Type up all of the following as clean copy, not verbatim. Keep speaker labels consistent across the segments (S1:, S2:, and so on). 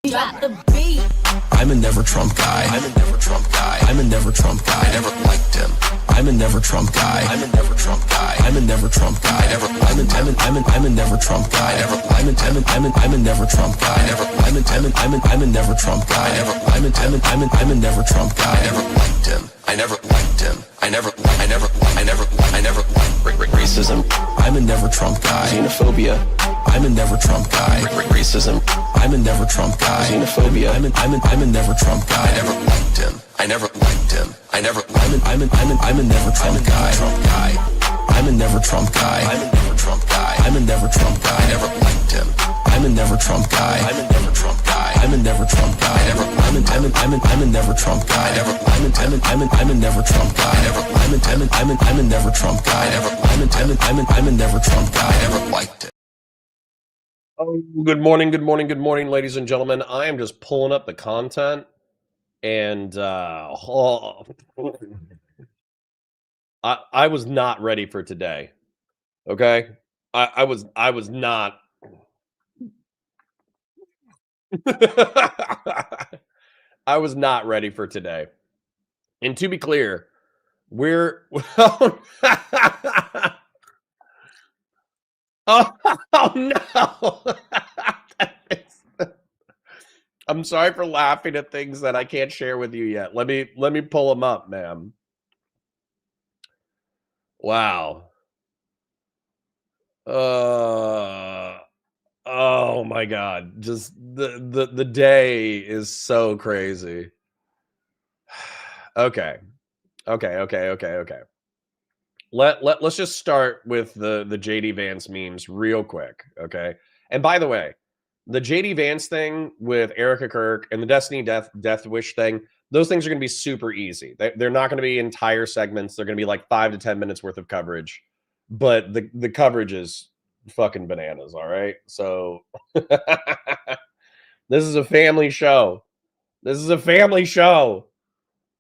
S1: Drop the beat.
S2: I'm a never Trump guy. I'm a never Trump guy. I'm a never Trump guy. I never liked him. I'm a never Trump guy. I'm a never Trump guy. I'm a never Trump guy. I never. I'm a never Trump guy. I never. I'm a never Trump guy. I never. I'm a never Trump guy. I never. I'm a never Trump guy. I never liked him. I never liked him. I never liked racism. I'm a never Trump guy. Xenophobia. I'm a never Trump guy. Racism. I'm a never Trump guy. Xenophobia. I'm a never Trump guy. I never liked him. I never liked him. I never. I'm a never Trump guy. I'm a never Trump guy. I'm a never Trump guy. I'm a never Trump guy. I never liked him. I'm a never Trump guy. I'm a never Trump guy. I'm a never Trump guy. I never. I'm a never Trump guy. I never. I'm a never Trump guy. I never. I'm a never Trump guy. I never. I'm a never Trump guy. I never liked it.
S3: Oh, good morning, ladies and gentlemen. I am just pulling up the content, and I was not ready for today. Okay, I was not. I was not ready for today. And to be clear, we're oh no. I'm sorry for laughing at things that I can't share with you yet. Let me pull them up, ma'am. Wow. Oh my God. Just the day is so crazy. Okay. Let's just start with the JD Vance memes real quick, okay? And by the way, the JD Vance thing with Erika Kirk and the Destiny Death Wish thing, those things are going to be super easy. They're not going to be entire segments. They're going to be like 5 to 10 minutes worth of coverage. But the coverage is fucking bananas, all right? So this is a family show.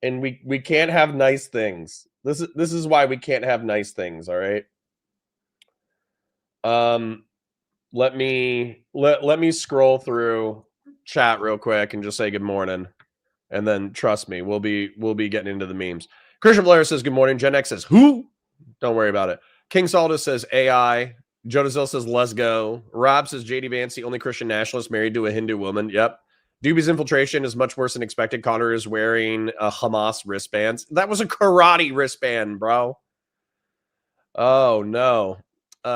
S3: And we can't have nice things. This is why we can't have nice things, all right? Let me scroll through chat real quick and just say good morning. And then trust me, we'll be getting into the memes. Christian Blair says good morning. Gen X says who? Don't worry about it. King Saldus says AI. Joe Dazil says let's go. Rob says JD Vance, the only Christian nationalist married to a Hindu woman. Yep. Doobie's infiltration is much worse than expected. Connor is wearing a Hamas wristbands. That was a karate wristband, bro. Oh, no.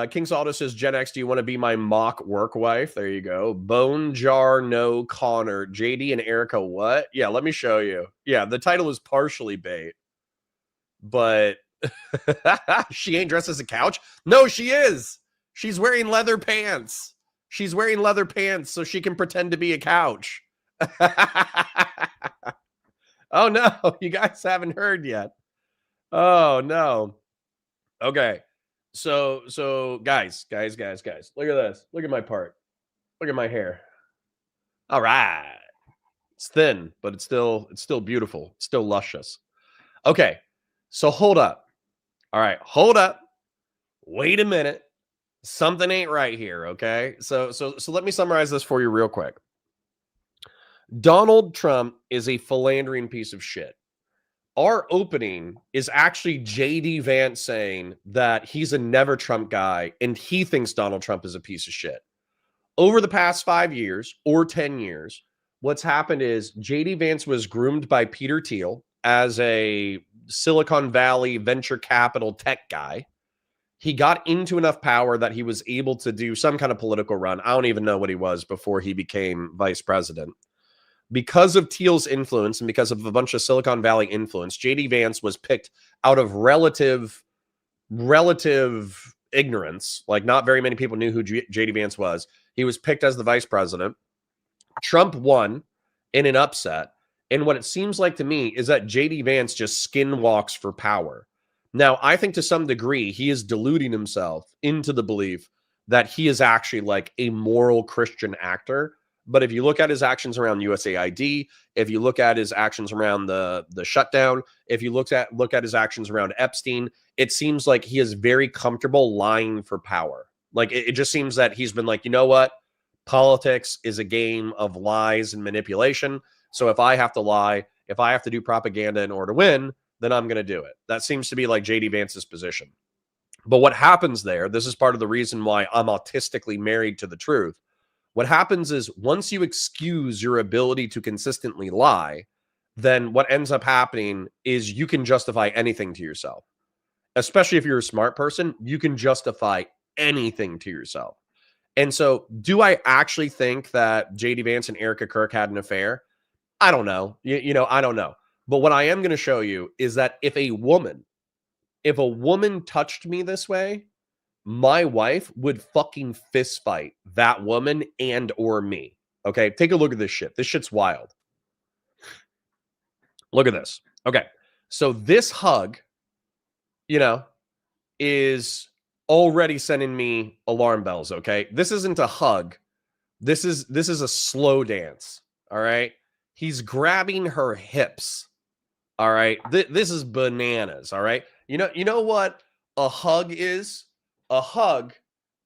S3: King Saldo says, Gen X, do you want to be my mock work wife? There you go. Bone Jar No Connor. JD and Erika, what? Yeah, let me show you. Yeah, the title is partially bait. But she ain't dressed as a couch? No, she is. She's wearing leather pants. She's wearing leather pants so she can pretend to be a couch. Oh, no. You guys haven't heard yet. Oh, no. Okay. So guys. Look at this. Look at my part. Look at my hair. All right. It's thin, but it's still beautiful. It's still luscious. Okay. So hold up. All right. Hold up. Wait a minute. Something ain't right here, okay? So let me summarize this for you real quick. Donald Trump is a philandering piece of shit. Our opening is actually JD Vance saying that he's a never Trump guy and he thinks Donald Trump is a piece of shit. Over the past 5 years or 10 years, what's happened is JD Vance was groomed by Peter Thiel as a Silicon Valley venture capital tech guy. He got into enough power that he was able to do some kind of political run. I don't even know what he was before he became vice president. Because of Thiel's influence and because of a bunch of Silicon Valley influence, JD Vance was picked out of relative ignorance. Like, not very many people knew who JD Vance was. He was picked as the vice president. Trump won in an upset. And what it seems like to me is that JD Vance just skinwalks for power. Now, I think to some degree, he is deluding himself into the belief that he is actually like a moral Christian actor. But if you look at his actions around USAID, if you look at his actions around the shutdown, if you look at his actions around Epstein, it seems like he is very comfortable lying for power. Like, it just seems that he's been like, you know what? Politics is a game of lies and manipulation. So if I have to lie, if I have to do propaganda in order to win, then I'm going to do it. That seems to be like JD Vance's position. But what happens there, this is part of the reason why I'm autistically married to the truth. What happens is once you excuse your ability to consistently lie, then what ends up happening is you can justify anything to yourself. Especially if you're a smart person, you can justify anything to yourself. And so, do I actually think that JD Vance and Erika Kirk had an affair? I don't know. I don't know. But what I am going to show you is that if a woman touched me this way, my wife would fucking fist fight that woman and or me. Okay, take a look at this shit. This shit's wild. Look at this. Okay, so this hug, is already sending me alarm bells. Okay, this isn't a hug. This is a slow dance. All right, he's grabbing her hips. All right, this is bananas. All right, you know what a hug is? A hug,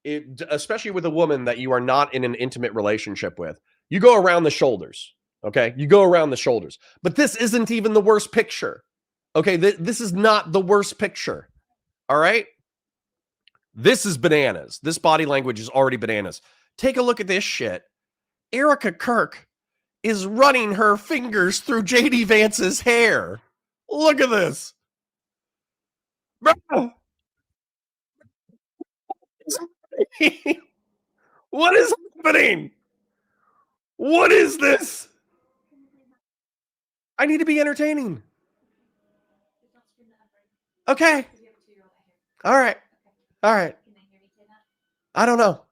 S3: especially with a woman that you are not in an intimate relationship with, you go around the shoulders. Okay, you go around the shoulders. But this isn't even the worst picture. Okay, this is not the worst picture. All right. This is bananas. This body language is already bananas. Take a look at this shit. Erika Kirk is running her fingers through JD Vance's hair. Look at this. Bro. What is happening? What is this? I need to be entertaining. Okay. All right. All right. I don't know.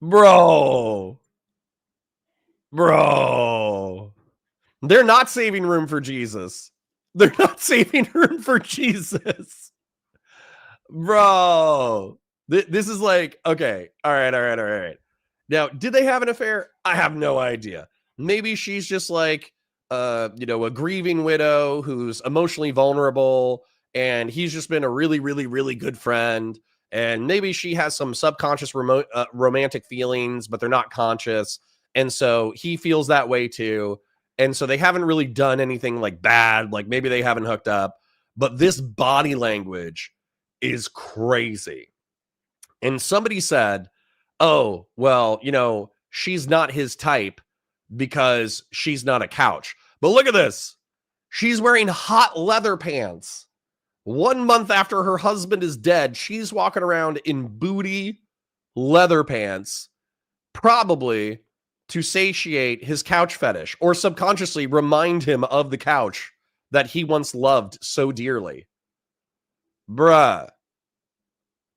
S3: Bro. They're not saving room for Jesus. They're not saving room for Jesus. Bro. This is like, okay. All right. Now, did they have an affair? I have no idea. Maybe she's just like, a grieving widow who's emotionally vulnerable, and he's just been a really, really, really good friend. And maybe she has some subconscious romantic feelings, but they're not conscious. And so he feels that way too. And so they haven't really done anything like bad. Like maybe they haven't hooked up, but this body language is crazy. And somebody said, oh, well, she's not his type because she's not a couch. But look at this. She's wearing hot leather pants. 1 month after her husband is dead, she's walking around in booty leather pants, probably to satiate his couch fetish or subconsciously remind him of the couch that he once loved so dearly. Bruh.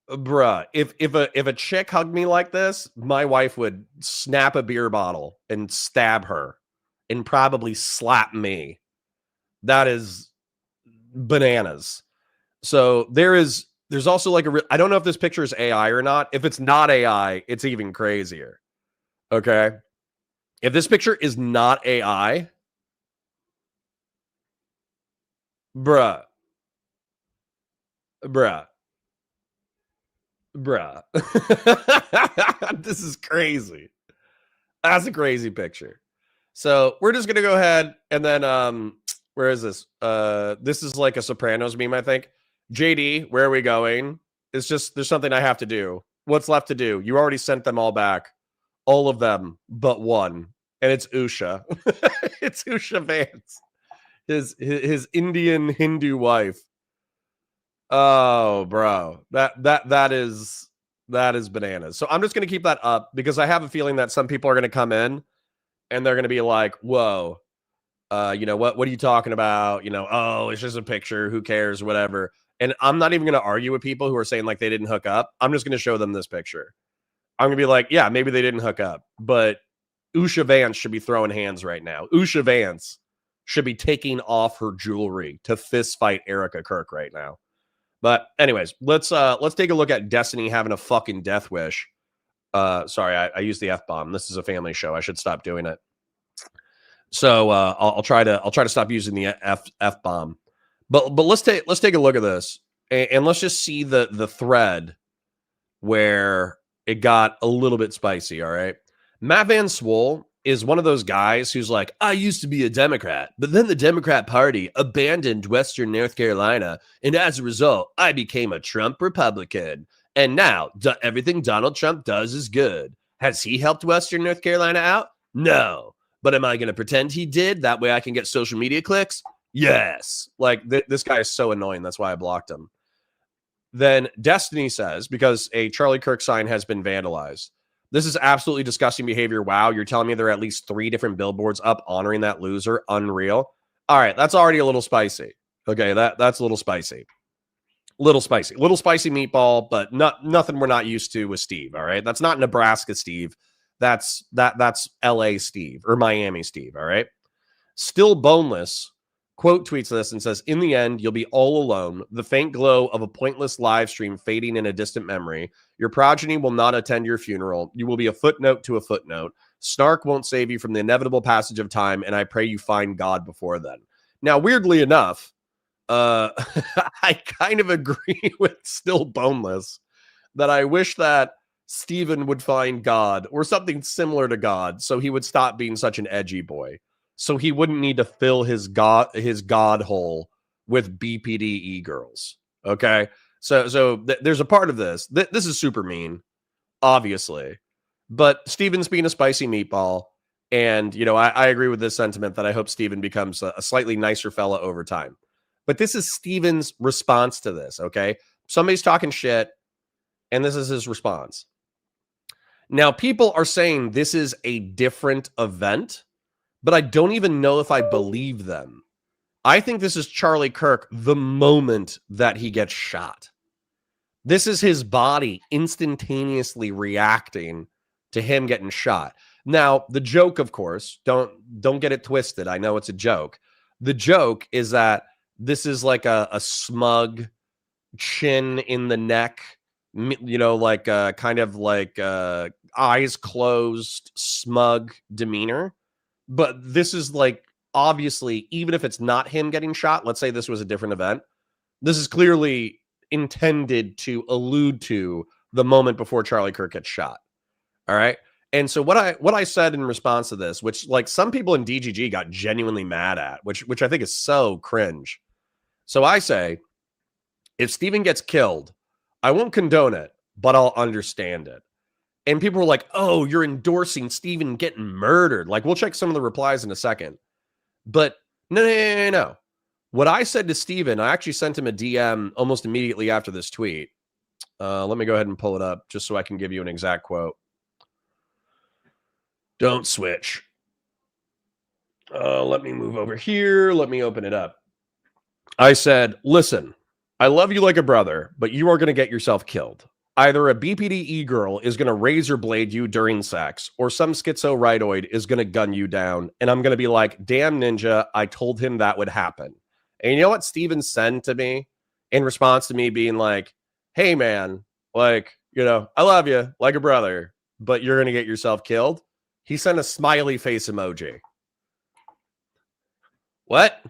S3: If a chick hugged me like this, my wife would snap a beer bottle and stab her and probably slap me. That is bananas. So there's also like I don't know if this picture is AI or not. If it's not AI, it's even crazier. Okay. If this picture is not AI, bruh. This is crazy. That's a crazy picture. So we're just gonna go ahead and then where is this? This is like a Sopranos meme, I think. JD, where are we going? It's just there's something I have to do. What's left to do? You already sent them all back. All of them but one. And it's Usha. It's Usha Vance. His Indian Hindu wife. Oh, bro. That is bananas. So I'm just gonna keep that up because I have a feeling that some people are gonna come in and they're gonna be like, whoa, what are you talking about? Oh, it's just a picture, who cares, whatever. And I'm not even gonna argue with people who are saying like they didn't hook up. I'm just gonna show them this picture. I'm gonna be like, yeah, maybe they didn't hook up, but Usha Vance should be throwing hands right now. Usha Vance should be taking off her jewelry to fist fight Erika Kirk right now. But anyways, let's take a look at Destiny having a fucking death wish. Sorry, I used the F-bomb. This is a family show. I should stop doing it. So I'll try to stop using the F-bomb. But let's take a look at this. and let's just see the thread where it got a little bit spicy, all right? Matt Van Swole is one of those guys who's like, I used to be a Democrat, but then the Democrat Party abandoned Western North Carolina, and as a result, I became a Trump Republican. And now everything Donald Trump does is good. Has he helped Western North Carolina out? No. But am I going to pretend he did? That way I can get social media clicks? Yes. Like, this guy is so annoying. That's why I blocked him. Then Destiny says, because a Charlie Kirk sign has been vandalized, this is absolutely disgusting behavior. Wow, you're telling me there are at least 3 different billboards up honoring that loser? Unreal. All right, that's already a little spicy. Okay, that's a little spicy. Little spicy meatball, but nothing we're not used to with Steve. All right, that's not Nebraska Steve. That's LA Steve or Miami Steve. All right, still boneless. Quote tweets this and says, in the end, you'll be all alone. The faint glow of a pointless live stream fading in a distant memory. Your progeny will not attend your funeral. You will be a footnote to a footnote. Snark won't save you from the inevitable passage of time, and I pray you find God before then. Now, weirdly enough, I kind of agree with Still Boneless that I wish that Steven would find God or something similar to God so he would stop being such an edgy boy. So he wouldn't need to fill his god hole with BPD girls. Okay, so there's a part of this. This is super mean, obviously, but Steven's being a spicy meatball, and I agree with this sentiment that I hope Steven becomes a slightly nicer fella over time. But this is Steven's response to this. Okay, somebody's talking shit, and this is his response. Now, people are saying this is a different event, but I don't even know if I believe them. I think this is Charlie Kirk the moment that he gets shot. This is his body instantaneously reacting to him getting shot. Now, the joke, of course, don't get it twisted. I know it's a joke. The joke is that this is like a smug chin in the neck, like kind of like eyes closed, smug demeanor. But this is like, obviously, even if it's not him getting shot, let's say this was a different event, this is clearly intended to allude to the moment before Charlie Kirk gets shot. All right. And so what I said in response to this, which like some people in DGG got genuinely mad at, which I think is so cringe. So I say, if Steven gets killed, I won't condone it, but I'll understand it. And people were like, oh, you're endorsing Steven getting murdered. Like, we'll check some of the replies in a second. But no. What I said to Steven, I actually sent him a DM almost immediately after this tweet. Let me go ahead and pull it up just so I can give you an exact quote. Don't switch. Let me move over here. Let me open it up. I said, listen, I love you like a brother, but you are going to get yourself killed. Either a BPD girl is going to razor blade you during sex, or some schizo-rightoid is going to gun you down, and I'm going to be like, damn ninja, I told him that would happen. And you know what Steven sent to me in response to me being like, hey man, like, I love you like a brother, but you're going to get yourself killed? He sent a smiley face emoji. What?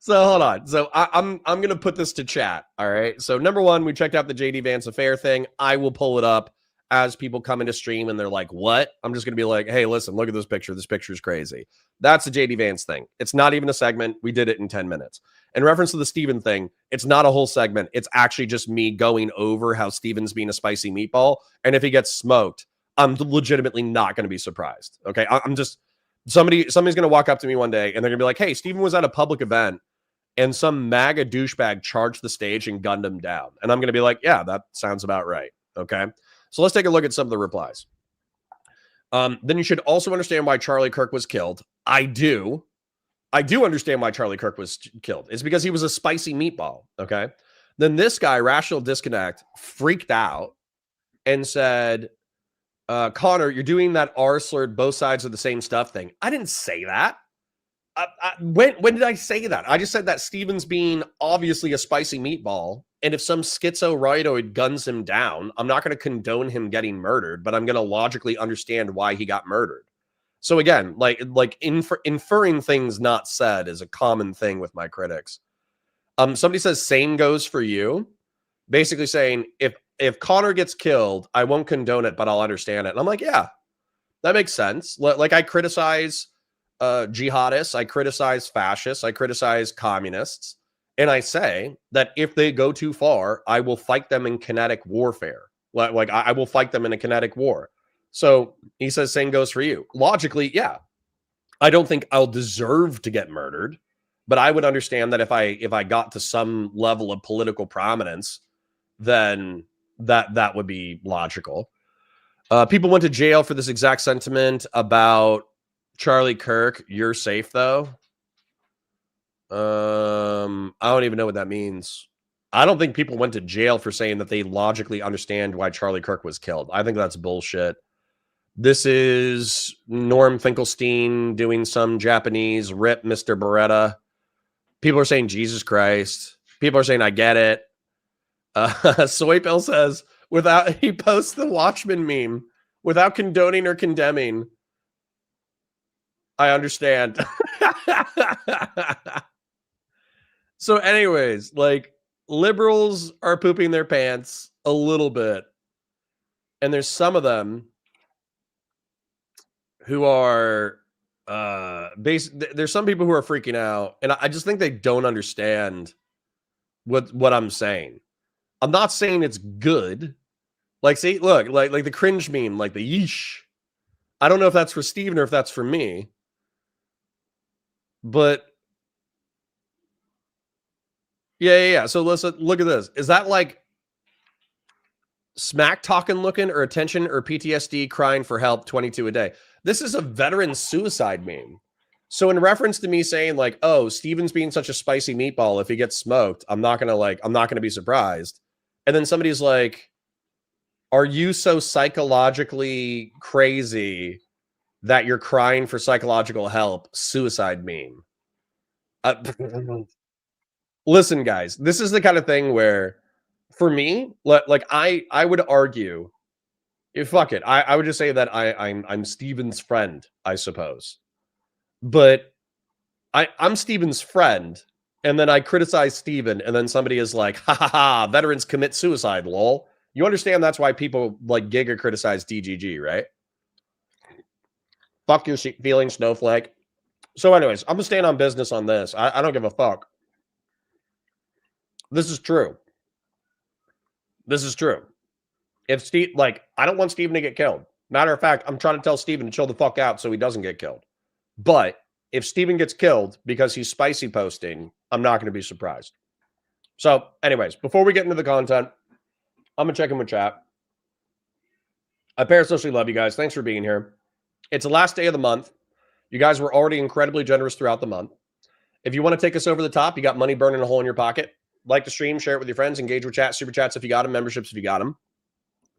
S3: So hold on. So I'm going to put this to chat. All right. So number one, we checked out the JD Vance affair thing. I will pull it up as people come into stream and they're like, what? I'm just going to be like, hey, listen, look at this picture. This picture is crazy. That's the JD Vance thing. It's not even a segment. We did it in 10 minutes. In reference to the Steven thing, it's not a whole segment. It's actually just me going over how Steven's being a spicy meatball. And if he gets smoked, I'm legitimately not going to be surprised. Okay. I'm just, somebody's going to walk up to me one day and they're going to be like, hey, Steven was at a public event and some MAGA douchebag charged the stage and gunned him down. And I'm going to be like, yeah, that sounds about right. Okay. So let's take a look at some of the replies. Then you should also understand why Charlie Kirk was killed. I do understand why Charlie Kirk was killed. It's because he was a spicy meatball. Okay. Then this guy, Rational Disconnect, freaked out and said, Connor, you're doing that R-slurred both sides of the same stuff thing. I didn't say that. When did I say that? I just said that Steven's being obviously a spicy meatball, and if some schizo-rightoid guns him down, I'm not going to condone him getting murdered, but I'm going to logically understand why he got murdered. So again, inferring things not said is a common thing with my critics. Somebody says same goes for you, basically saying if Connor gets killed, I won't condone it, but I'll understand it. And I'm like, yeah, that makes sense. Like I criticize jihadists, I criticize fascists, I criticize communists, and I say that if they go too far, I will fight them in kinetic warfare. Like I will fight them in a kinetic war. So he says same goes for you. Logically, yeah. I don't think I'll deserve to get murdered, but I would understand that if I got to some level of political prominence, then that would be logical. People went to jail for this exact sentiment about Charlie Kirk. You're safe though. I don't even know what that means. I don't think people went to jail for saying that they logically understand why Charlie Kirk was killed. I think that's bullshit. This is Norm Finkelstein doing some Japanese rip Mr. Beretta. People are saying Jesus Christ. People are saying I get it. Soy Bill says he posts the Watchmen meme without condoning or condemning. I understand. So anyways, like liberals are pooping their pants a little bit. And there's some of them who are there's some people who are freaking out, and I just think they don't understand what I'm saying. I'm not saying it's good. Like, see, look, like the cringe meme, like the yeesh. I don't know if that's for Steven or if that's for me. But yeah. So listen, look at this. Is that like smack talking looking or attention or PTSD crying for help 22 a day? This is a veteran suicide meme. So in reference to me saying like, oh, Steven's being such a spicy meatball, if he gets smoked, I'm not gonna be surprised. And then somebody's like, are you so psychologically crazy that you're crying for psychological help? Suicide meme. Listen, guys, this is the kind of thing where, for me, like I would argue, fuck it, I would just say that I'm Steven's friend, I suppose. But I'm Steven's friend, and then I criticize Steven, and then somebody is like, ha ha ha, veterans commit suicide, lol. You understand that's why people like Giga criticize DGG, right? Fuck your feelings, snowflake. So anyways, I'm gonna stand on business on this. I don't give a fuck. This is true. This is true. If Steve, like, I don't want Steven to get killed. Matter of fact, I'm trying to tell Steven to chill the fuck out so he doesn't get killed. But if Steven gets killed because he's spicy posting, I'm not going to be surprised. So anyways, before we get into the content, I'm going to check in with chat. I parasocially love you guys. Thanks for being here. It's the last day of the month. You guys were already incredibly generous throughout the month. If you want to take us over the top, you got money burning a hole in your pocket. Like the stream, share it with your friends, engage with chat, super chats if you got them, memberships if you got them.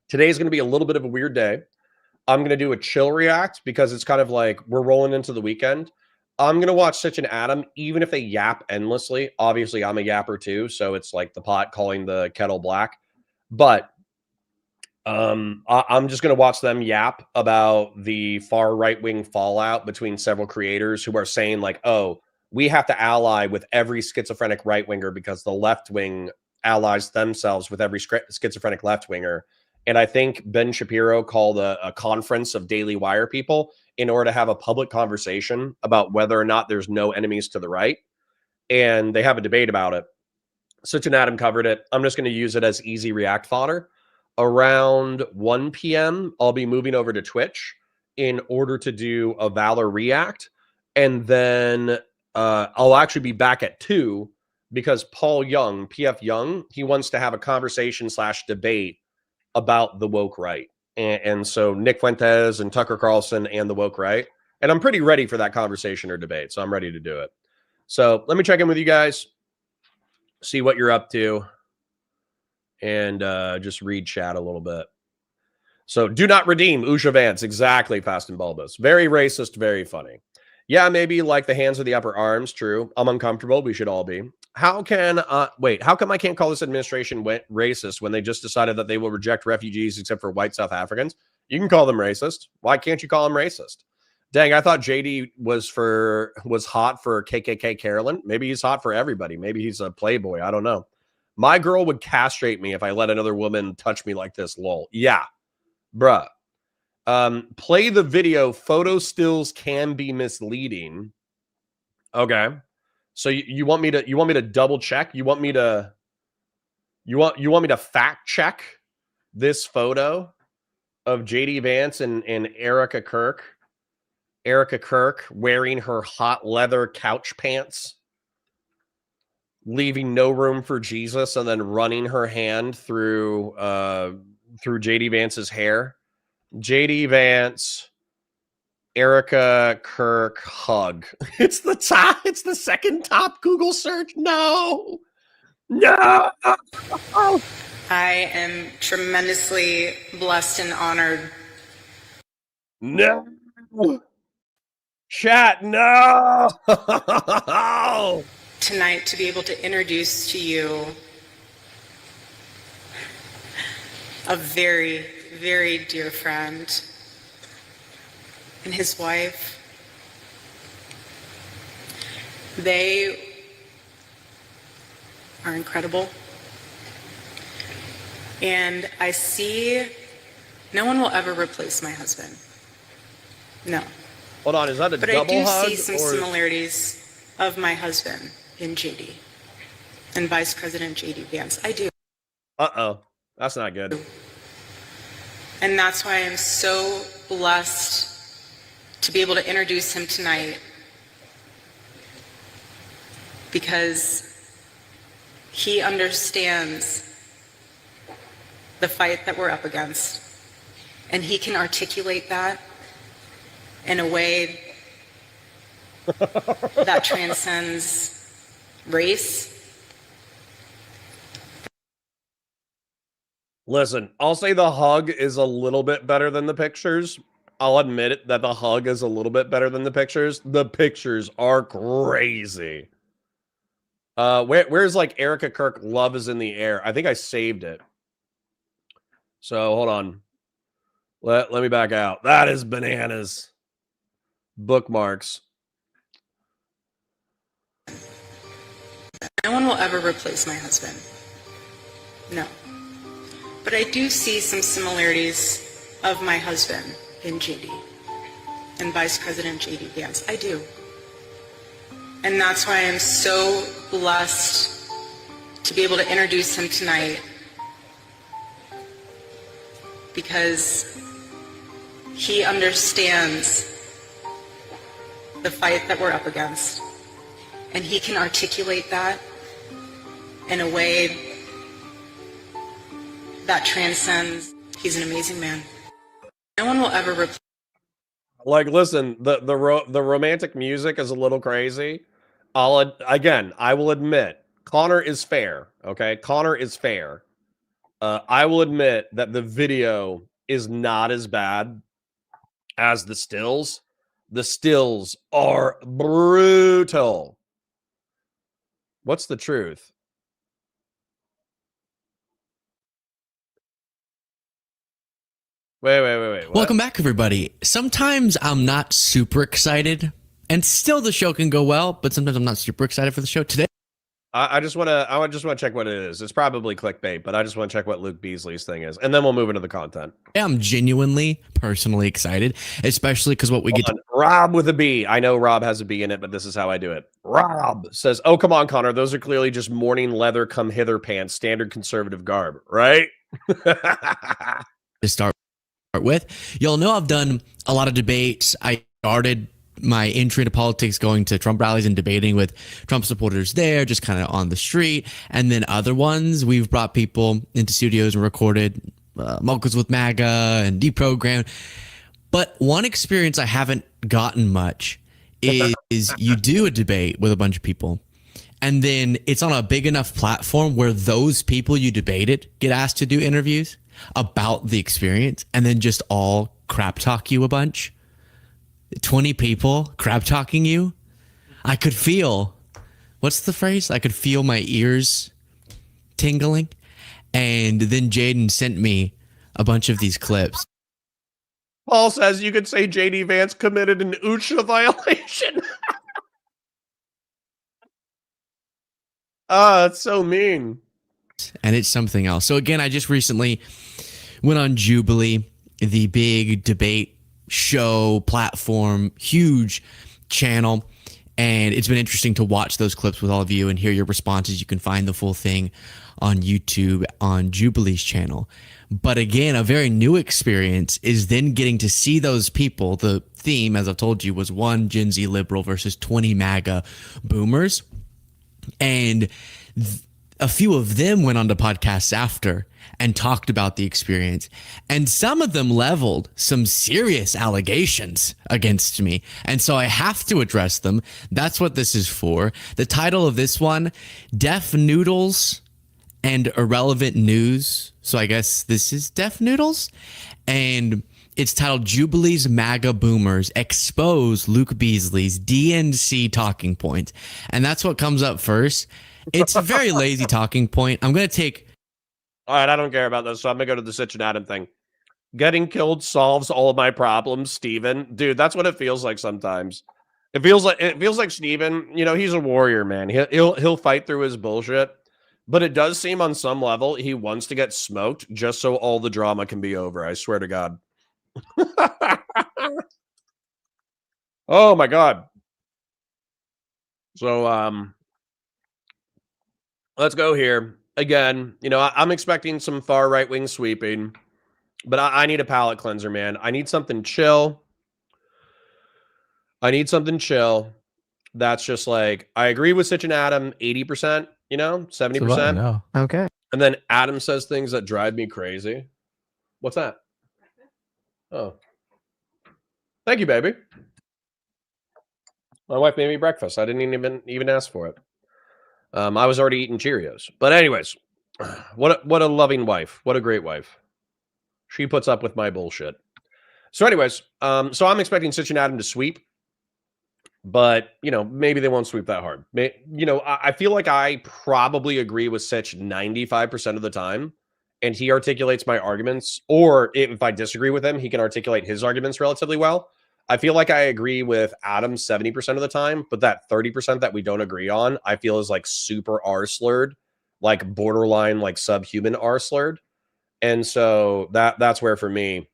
S3: Today is going to be a little bit of a weird day. I'm going to do a chill react because it's kind of like we're rolling into the weekend. I'm going to watch Sitch and Adam, even if they yap endlessly. Obviously, I'm a yapper too, so it's like the pot calling the kettle black. But I'm just going to watch them yap about the far right-wing fallout between several creators who are saying like, oh, we have to ally with every schizophrenic right-winger because the left-wing allies themselves with every schizophrenic left-winger. And I think Ben Shapiro called a conference of Daily Wire people in order to have a public conversation about whether or not there's no enemies to the right. And they have a debate about it. Sitch and Adam covered it. I'm just going to use it as easy react fodder. Around 1 p.m., I'll be moving over to Twitch in order to do a Valor react. And then I'll actually be back at 2 because Paul Young, PF Young, he wants to have a conversation / debate about the woke right. And so Nick Fuentes and Tucker Carlson and the woke right. And I'm pretty ready for that conversation or debate. So I'm ready to do it. So let me check in with you guys, see what you're up to, and just read chat a little bit. So do not redeem Usha Vance. Exactly, Fast and Bulbous. Very racist, very funny. Yeah, maybe like the hands or the upper arms. True. I'm uncomfortable. We should all be. How can, how come I can't call this administration racist when they just decided that they will reject refugees except for white South Africans? You can call them racist. Why can't you call them racist? Dang, I thought JD was hot for KKK Carolyn. Maybe he's hot for everybody. Maybe he's a playboy. I don't know. My girl would castrate me if I let another woman touch me like this. Lol. Yeah, bruh. Play the video. Photo stills can be misleading. Okay. So you want me to double check? You want me to fact check this photo of JD Vance and Erika Kirk? Erika Kirk wearing her hot leather couch pants, leaving no room for Jesus, and then running her hand through JD Vance's hair. JD Vance, Erika Kirk hug. It's the top. It's the second top Google search. No.
S1: I am tremendously blessed and honored.
S3: No. Chat, no.
S1: Tonight to be able to introduce to you a very, very dear friend and his wife. They are incredible. And I see no one will ever replace my husband. No.
S3: Hold on, is that a
S1: but
S3: double hug?
S1: But I do see some similarities of my husband in JD and Vice President JD Vance. I do.
S3: Uh-oh. That's not good.
S1: And that's why I'm so blessed to be able to introduce him tonight, because he understands the fight that we're up against, and he can articulate that in a way that transcends race.
S3: Listen, I'll say the hug is a little bit better than the pictures. I'll admit it that the hug is a little bit better than the pictures. The pictures are crazy. Where's like Erika Kirk, love is in the air? I think I saved it. So hold on. Let me back out. That is bananas. Bookmarks.
S1: No one will ever replace my husband. No. But I do see some similarities of my husband in JD and Vice President JD Vance. I do. And that's why I'm so blessed to be able to introduce him tonight, because he understands the fight that we're up against, and he can articulate that in a way that transcends. He's an amazing man. No one will ever replace.
S3: Like, listen, the romantic music is a little crazy. I will admit, Connor is fair. Okay, Connor is fair. I will admit that the video is not as bad as the stills. The stills are brutal. What's the truth? Wait. What?
S4: Welcome back, everybody. Sometimes I'm not super excited, and still the show can go well, but sometimes I'm not super excited for the show. Today,
S3: I just want to check what it is. It's probably clickbait, but I just want to check what Luke Beasley's thing is, and then we'll move into the content.
S4: I'm genuinely, personally excited, especially because what we get to
S3: Rob with a B. I know Rob has a B in it, but this is how I do it. Rob says, "Oh, come on, Connor. Those are clearly just morning leather come hither pants, standard conservative garb, right?"
S4: to start with. You'll know I've done a lot of debates. I started my entry into politics going to Trump rallies and debating with Trump supporters there, just kind of on the street. And then other ones, we've brought people into studios and recorded Mocha's with MAGA and Deprogrammed. But one experience I haven't gotten much is you do a debate with a bunch of people, and then it's on a big enough platform where those people you debated get asked to do interviews about the experience, and then just all crap talk you a bunch. 20 people crap talking you. I could feel, what's the phrase? I could feel my ears tingling. And then Jaden sent me a bunch of these clips.
S3: Paul says you could say JD Vance committed an OSHA violation. That's so mean.
S4: And it's something else. So again, I just recently went on Jubilee, the big debate show platform, huge channel. And it's been interesting to watch those clips with all of you and hear your responses. You can find the full thing on YouTube on Jubilee's channel. But again, a very new experience is then getting to see those people. The theme, as I've told you, was 1 Gen Z liberal versus 20 MAGA boomers. And a few of them went on to podcasts after and talked about the experience. And some of them leveled some serious allegations against me. And so I have to address them. That's what this is for. The title of this one, Deaf Noodles and Irrelevant News. So I guess this is Deaf Noodles. And it's titled Jubilee's MAGA Boomers Expose Luke Beasley's DNC Talking Point. And that's what comes up first. It's a very lazy talking point. I'm going to take...
S3: All right, I don't care about this, so I'm going to go to the Sitch and Adam thing. Getting killed solves all of my problems, Steven. Dude, that's what it feels like sometimes. It feels like Steven, you know, he's a warrior, man. He'll fight through his bullshit. But it does seem on some level he wants to get smoked just so all the drama can be over. I swear to God. Oh my God. So let's go here. Again, you know, I'm expecting some far right-wing sweeping, but I need a palate cleanser, man. I need something chill. That's just like, I agree with Sitch and Adam 80%, you know, 70%.
S5: No. Okay.
S3: And then Adam says things that drive me crazy. What's that? Oh. Thank you, baby. My wife made me breakfast. I didn't even ask for it. I was already eating Cheerios. But anyways, what a loving wife. What a great wife. She puts up with my bullshit. So anyways, so I'm expecting Sitch and Adam to sweep. But, you know, maybe they won't sweep that hard. You know, I feel like I probably agree with Sitch 95% of the time. And he articulates my arguments. Or if I disagree with him, he can articulate his arguments relatively well. I feel like I agree with Adam 70% of the time, but that 30% that we don't agree on, I feel is like super R-slurred, like borderline, like subhuman R-slurred. And so that's where for me,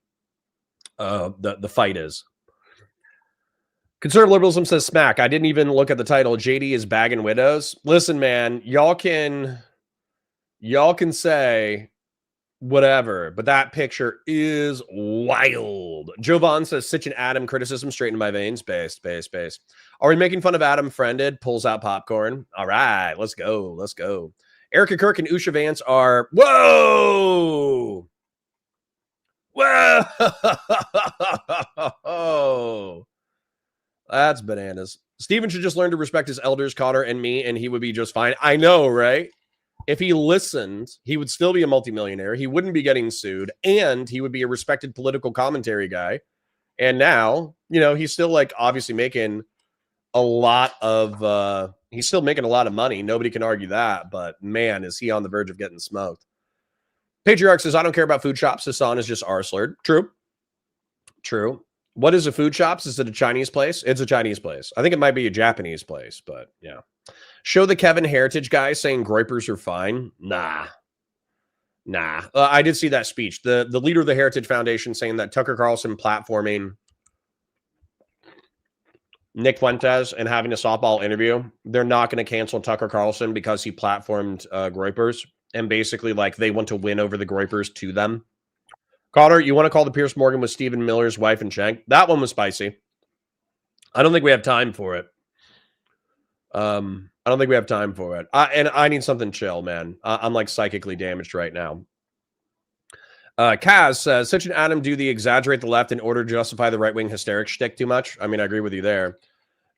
S3: the fight is. Conservative liberalism says smack. I didn't even look at the title. JD is bagging widows. Listen, man, y'all can say whatever, but that picture is wild. Jovan says Sitch and Adam criticism straight in my veins. Based. Are we making fun of Adam Friended? Pulls out popcorn. All right, let's go. Erika, Kirk, and Usha Vance are whoa. That's bananas. Steven should just learn to respect his elders, Connor and me, and he would be just fine. I know, right? If he listened, he would still be a multimillionaire. He wouldn't be getting sued, and he would be a respected political commentary guy. And now, you know, he's still like obviously making a lot of he's still making a lot of money. Nobody can argue that, but man, is he on the verge of getting smoked. Patriarch says, I don't care about food shops. Hassan is just R-slurred. True. What is a food shops? Is it a Chinese place? It's a Chinese place. I think it might be a Japanese place, but yeah. Show the Kevin Heritage guy saying groypers are fine. Nah. I did see that speech. The leader of the Heritage Foundation saying that Tucker Carlson platforming Nick Fuentes and having a softball interview, they're not going to cancel Tucker Carlson because he platformed groypers. And basically, like, they want to win over the groypers to them. Connor, you want to call the Pierce Morgan with Stephen Miller's wife and Shank? That one was spicy. I don't think we have time for it. And I need something chill, man. I'm like psychically damaged right now. Kaz says, Sitch and Adam do the exaggerate the left in order to justify the right-wing hysteric shtick too much. I mean, I agree with you there.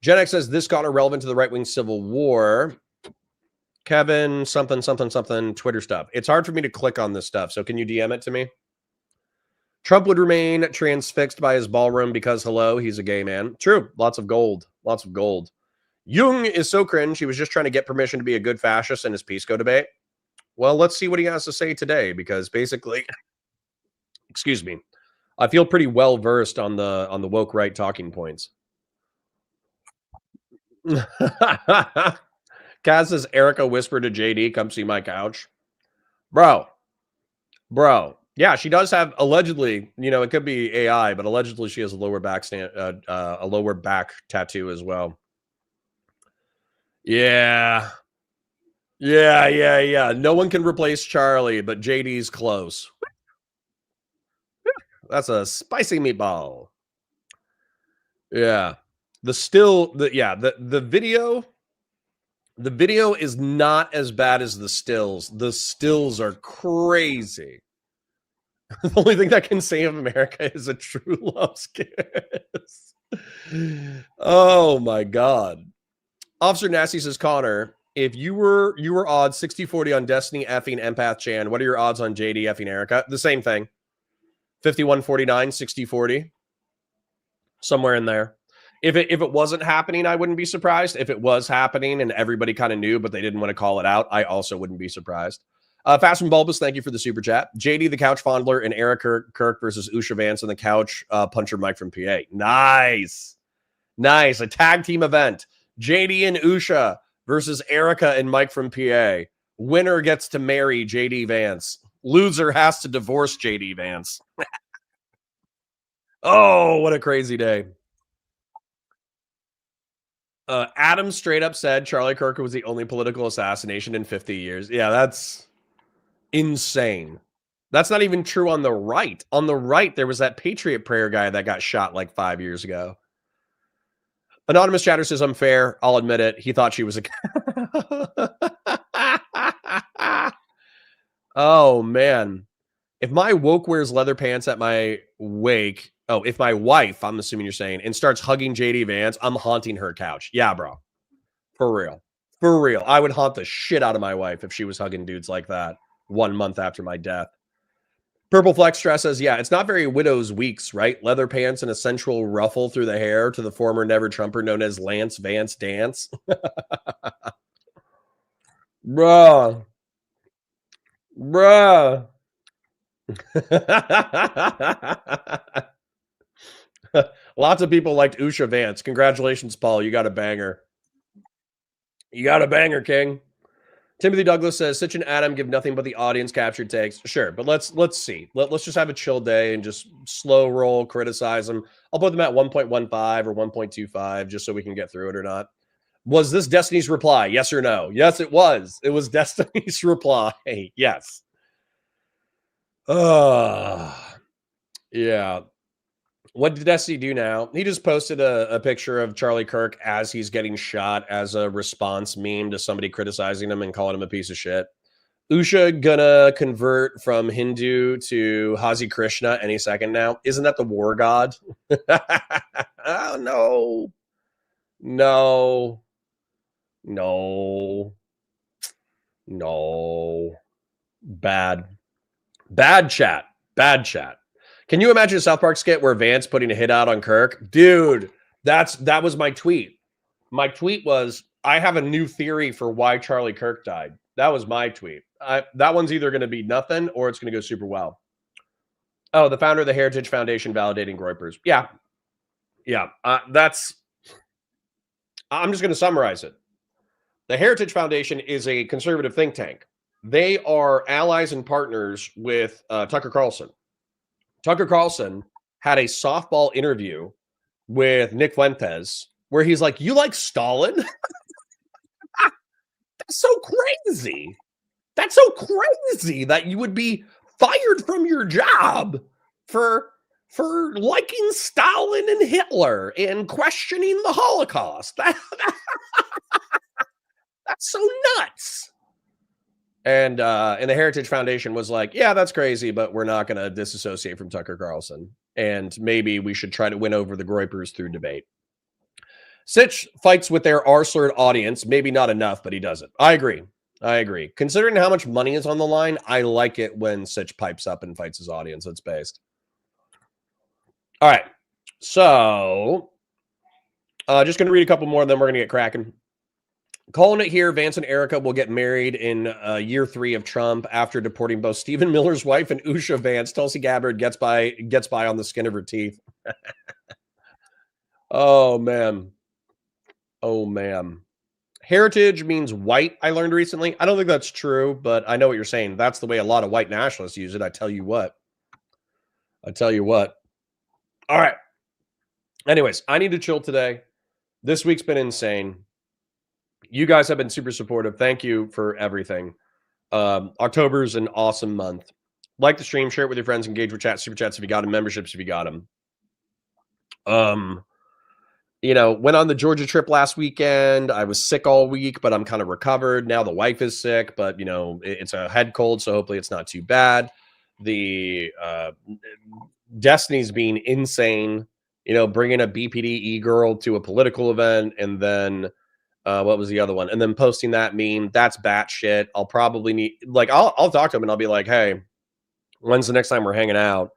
S3: Gen X says, this got irrelevant to the right-wing civil war. Kevin, something, Twitter stuff. It's hard for me to click on this stuff, so can you DM it to me? Trump would remain transfixed by his ballroom because, hello, he's a gay man. True. Lots of gold. Jung is so cringe. He was just trying to get permission to be a good fascist in his Pisco debate. Well, let's see what he has to say today, because basically, excuse me, I feel pretty well versed on the woke right talking points. Kaz says Erika whispered to JD, "Come see my couch." Bro. Yeah, she does have allegedly, it could be AI, but allegedly she has a lower back tattoo as well. Yeah. Yeah. No one can replace Charlie, but JD's close. That's a spicy meatball. Yeah. The video is not as bad as the stills. The stills are crazy. The only thing that can save America is a true love's kiss. Oh my god. Officer Nasty says, Connor, if you were odds 60-40 on Destiny effing Empath Chan, what are your odds on JD effing Erika? The same thing. 51-49, 60-40. Somewhere in there. If it wasn't happening, I wouldn't be surprised. If it was happening and everybody kind of knew, but they didn't want to call it out, I also wouldn't be surprised. Fast and Bulbous, thank you for the super chat. JD the Couch Fondler and Erika Kirk versus Usha Vance and the Couch Puncher Mike from PA. Nice. A tag team event. JD and Usha versus Erika and Mike from PA. Winner gets to marry JD Vance. Loser has to divorce JD Vance. Oh, what a crazy day. Adam straight up said Charlie Kirk was the only political assassination in 50 years. Yeah, that's insane. That's not even true on the right. On the right, there was that Patriot Prayer guy that got shot like 5 years ago. Anonymous Chatter says, I'm fair. I'll admit it. He thought she was a... Oh, man. If my woke wears leather pants at my wake... Oh, if my wife, I'm assuming you're saying, and starts hugging JD Vance, I'm haunting her couch. Yeah, bro. For real. I would haunt the shit out of my wife if she was hugging dudes like that 1 month after my death. Purple Flex Stress says, yeah, it's not very Widow's Weeks, right? Leather pants and a sensual ruffle through the hair to the former Never Trumper known as Lance Vance Dance. Bruh. Lots of people liked Usha Vance. Congratulations, Paul. You got a banger. King. Timothy Douglas says, Sitch and Adam give nothing but the audience captured takes. Sure, but let's see. Let's just have a chill day and just slow roll, criticize them. I'll put them at 1.15 or 1.25 just so we can get through it or not. Was this Destiny's reply? Yes or no? Yes, it was. It was Destiny's reply. Yes. Yeah. What did Destiny do now? He just posted a picture of Charlie Kirk as he's getting shot as a response meme to somebody criticizing him and calling him a piece of shit. Usha gonna convert from Hindu to Hazi Krishna any second now. Isn't that the war god? Oh, no. Bad chat. Can you imagine a South Park skit where Vance putting a hit out on Kirk? Dude, that was my tweet. My tweet was, I have a new theory for why Charlie Kirk died. That was my tweet. That one's either going to be nothing or it's going to go super well. Oh, the founder of the Heritage Foundation validating Groypers. Yeah. I'm just going to summarize it. The Heritage Foundation is a conservative think tank. They are allies and partners with Tucker Carlson. Tucker Carlson had a softball interview with Nick Fuentes where he's like, you like Stalin? That's so crazy. That you would be fired from your job for liking Stalin and Hitler and questioning the Holocaust. That's so nuts. And the Heritage Foundation was like, yeah, that's crazy, but we're not going to disassociate from Tucker Carlson. And maybe we should try to win over the Groypers through debate. Sitch fights with their R-slurred audience. Maybe not enough, but he does it. I agree. Considering how much money is on the line, I like it when Sitch pipes up and fights his audience. It's based. All right. So, just going to read a couple more, and then we're going to get cracking. Calling it here, Vance and Erika will get married in year 3 of Trump after deporting both Stephen Miller's wife and Usha Vance. Tulsi Gabbard gets by on the skin of her teeth. Oh, man. Oh, man. Heritage means white, I learned recently. I don't think that's true, but I know what you're saying. That's the way a lot of white nationalists use it. I tell you what. All right. Anyways, I need to chill today. This week's been insane. You guys have been super supportive. Thank you for everything. October's an awesome month. Like the stream, share it with your friends, engage with chat, super chats if you got them, memberships if you got them. Went on the Georgia trip last weekend. I was sick all week, but I'm kind of recovered. Now the wife is sick, but it's a head cold, so hopefully it's not too bad. The Destiny's being insane, bringing a BPD girl to a political event, and then what was the other one? And then posting that meme. That's batshit. I'll probably need, I'll talk to him and I'll be like, hey, when's the next time we're hanging out?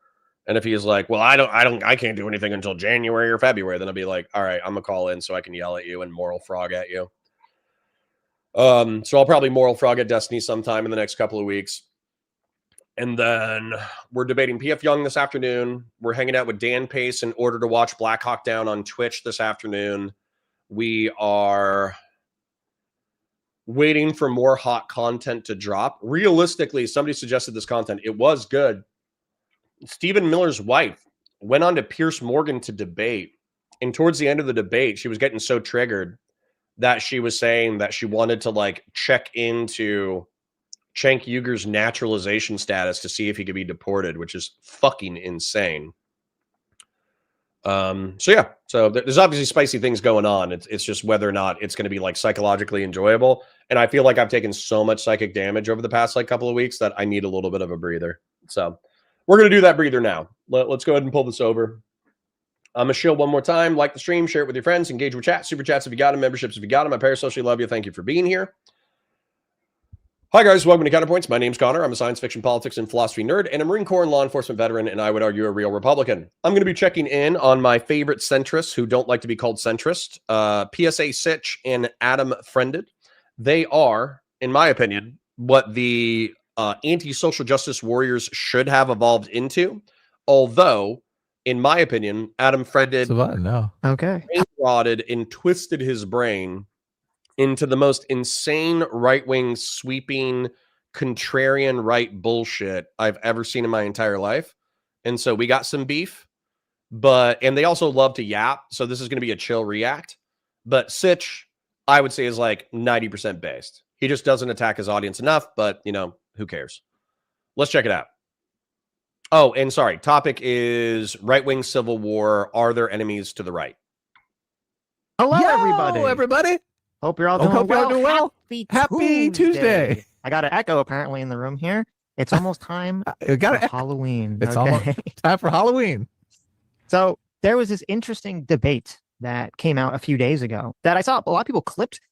S3: And if he's like, well, I can't do anything until January or February, then I'll be like, all right, I'm gonna call in so I can yell at you and moral frog at you. So I'll probably moral frog at Destiny sometime in the next couple of weeks. And then we're debating PF Young this afternoon. We're hanging out with Dan Pace in order to watch Black Hawk Down on Twitch this afternoon. We are waiting for more hot content to drop. Realistically, somebody suggested this content. It was good. Stephen Miller's wife went on to Pierce Morgan to debate. And towards the end of the debate, she was getting so triggered that she was saying that she wanted to check into Cenk Uyghur's naturalization status to see if he could be deported, which is fucking insane. So there's obviously spicy things going on. It's just whether or not it's going to be psychologically enjoyable. And I feel like I've taken so much psychic damage over the past couple of weeks that I need a little bit of a breather. So we're going to do that breather now. Let's go ahead and pull this over. I'm going to shill one more time. Like the stream, share it with your friends, engage with chat, super chats if you got them, memberships if you got them. I parasocially love you. Thank you for being here. Hi, guys. Welcome to Counterpoints. My name's Connor. I'm a science fiction, politics, and philosophy nerd, and a Marine Corps and law enforcement veteran, and I would argue a real Republican. I'm going to be checking in on my favorite centrists who don't like to be called centrist, PSA Sitch and Adam Friended. They are, in my opinion, what the anti-social justice warriors should have evolved into. Although, in my opinion, Adam Friended rotted and twisted his brain into the most insane right-wing sweeping contrarian right bullshit I've ever seen in my entire life. And so we got some beef, and they also love to yap. So this is going to be a chill react, but Sitch, I would say, is 90% based. He just doesn't attack his audience enough, but who cares? Let's check it out. Oh, and sorry, topic is right-wing civil war. Are there enemies to the right?
S5: Hello, everybody. Hope you're all doing well. Happy Tuesday. I got an echo apparently in the room here. It's almost time for Halloween.
S6: It's almost time for Halloween.
S5: So there was this interesting debate that came out a few days ago that I saw a lot of people clipped,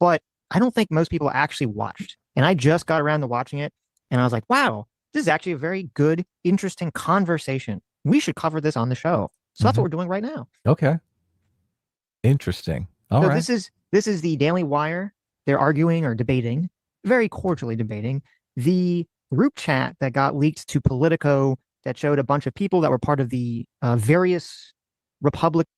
S5: but I don't think most people actually watched. And I just got around to watching it, and I was like, wow, this is actually a very good, interesting conversation. We should cover this on the show. So that's what we're doing right now.
S6: Okay. Interesting. All right.
S5: This is the Daily Wire. They're arguing or debating, very cordially debating, the group chat that got leaked to Politico that showed a bunch of people that were part of the various Republican.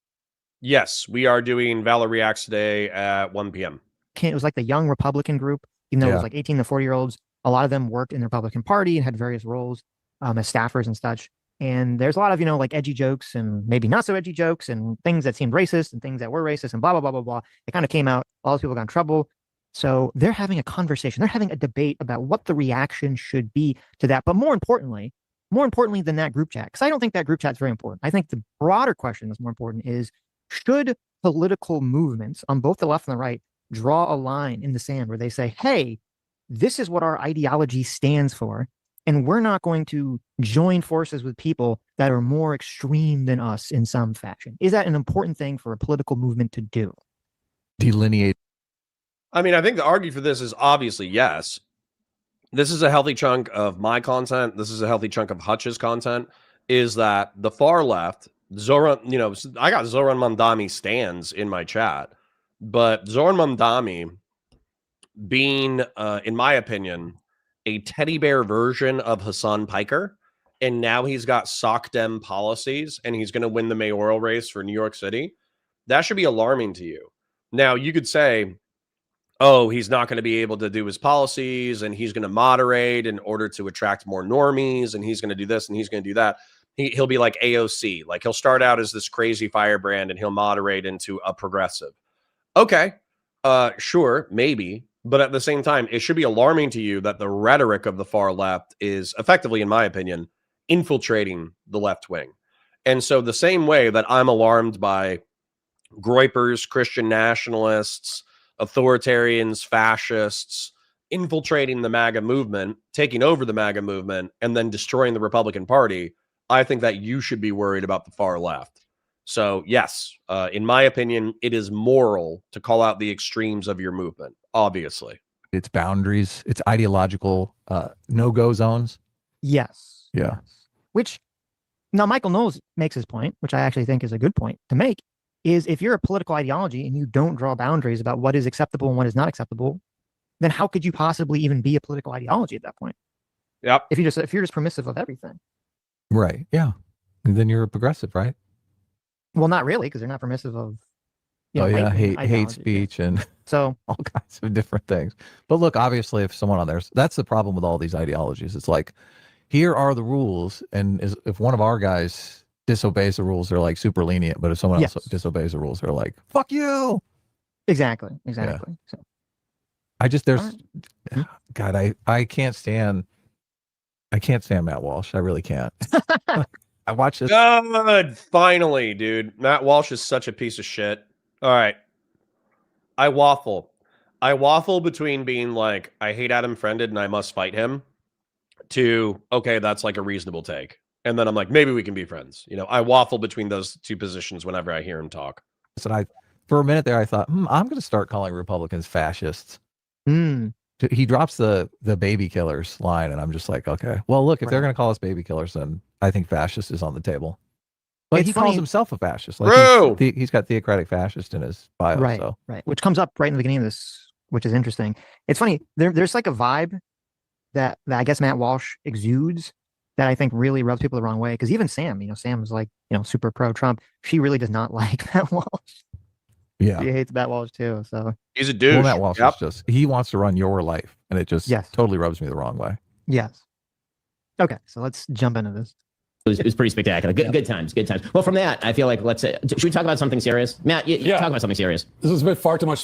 S3: Yes, we are doing Valor Reacts today at 1 p.m.
S5: It was like the young Republican group, even though it was 18 to 40-year-olds. A lot of them worked in the Republican Party and had various roles as staffers and such. And there's a lot of, edgy jokes and maybe not so edgy jokes and things that seemed racist and things that were racist and blah, blah, blah, blah, blah. It kind of came out. All those people got in trouble. So they're having a conversation. They're having a debate about what the reaction should be to that. But more importantly than that group chat, because I don't think that group chat is very important. I think the broader question that's more important is, should political movements on both the left and the right draw a line in the sand where they say, hey, this is what our ideology stands for, and we're not going to join forces with people that are more extreme than us in some fashion? Is that an important thing for a political movement to do?
S6: Delineate.
S3: I mean, I think the argument for this is obviously yes. This is a healthy chunk of my content. This is a healthy chunk of Hutch's content, is that the far left, Zoran, I got Zoran Mamdani stands in my chat, but Zoran Mamdani being, in my opinion, a teddy bear version of Hassan Piker. And now he's got sock dem policies and he's going to win the mayoral race for New York City. That should be alarming to you. Now, you could say, oh, he's not going to be able to do his policies and he's going to moderate in order to attract more normies and he's going to do this and he's going to do that. He'll be like AOC. Like, he'll start out as this crazy firebrand and he'll moderate into a progressive. Okay, sure, maybe. But at the same time, it should be alarming to you that the rhetoric of the far left is effectively, in my opinion, infiltrating the left wing. And so the same way that I'm alarmed by groypers, Christian nationalists, authoritarians, fascists, infiltrating the MAGA movement, taking over the MAGA movement, and then destroying the Republican Party, I think that you should be worried about the far left. So yes, in my opinion, it is moral to call out the extremes of your movement, obviously.
S6: Its boundaries, its ideological no-go zones.
S5: Yes.
S6: Yeah.
S5: Yes. Which, now Michael Knowles makes his point, which I actually think is a good point to make, is if you're a political ideology and you don't draw boundaries about what is acceptable and what is not acceptable, then how could you possibly even be a political ideology at that point?
S3: Yep.
S5: If you're just permissive of everything.
S6: Right. Yeah. And then you're a progressive, right?
S5: Well, not really, because they're not permissive of.
S6: Hate speech and
S5: so
S6: all kinds of different things. But look, obviously, if someone on there's that's the problem with all these ideologies. It's like, here are the rules, and if one of our guys disobeys the rules, they're like super lenient. But if someone else disobeys the rules, they're like, "Fuck you."
S5: Exactly.
S6: Yeah.
S5: So
S6: I just God, I can't stand Matt Walsh. I really can't. I watched this.
S3: Good. Finally, dude. Matt Walsh is such a piece of shit. All right. I waffle between being like, I hate Adam Friended and I must fight him, to, okay, that's like a reasonable take. And then I'm like, maybe we can be friends. You know, I waffle between those two positions whenever I hear him talk.
S6: And for a minute there, I thought, I'm going to start calling Republicans fascists. He drops the baby killers line, and I'm just like, okay, well, look, if they're going to call us baby killers, then I think fascist is on the table. But he calls himself a fascist. Like he's got theocratic fascist in his bio.
S5: Right,
S6: so.
S5: right. Which comes up right in the beginning of this, which is interesting. It's funny. There's like a vibe that I guess Matt Walsh exudes that I think really rubs people the wrong way. Because even Sam, Sam's like, super pro-Trump. She really does not like Matt Walsh.
S6: Yeah.
S5: She hates Matt Walsh too. So
S3: he's a douche.
S6: Well, Matt Walsh is just, he wants to run your life, and it just totally rubs me the wrong way.
S5: Yes. Okay, so let's jump into this.
S7: It was pretty spectacular. Good times. Well, from that, I feel like should we talk about something serious? Matt, you talk about something serious.
S8: This has been far too much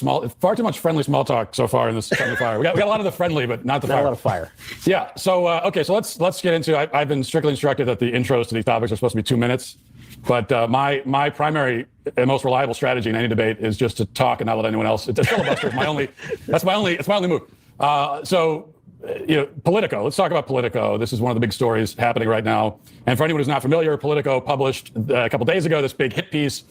S8: friendly small talk so far in this friendly fire. We got a lot of the friendly, but not the fire.
S7: Not a lot of fire.
S8: Yeah. So okay. So let's get into. I've been strictly instructed that the intros to these topics are supposed to be 2 minutes, but my primary and most reliable strategy in any debate is just to talk and not let anyone else. It's a filibuster. It's my only move. Politico. Let's talk about Politico. This is one of the big stories happening right now. And for anyone who's not familiar, Politico published a couple days ago this big hit piece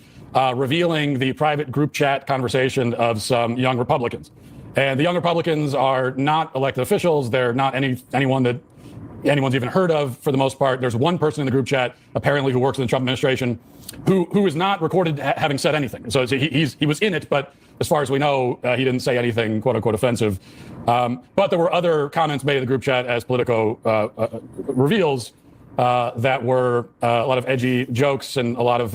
S8: revealing the private group chat conversation of some young Republicans. And the young Republicans are not elected officials. They're not anyone that anyone's even heard of for the most part. There's one person in the group chat apparently who works in the Trump administration who is not recorded having said anything. So he was in it, but as far as we know, he didn't say anything quote unquote offensive. But there were other comments made in the group chat, as Politico reveals, that were a lot of edgy jokes and a lot of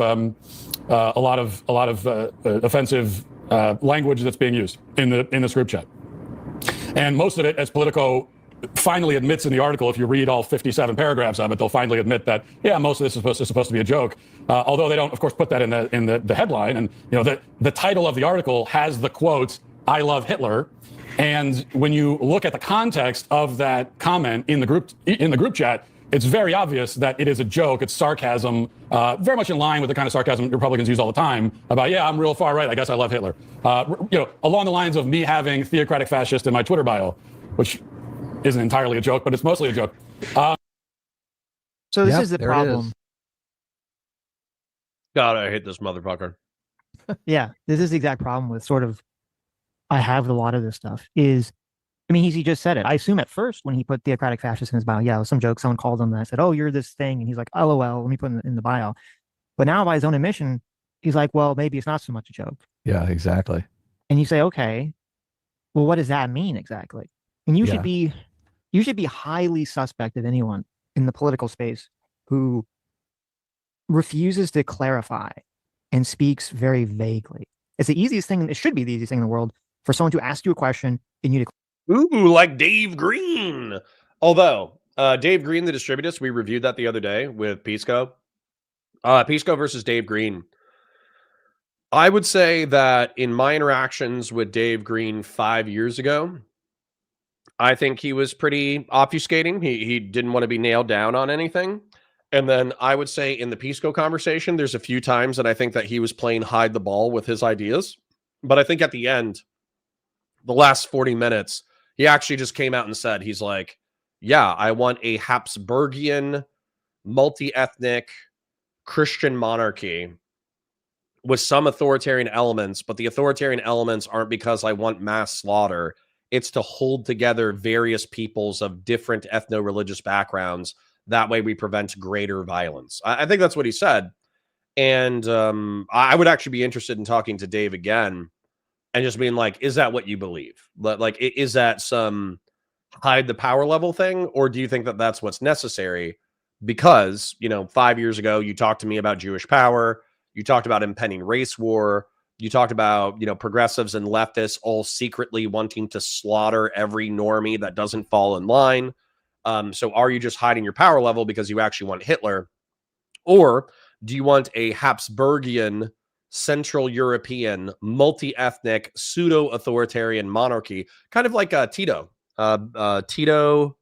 S8: offensive language that's being used in this group chat. And most of it, as Politico finally admits in the article, if you read all 57 paragraphs of it, they'll finally admit that, most of this is supposed to be a joke. Although they don't, of course, put that in the headline. And the title of the article has the quote, "I love Hitler." And when you look at the context of that comment in the group chat, it's very obvious that it is a joke. It's sarcasm, very much in line with the kind of sarcasm Republicans use all the time about, I'm real far right. I guess I love Hitler. Along the lines of me having theocratic fascist in my Twitter bio, which isn't entirely a joke, but it's mostly a joke.
S5: So this is the problem.
S3: God, I hate this motherfucker.
S5: Yeah, this is the exact problem with sort of, I have a lot of this stuff is, he just said it. I assume at first when he put theocratic fascist in his bio, it was some joke. Someone called him and I said, "Oh, you're this thing." And he's like, "LOL, let me put it in the bio." But now by his own admission, he's like, well, maybe it's not so much a joke.
S6: Yeah, exactly.
S5: And you say, okay, well, what does that mean exactly? And you
S6: Yeah.
S5: should be highly suspect of anyone in the political space who refuses to clarify and speaks very vaguely. It's the easiest thing. It should be the easiest thing in the world for someone to ask you a question and you to.
S3: Ooh, like Dave Green. Although, Dave Green, the distributist, we reviewed that the other day with Pisco. Pisco versus Dave Green. I would say that in my interactions with Dave Green 5 years ago, I think he was pretty obfuscating. He didn't want to be nailed down on anything. And then I would say in the Pisco conversation, there's a few times that I think that he was playing hide the ball with his ideas. But I think at the end, the last 40 minutes, he actually just came out and said, he's like, yeah, I want a Habsburgian, multi-ethnic Christian monarchy with some authoritarian elements, but the authoritarian elements aren't because I want mass slaughter. It's to hold together various peoples of different ethno-religious backgrounds. That way we prevent greater violence. I think that's what he said. And I would actually be interested in talking to Dave again and just being like, is that what you believe? Like, is that some hide the power level thing? Or do you think that that's what's necessary? Because, 5 years ago, you talked to me about Jewish power. You talked about impending race war. You talked about, progressives and leftists all secretly wanting to slaughter every normie that doesn't fall in line. So are you just hiding your power level because you actually want Hitler? Or do you want a Habsburgian, Central European, multi-ethnic, pseudo-authoritarian monarchy, kind of like Tito? Tito,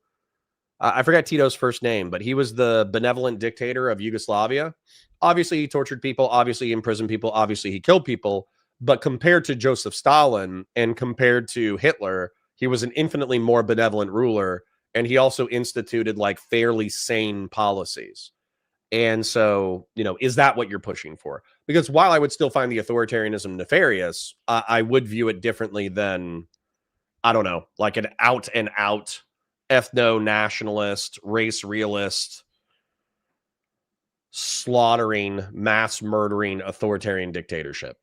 S3: I forgot Tito's first name, but he was the benevolent dictator of Yugoslavia. Obviously, he tortured people. Obviously, he imprisoned people. Obviously, he killed people. But compared to Joseph Stalin and compared to Hitler, he was an infinitely more benevolent ruler. And he also instituted like fairly sane policies. And so, is that what you're pushing for? Because while I would still find the authoritarianism nefarious, I would view it differently than, I don't know, like an out and out ethno-nationalist, race realist, slaughtering, mass murdering authoritarian dictatorship.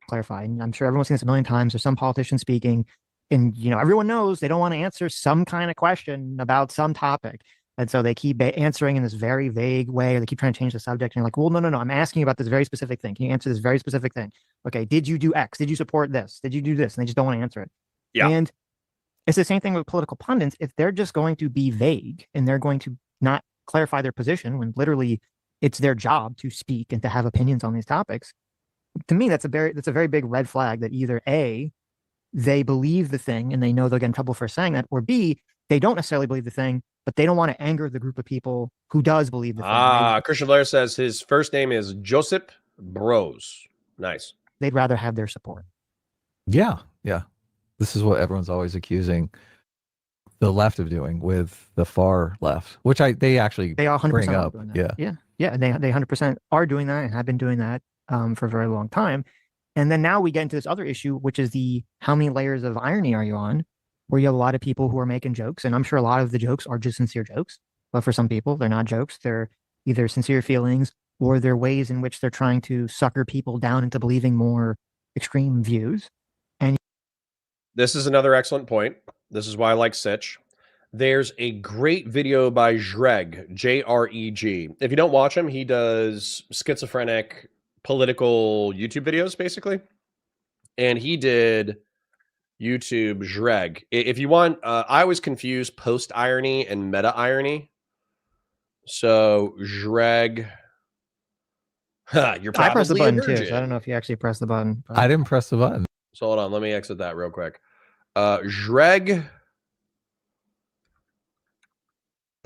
S5: Clarify. And I'm sure everyone's seen this a million times. There's some politician speaking, and everyone knows they don't want to answer some kind of question about some topic. And so they keep answering in this very vague way, or they keep trying to change the subject. And you're like, well, no. I'm asking you about this very specific thing. Can you answer this very specific thing? Okay. Did you do X? Did you support this? Did you do this? And they just don't want to answer it.
S3: Yeah.
S5: And it's the same thing with political pundits. If they're just going to be vague and they're going to not clarify their position when literally it's their job to speak and to have opinions on these topics, to me, that's a very big red flag that either A, they believe the thing and they know they'll get in trouble for saying that, or B, they don't necessarily believe the thing, but they don't want to anger the group of people who does believe the thing.
S3: Christian Blair says his first name is Josip Broz. Nice.
S5: They'd rather have their support.
S6: Yeah. This is what everyone's always accusing the left of doing with the far left, which they all 100%
S5: bring
S6: up.
S5: Doing that. Yeah. They 100% are doing that and have been doing that for a very long time. And then now we get into this other issue, which is how many layers of irony are you on, where you have a lot of people who are making jokes. And I'm sure a lot of the jokes are just sincere jokes, but for some people, they're not jokes. They're either sincere feelings or they're ways in which they're trying to sucker people down into believing more extreme views. And
S3: this is another excellent point. This is why I like Sitch. There's a great video by Jreg, J-R-E-G. If you don't watch him, he does schizophrenic political YouTube videos, basically. And he did YouTube Jreg. If you want, I always confuse post-irony and meta-irony. So Jreg... you're probably
S5: I pressed the button
S3: a virgin.
S5: too, so I don't know if you actually pressed the button.
S6: I didn't press the button.
S3: So hold on, let me exit that real quick. Jreg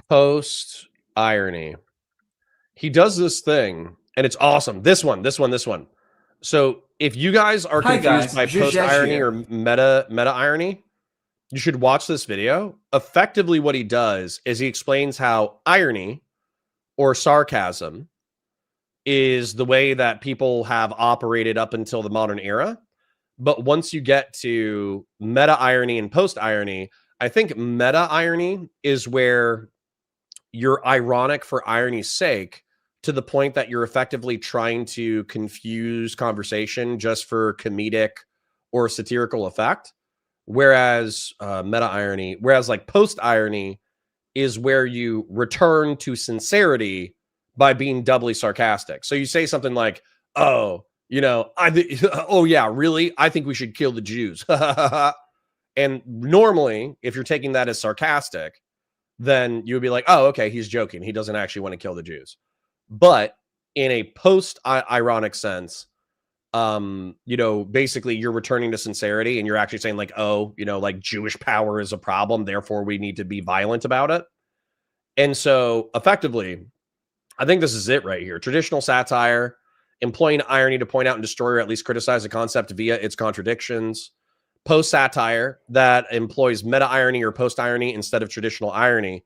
S3: post irony. He does this thing, and it's awesome. This one. So if you guys are confused by post irony or meta irony, you should watch this video. Effectively, what he does is he explains how irony or sarcasm is the way that people have operated up until the modern era. But once you get to meta irony and post irony, I think meta irony is where you're ironic for irony's sake to the point that you're effectively trying to confuse conversation just for comedic or satirical effect. whereas like post irony is where you return to sincerity by being doubly sarcastic. So you say something like, "Oh, oh yeah, really? I think we should kill the Jews." And normally, if you're taking that as sarcastic, then you would be like, "Oh, okay, he's joking. He doesn't actually want to kill the Jews." But in a post-ironic sense, basically you're returning to sincerity and you're actually saying like, "Oh, like Jewish power is a problem, therefore we need to be violent about it." And so effectively, I think this is it right here. Traditional satire, employing irony to point out and destroy or at least criticize a concept via its contradictions. Post satire that employs meta irony or post irony instead of traditional irony.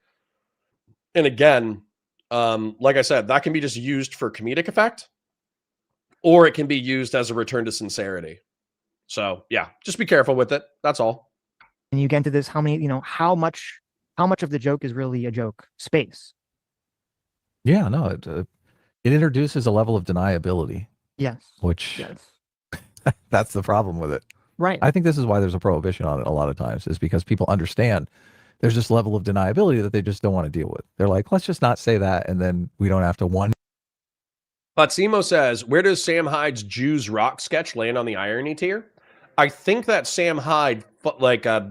S3: And again, like I said, that can be just used for comedic effect, or it can be used as a return to sincerity. So yeah, just be careful with it. That's all.
S5: And you get into this, how much of the joke is really a joke space.
S6: Yeah, no, it introduces a level of deniability.
S5: Yes.
S6: Which
S5: yes.
S6: That's the problem with it.
S5: Right.
S6: I think this is why there's a prohibition on it a lot of times, is because people understand there's this level of deniability that they just don't want to deal with. They're like, let's just not say that, and then we don't have to wonder.
S3: But Simo says, where does Sam Hyde's Jews rock sketch land on the irony tier? I think that Sam Hyde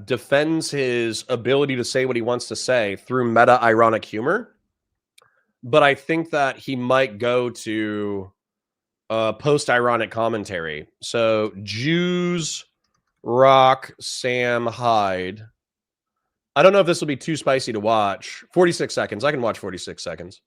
S3: defends his ability to say what he wants to say through meta-ironic humor. But I think that he might go to post-ironic commentary. So Jews rock Sam Hyde. I don't know if this will be too spicy to watch. 46 seconds. I can watch 46 seconds.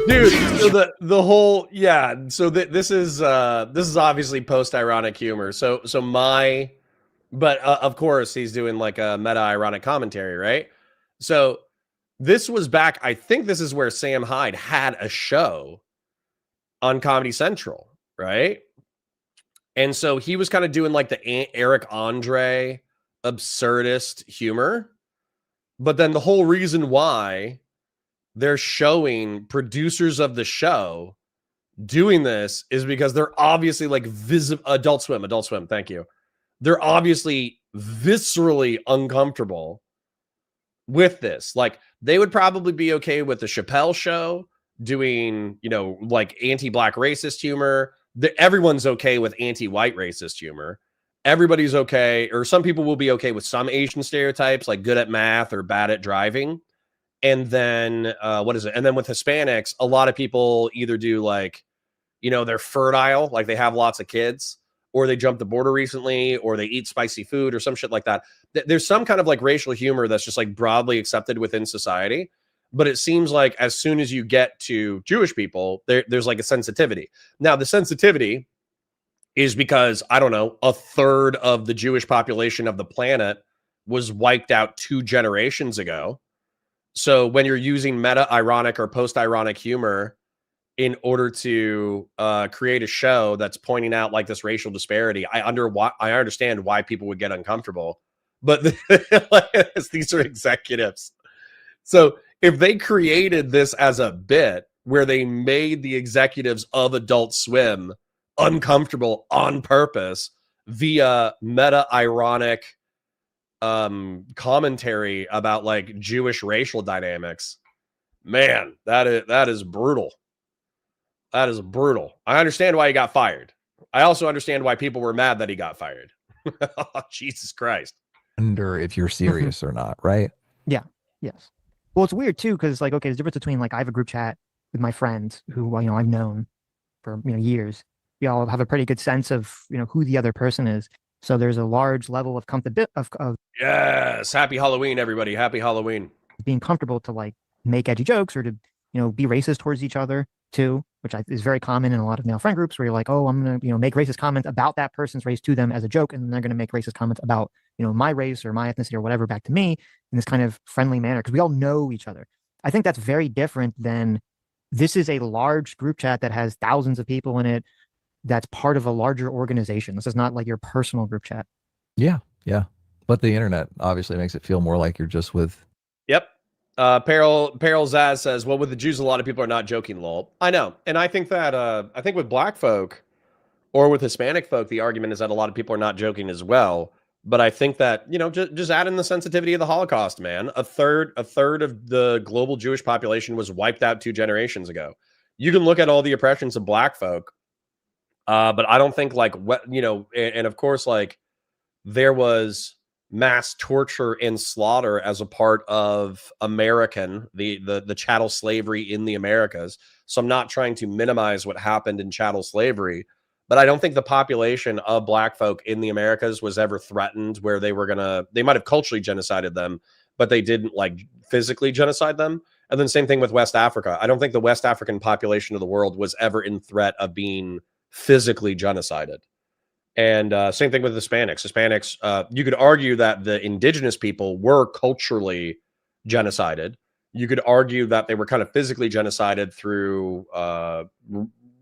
S3: Dude, so the whole so this is obviously post-ironic humor. But of course he's doing like a meta-ironic commentary, right? So this was back, I think this is where Sam Hyde had a show on Comedy Central, right? And so he was kind of doing like the Eric Andre absurdist humor. But then the whole reason why they're showing producers of the show doing this is because they're obviously like Adult Swim, thank you. They're obviously viscerally uncomfortable with this. Like they would probably be okay with the Chappelle Show doing, like anti-black racist humor. Everyone's okay with anti-white racist humor. Everybody's okay, or some people will be okay with some Asian stereotypes, like good at math or bad at driving. And then And then with Hispanics, a lot of people either do like, they're fertile, like they have lots of kids, or they jumped the border recently, or they eat spicy food or some shit like that. There's some kind of like racial humor that's just like broadly accepted within society. But it seems like as soon as you get to Jewish people, there's like a sensitivity. Now, the sensitivity is because, I don't know, a third of the Jewish population of the planet was wiped out 2 generations ago. So when you're using meta-ironic or post-ironic humor in order to create a show that's pointing out like this racial disparity, I understand why people would get uncomfortable. But these are executives. So if they created this as a bit where they made the executives of Adult Swim uncomfortable on purpose via meta-ironic commentary about like Jewish racial dynamics, man, that is brutal. That is brutal. I understand why he got fired. I also understand why people were mad that he got fired. Oh, Jesus Christ.
S6: Wonder if you're serious or not, right?
S5: Yeah. Yes. Well, it's weird too, because like, okay, there's a difference between like I have a group chat with my friends who I've known for years. We all have a pretty good sense of who the other person is. So there's a large level of comfortability of
S3: yes. Happy Halloween, everybody. Happy Halloween.
S5: Being comfortable to like make edgy jokes or to, be racist towards each other too, which is very common in a lot of male friend groups where you're like, oh, I'm going to, make racist comments about that person's race to them as a joke. And then they're going to make racist comments about, my race or my ethnicity or whatever back to me in this kind of friendly manner because we all know each other. I think that's very different than this is a large group chat that has thousands of people in it that's part of a larger organization. This is not like your personal group chat.
S6: Yeah. Yeah. But the internet obviously makes it feel more like you're just with.
S3: Yep. Peril Zaz says, well, with the Jews, a lot of people are not joking, lol. I know. And I think that, I think with black folk or with Hispanic folk, the argument is that a lot of people are not joking as well. But I think that, just add in the sensitivity of the Holocaust, man. A third of the global Jewish population was wiped out 2 generations ago. You can look at all the oppressions of black folk. But I don't think and of course, there was mass torture and slaughter as a part of the chattel slavery in the Americas. So I'm not trying to minimize what happened in chattel slavery, but I don't think the population of black folk in the Americas was ever threatened where they might have culturally genocided them, but they didn't physically genocide them. And then same thing with West Africa. I don't think the West African population of the world was ever in threat of being physically genocided. And same thing with Hispanics. You could argue that the indigenous people were culturally genocided. You could argue that they were kind of physically genocided through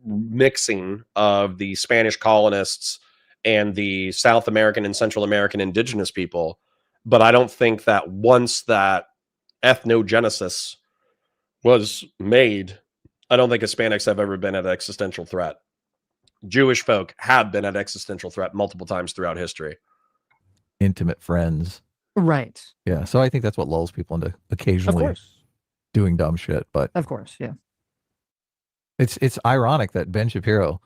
S3: mixing of the Spanish colonists and the South American and Central American indigenous people. But I don't think that once that ethnogenesis was made, I don't think Hispanics have ever been at existential threat. Jewish folk have been at existential threat multiple times throughout history.
S6: Intimate friends.
S5: Right.
S6: Yeah. So I think that's what lulls people into occasionally doing dumb shit. But
S5: of course, yeah.
S6: It's ironic that Ben Shapiro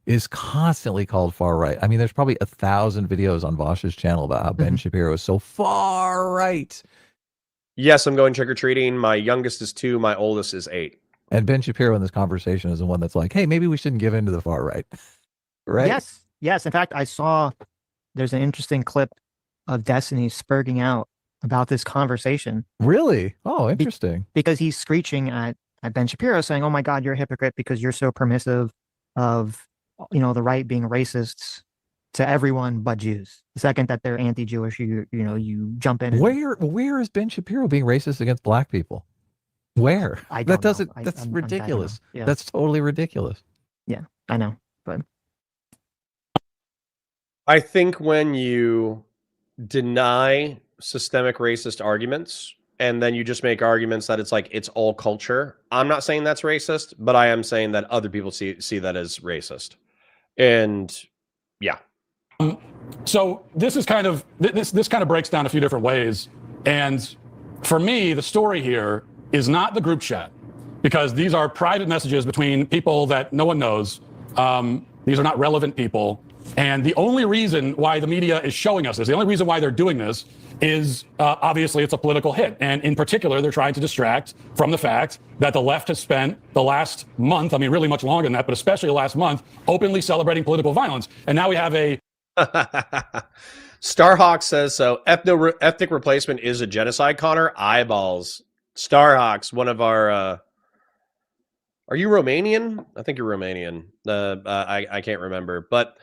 S6: is constantly called far right. I mean, there's probably 1,000 videos on Vosh's channel about how Ben Shapiro is so far right.
S3: Yes, I'm going trick-or-treating. My youngest is 2. My oldest is 8.
S6: And Ben Shapiro in this conversation is the one that's like, hey, maybe we shouldn't give in to the far right. Right?
S5: Yes. In fact, I saw there's an interesting clip of Destiny spurging out about this conversation.
S6: Really? Oh, interesting.
S5: Because he's screeching at Ben Shapiro saying, oh my God, you're a hypocrite because you're so permissive of, the right being racists to everyone but Jews. The second that they're anti-Jewish, you jump in.
S6: Where is Ben Shapiro being racist against black people? Where? That's ridiculous. Yeah. That's totally ridiculous.
S5: Yeah, I know. But
S3: I think when you deny systemic racist arguments and then you just make arguments that it's all culture, I'm not saying that's racist, but I am saying that other people see that as racist. And yeah.
S8: So this is kind of this kind of breaks down a few different ways. And for me, the story here is not the group chat, because these are private messages between people that no one knows. These are not relevant people. And the only reason why the media is showing us this, the only reason why they're doing this is obviously it's a political hit. And in particular, they're trying to distract from the fact that the left has spent the last month, I mean, really much longer than that, but especially the last month, openly celebrating political violence. And now we have a...
S3: Starhawk says so. Ethnic replacement is a genocide, Connor. Eyeballs. Starhawk's one of our... Are you Romanian? I think you're Romanian. I can't remember. But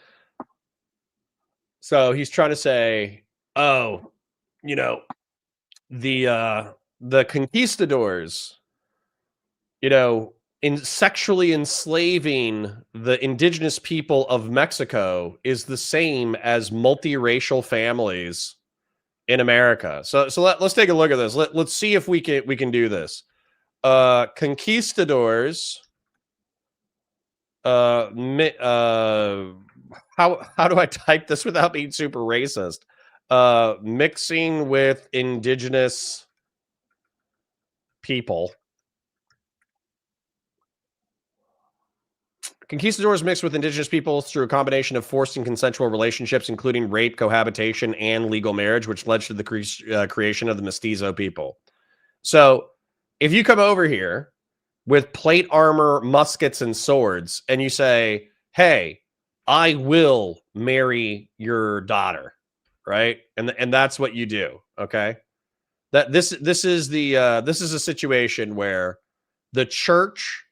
S3: so he's trying to say, oh, the conquistadors, in sexually enslaving the indigenous people of Mexico is the same as multiracial families in America. So let's take a look at this. Let's see if we can do this. Conquistadors. How do I type this without being super racist? Mixing with indigenous people. Conquistadors mixed with indigenous peoples through a combination of forced and consensual relationships, including rape, cohabitation, and legal marriage, which led to the creation of the mestizo people. So if you come over here with plate armor, muskets, and swords, and you say, hey, I will marry your daughter, right? And that's what you do, okay? That this is a situation where the church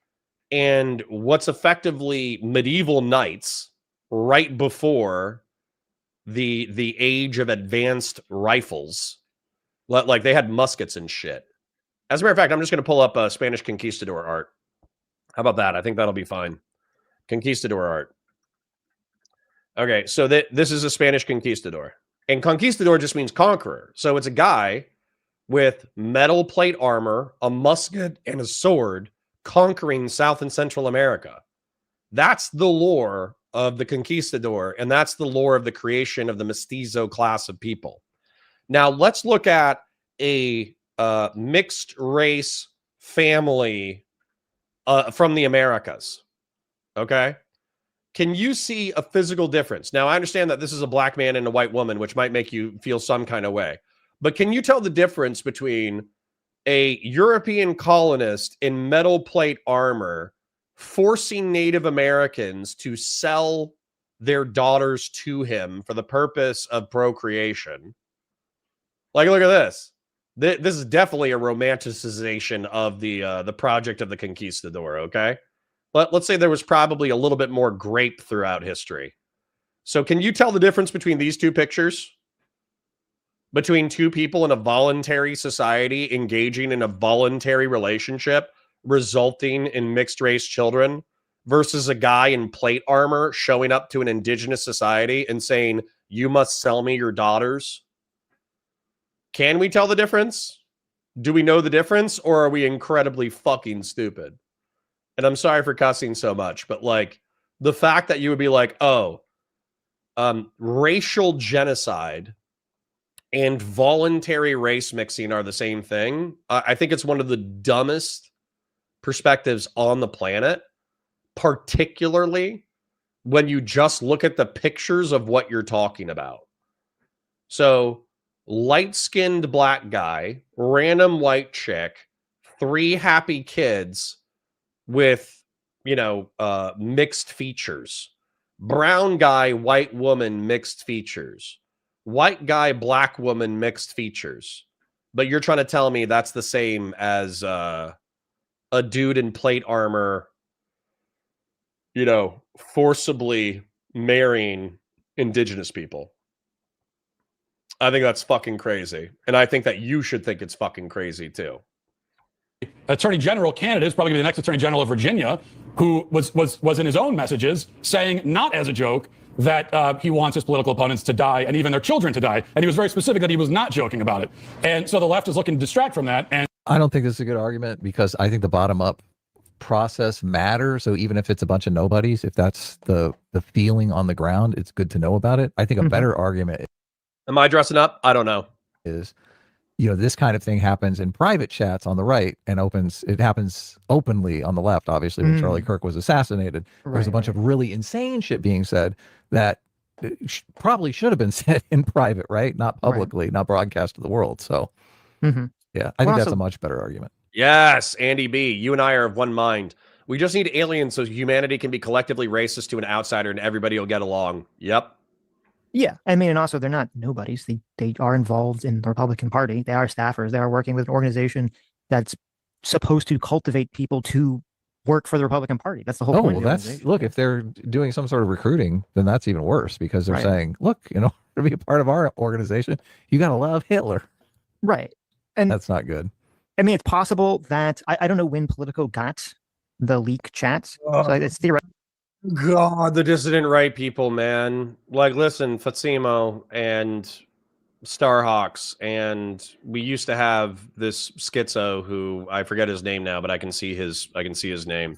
S3: and what's effectively medieval knights right before the age of advanced rifles, like they had muskets and shit. As a matter of fact, I'm just going to pull up Spanish conquistador art. How about that? I think that'll be fine. Conquistador art. Okay, so this is a Spanish conquistador. And conquistador just means conqueror. So it's a guy with metal plate armor, a musket, and a sword conquering South and Central America. That's the lore of the conquistador, and that's the lore of the creation of the mestizo class of people. Now, let's look at a mixed race family from the Americas. Okay? Can you see a physical difference? Now, I understand that this is a black man and a white woman, which might make you feel some kind of way. But can you tell the difference between a European colonist in metal plate armor forcing Native Americans to sell their daughters to him for the purpose of procreation? Like, look at this. This is definitely a romanticization of the project of the conquistador, okay? Let's say there was probably a little bit more grape throughout history. So can you tell the difference between these two pictures? Between two people in a voluntary society engaging in a voluntary relationship resulting in mixed race children versus a guy in plate armor showing up to an indigenous society and saying, you must sell me your daughters? Can we tell the difference? Do we know the difference, or are we incredibly fucking stupid? And I'm sorry for cussing so much, but like the fact that you would be like, oh, racial genocide and voluntary race mixing are the same thing. I think it's one of the dumbest perspectives on the planet, particularly when you just look at the pictures of what you're talking about. So, light-skinned black guy, random white chick, 3 happy kids with, mixed features. Brown guy, white woman, mixed features. White guy, black woman, mixed features. But you're trying to tell me that's the same as a dude in plate armor, forcibly marrying indigenous people. I think that's fucking crazy. And I think that you should think it's fucking crazy too.
S8: Attorney General candidate is probably going to be the next Attorney General of Virginia, who was in his own messages saying, not as a joke, that he wants his political opponents to die and even their children to die. And he was very specific that he was not joking about it. And so the left is looking to distract from that. And
S6: I don't think this is a good argument, because I think the bottom up process matters. So even if it's a bunch of nobodies, if that's the feeling on the ground, it's good to know about it. I think a better argument
S3: Am I dressing up? I don't know.
S6: Is, this kind of thing happens in private chats on the right and it happens openly on the left, obviously, when Charlie Kirk was assassinated. There's a bunch of really insane shit being said that probably should have been said in private, right? Not publicly, not broadcast to the world. So, yeah, I think that's a much better argument.
S3: Yes, Andy B., you and I are of one mind. We just need aliens so humanity can be collectively racist to an outsider and everybody will get along. Yep.
S5: Yeah, I mean, and also they're not nobodies. They are involved in the Republican Party. They are staffers. They are working with an organization that's supposed to cultivate people to work for the Republican Party. That's the whole point.
S6: Well, look, if they're doing some sort of recruiting, then that's even worse, because they're saying, look, to be a part of our organization, you got to love Hitler.
S5: Right. And
S6: that's not good.
S5: I mean, it's possible that I don't know when Politico got the leak chats. So it's theoretical.
S3: God, the dissident right people, man. Like, listen, Fatsimo and Starhawks, and we used to have this schizo who I forget his name now, but I can see his name.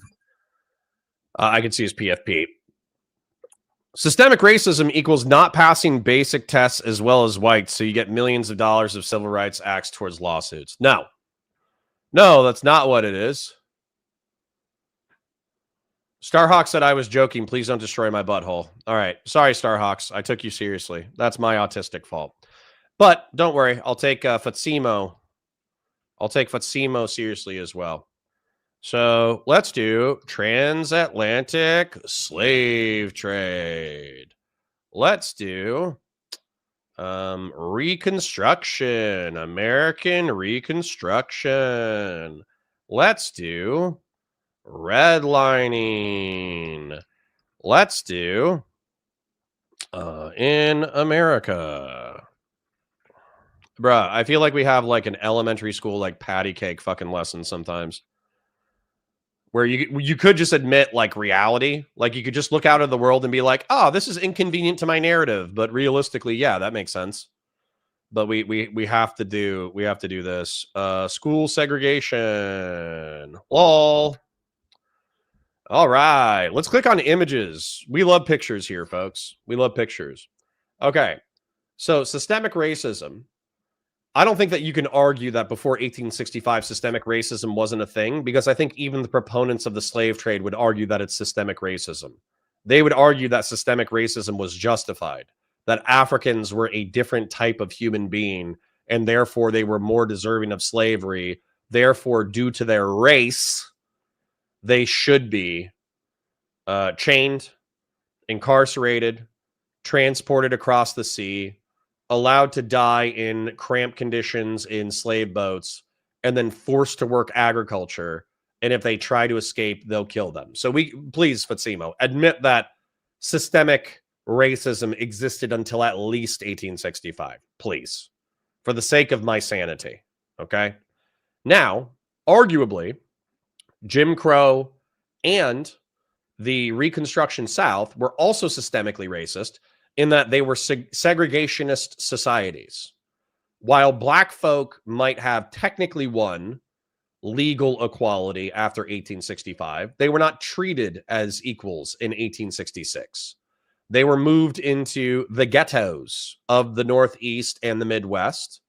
S3: I can see his PFP. Systemic racism equals not passing basic tests as well as whites, so you get millions of dollars of civil rights acts towards lawsuits. No, that's not what it is. Starhawk said I was joking. Please don't destroy my butthole. All right. Sorry, Starhawks. I took you seriously. That's my autistic fault. But don't worry. I'll take Fatsimo. I'll take Fatsimo seriously as well. So let's do transatlantic slave trade. Let's do Reconstruction, American Reconstruction. Let's do redlining. Let's do in America. Bruh, I feel like we have like an elementary school like patty cake fucking lesson sometimes. Where you could just admit like reality. Like you could just look out at the world and be like, oh, this is inconvenient to my narrative. But realistically, yeah, that makes sense. But we have to do this. School segregation. Lol. All right. Let's click on images. We love pictures here, folks. We love pictures. Okay. So systemic racism. I don't think that you can argue that before 1865 systemic racism wasn't a thing, because I think even the proponents of the slave trade would argue that it's systemic racism. They would argue that systemic racism was justified, that Africans were a different type of human being, and therefore they were more deserving of slavery. Therefore, due to their race, they should be chained, incarcerated, transported across the sea, allowed to die in cramped conditions in slave boats, and then forced to work agriculture. And if they try to escape, they'll kill them. So please, Fatsimo, admit that systemic racism existed until at least 1865, please, for the sake of my sanity. Okay. Now, arguably, Jim Crow and the Reconstruction South were also systemically racist in that they were segregationist societies. While black folk might have technically won legal equality after 1865, they were not treated as equals in 1866. They were moved into the ghettos of the Northeast and the Midwest.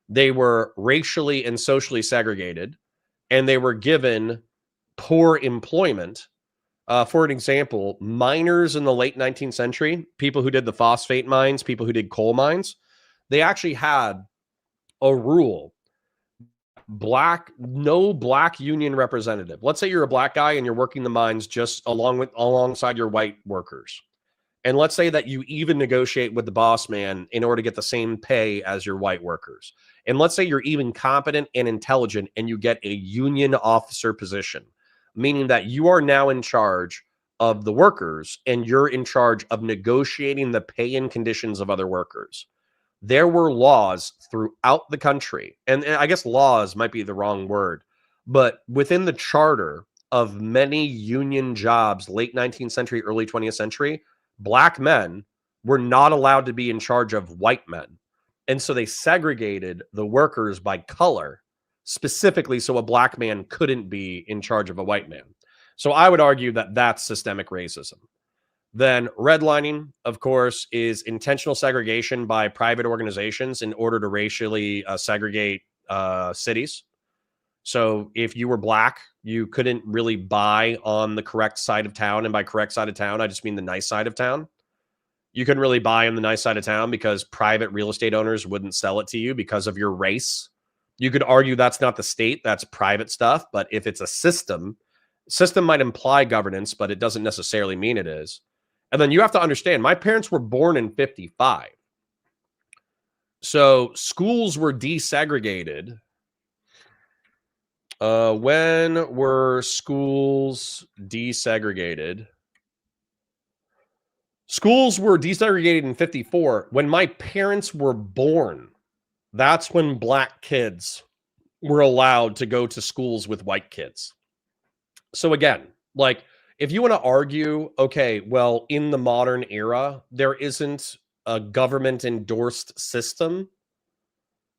S3: They were racially and socially segregated, and they were given poor employment. For an example, miners in the late 19th century, people who did the phosphate mines, people who did coal mines, they actually had a rule. No black union representative. Let's say you're a black guy and you're working the mines just alongside your white workers. And let's say that you even negotiate with the boss man in order to get the same pay as your white workers. And let's say you're even competent and intelligent and you get a union officer position, meaning that you are now in charge of the workers and you're in charge of negotiating the pay and conditions of other workers. There were laws throughout the country, and I guess laws might be the wrong word, but within the charter of many union jobs, late 19th century, early 20th century, black men were not allowed to be in charge of white men. And so they segregated the workers by color, specifically so a black man couldn't be in charge of a white man. So I would argue that that's systemic racism. Then redlining, of course, is intentional segregation by private organizations in order to racially segregate cities. So if you were black, you couldn't really buy on the correct side of town. And by correct side of town, I just mean the nice side of town. You couldn't really buy on the nice side of town because private real estate owners wouldn't sell it to you because of your race. You could argue that's not the state, that's private stuff. But if it's a system might imply governance, but it doesn't necessarily mean it is. And then you have to understand, my parents were born in 55. So schools were desegregated. When were schools desegregated? Schools were desegregated in 54. When my parents were born, that's when black kids were allowed to go to schools with white kids. So again, like, if you want to argue, okay, well, in the modern era, there isn't a government endorsed system.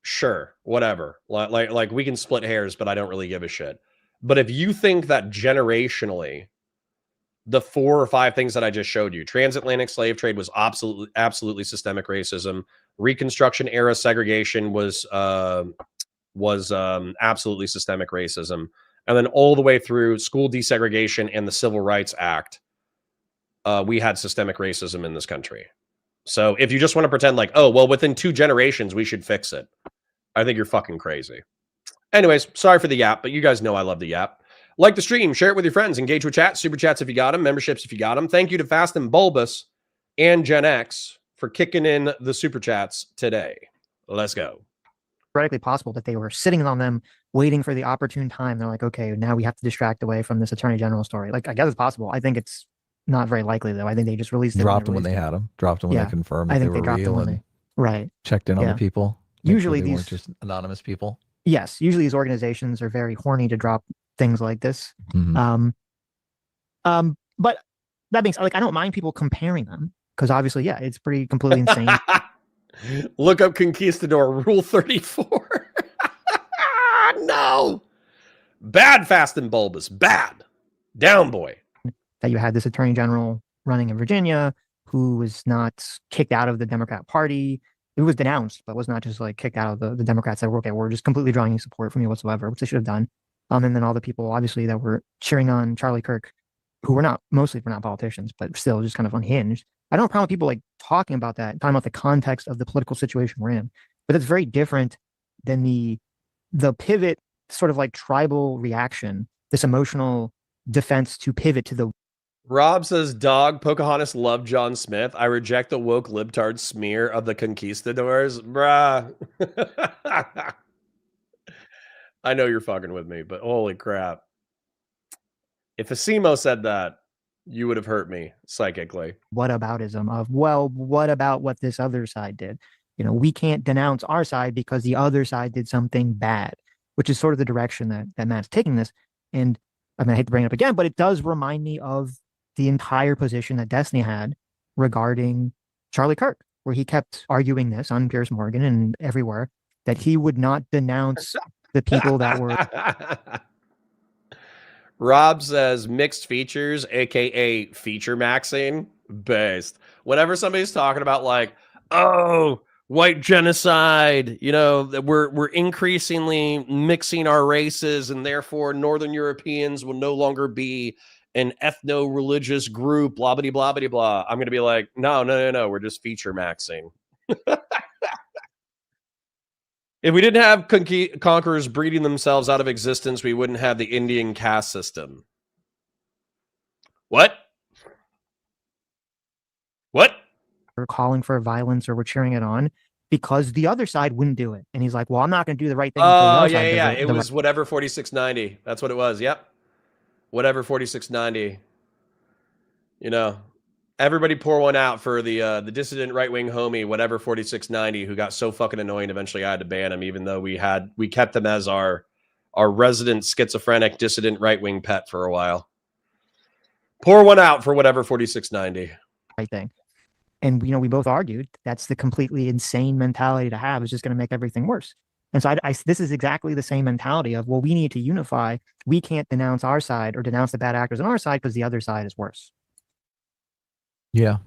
S3: Sure, whatever. Like we can split hairs, but I don't really give a shit. But if you think that generationally, the 4 or 5 things that I just showed you, transatlantic slave trade was absolutely systemic racism. Reconstruction era segregation was absolutely systemic racism. And then all the way through school desegregation and the Civil Rights Act, we had systemic racism in this country. So if you just want to pretend like, oh, well, within 2 generations, we should fix it, I think you're fucking crazy. Anyways, sorry for the yap, but you guys know I love the yap. Like the stream, share it with your friends, engage with chat, super chats if you got them, memberships if you got them. Thank you to Fast and Bulbous and Gen X for kicking in the super chats today. Let's go.
S5: Theoretically possible that they were sitting on them, waiting for the opportune time. They're like, okay, now we have to distract away from this attorney general story. Like, I guess it's possible. I think it's not very likely, though. I think they just released it.
S6: Dropped them when they had them. Dropped them when they confirmed that
S5: I think
S6: they were
S5: dropped them
S6: real
S5: when
S6: and
S5: right.
S6: checked in on the people.
S5: Usually
S6: they
S5: these
S6: weren't just anonymous people.
S5: Yes, usually these organizations are very horny to drop things like this.
S6: Mm-hmm.
S5: But that being said, like, I don't mind people comparing them because obviously, yeah, it's pretty completely insane.
S3: Look up Conquistador Rule 34. No. Bad, Fast and Bulbous. Bad. Down, boy.
S5: That you had this attorney general running in Virginia who was not kicked out of the Democrat Party. It was denounced, but was not just like kicked out of the Democrats that were, okay, we're just completely drawing support from you whatsoever, which they should have done. And then all the people, obviously, that were cheering on Charlie Kirk, who were not politicians, but still just kind of unhinged. I don't have a problem with people like talking about that, talking about the context of the political situation we're in, but it's very different than the pivot, sort of like tribal reaction, this emotional defense to pivot to the.
S3: Rob says, dog, Pocahontas loved John Smith. I reject the woke libtard smear of the conquistadors. Bruh. I know you're fucking with me, but holy crap. If Asimo said that, you would have hurt me psychically.
S5: Whataboutism of, well, what about what this other side did? You know, we can't denounce our side because the other side did something bad, which is sort of the direction that Matt's taking this. And I mean, I hate to bring it up again, but it does remind me of the entire position that Destiny had regarding Charlie Kirk, where he kept arguing this on Piers Morgan and everywhere, that he would not denounce the people that were.
S3: Rob says mixed features, aka feature maxing, based. Whenever somebody's talking about like, oh, white genocide, you know, we're increasingly mixing our races, and therefore Northern Europeans will no longer be an ethno-religious group, blah, blah, blah, blah, blah. I'm going to be like, no, we're just feature maxing. If we didn't have conquerors breeding themselves out of existence, we wouldn't have the Indian caste system. What?
S5: We're calling for violence or we're cheering it on because the other side wouldn't do it. And he's like, well, I'm not going to do the right thing.
S3: Oh, yeah. It was whatever 4690. That's what it was. Yep. Whatever 4690. You know, everybody pour one out for the dissident right-wing homie, whatever 4690, who got so fucking annoying. Eventually I had to ban him, even though we kept him as our resident schizophrenic dissident right-wing pet for a while. Pour one out for whatever 4690.
S5: Right thing. And, you know, we both argued that's the completely insane mentality to have. It's just going to make everything worse. And so this is exactly the same mentality of, well, we need to unify. We can't denounce our side or denounce the bad actors on our side because the other side is worse.
S6: Yeah.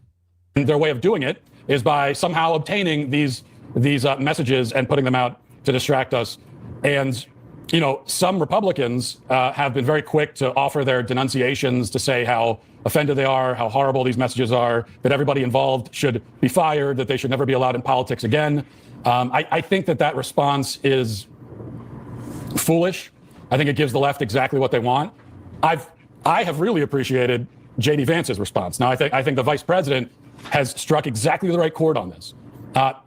S8: And their way of doing it is by somehow obtaining these messages and putting them out to distract us. And, you know, some Republicans have been very quick to offer their denunciations to say how offended they are, how horrible these messages are, that everybody involved should be fired, that they should never be allowed in politics again. I think that response is foolish. I think it gives the left exactly what they want. I have really appreciated J.D. Vance's response. Now, I think the vice president has struck exactly the right chord on this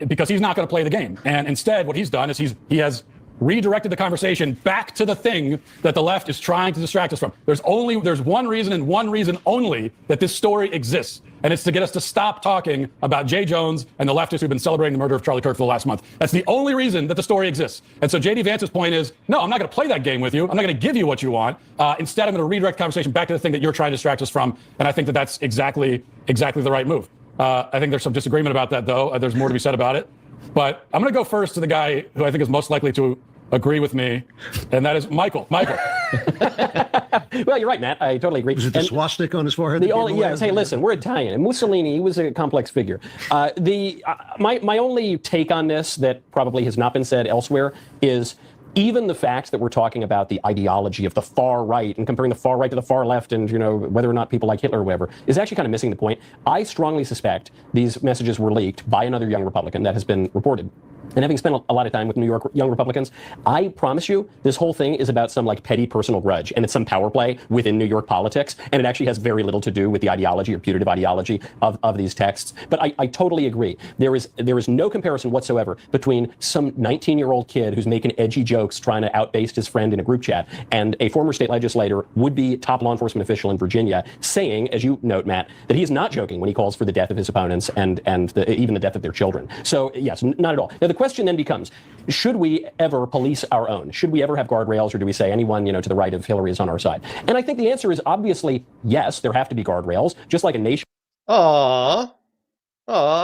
S8: because he's not going to play the game. And instead, what he's done is he has redirected the conversation back to the thing that the left is trying to distract us from. There's one reason and one reason only that this story exists, and it's to get us to stop talking about Jay Jones and the leftists who've been celebrating the murder of Charlie Kirk for the last month. That's the only reason that the story exists. And so J.D. Vance's point is, no, I'm not going to play that game with you. I'm not going to give you what you want. Instead, I'm going to redirect the conversation back to the thing that you're trying to distract us from. And I think that that's exactly the right move. I think there's some disagreement about that, though. There's more to be said about it. But I'm going to go first to the guy who I think is most likely to agree with me, and that is Michael. Well,
S7: you're right, Matt. I totally agree.
S9: Was it the swastika on his forehead?
S7: Yes. Hey, listen, we're Italian, and Mussolini, he was a complex figure. My only take on this that probably has not been said elsewhere is even the fact that we're talking about the ideology of the far right and comparing the far right to the far left and, you know, whether or not people like Hitler or whatever is actually kind of missing the point. I strongly suspect these messages were leaked by another young Republican that has been reported. and having spent a lot of time with New York young Republicans, I promise you, this whole thing is about some like petty personal grudge, and it's some power play within New York politics, and it actually has very little to do with the ideology or putative ideology of these texts. But I totally agree. There is no comparison whatsoever between some 19-year-old kid who's making edgy jokes trying to outbaste his friend in a group chat and a former state legislator, would-be top law enforcement official in Virginia, saying, as you note, Matt, that he is not joking when he calls for the death of his opponents and even the death of their children. So yes, not at all. Now the question then becomes, should we ever police our own? Should we ever have guardrails, or do we say anyone, to the right of Hillary is on our side? And I think the answer is obviously yes, there have to be guardrails, just like a nation.
S3: A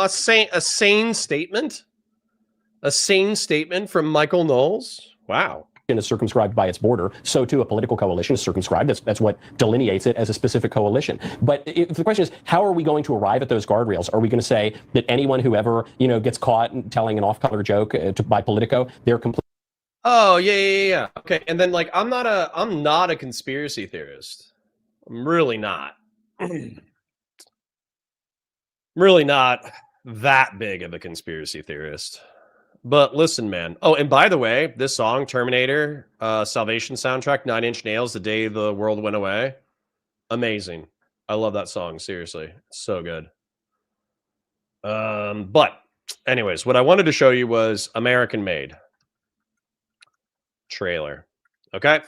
S3: sane statement? A sane statement from Michael Knowles? Wow.
S7: Is circumscribed by its border, so too a political coalition is circumscribed. That's what delineates it as a specific coalition. But if the question is, how are we going to arrive at those guardrails? Are we going to say that anyone who ever gets caught telling an off-color joke by Politico, they're completely?
S3: Oh yeah. Okay, and then I'm not a conspiracy theorist. I'm really not. Really not that big of a conspiracy theorist. But listen, man. Oh, and by the way, this song, Terminator, Salvation soundtrack, 9 Inch Nails, The Day the World Went Away. Amazing. I love that song. Seriously. It's so good. But anyways, what I wanted to show you was American Made trailer. Okay.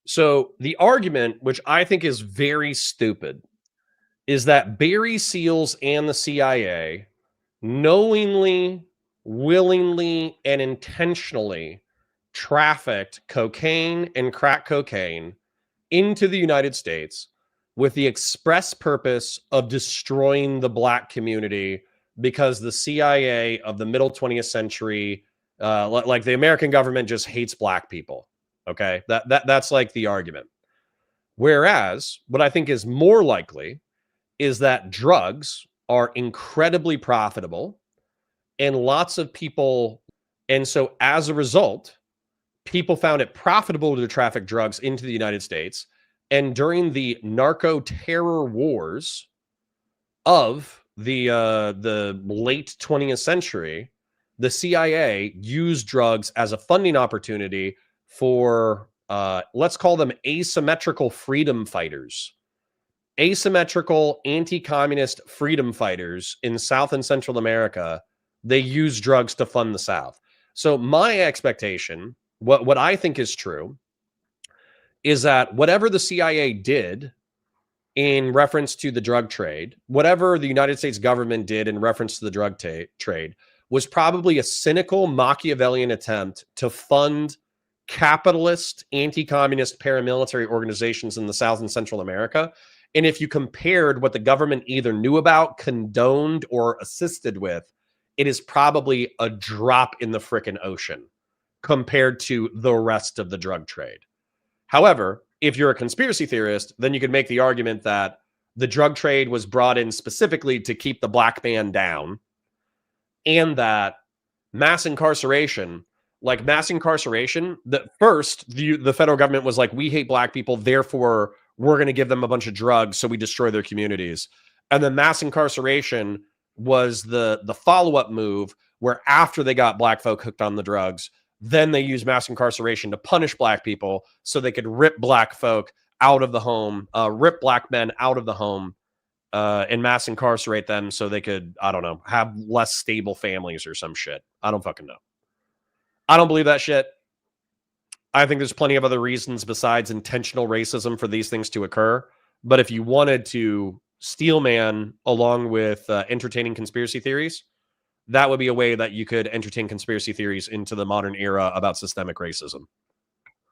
S3: So the argument, which I think is very stupid, is that Barry Seals and the CIA knowingly, willingly, and intentionally trafficked cocaine and crack cocaine into the United States with the express purpose of destroying the black community, because the CIA of the middle 20th century, like the American government, just hates black people. Okay, that's like the argument. Whereas what I think is more likely is that drugs are incredibly profitable, and lots of people, and so as a result, people found it profitable to traffic drugs into the United States. And during the narco terror wars of the late 20th century, the CIA used drugs as a funding opportunity for, let's call them asymmetrical freedom fighters. Asymmetrical anti-communist freedom fighters in South and Central America. They use drugs to fund the South. So my expectation, what I think is true, is that whatever the CIA did in reference to the drug trade, whatever the United States government did in reference to the drug trade, was probably a cynical Machiavellian attempt to fund capitalist, anti-communist paramilitary organizations in the South and Central America. And if you compared what the government either knew about, condoned, or assisted with, it is probably a drop in the frickin' ocean compared to the rest of the drug trade. However, if you're a conspiracy theorist, then you could make the argument that the drug trade was brought in specifically to keep the black man down, and that mass incarceration, that first the federal government was like, we hate black people, therefore we're going to give them a bunch of drugs so we destroy their communities. And then mass incarceration was the follow-up move, where after they got black folk hooked on the drugs, then they used mass incarceration to punish black people so they could rip black folk out of the home, rip black men out of the home, and mass incarcerate them so they could, I don't know, have less stable families or some shit. I don't fucking know. I don't believe that shit. I think there's plenty of other reasons besides intentional racism for these things to occur. But if you wanted to steelman along with entertaining conspiracy theories, that would be a way that you could entertain conspiracy theories into the modern era about systemic racism.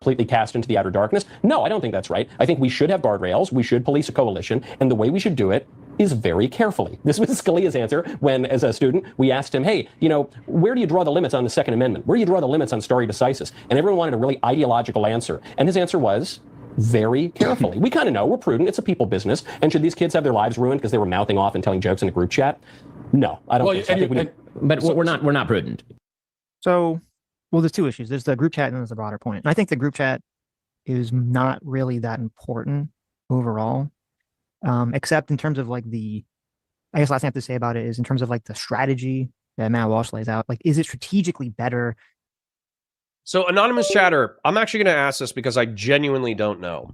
S7: Completely cast into the outer darkness? No, I don't think that's right. I think we should have guardrails. We should police a coalition. And the way we should do it is very carefully. This was Scalia's answer when, as a student, we asked him, hey, where do you draw the limits on the Second Amendment? Where do you draw the limits on stare decisis? And everyone wanted a really ideological answer. And his answer was, very carefully. We kind of know, we're prudent, it's a people business. And should these kids have their lives ruined because they were mouthing off and telling jokes in a group chat? No, I don't think so.
S9: But we're not prudent.
S5: So, well, there's two issues. There's the group chat and there's the broader point. And I think the group chat is not really that important overall, except in terms of I guess last thing I have to say about it is in terms of the strategy that Matt Walsh lays out. Like, is it strategically better?
S3: So, anonymous chatter, I'm actually going to ask this because I genuinely don't know.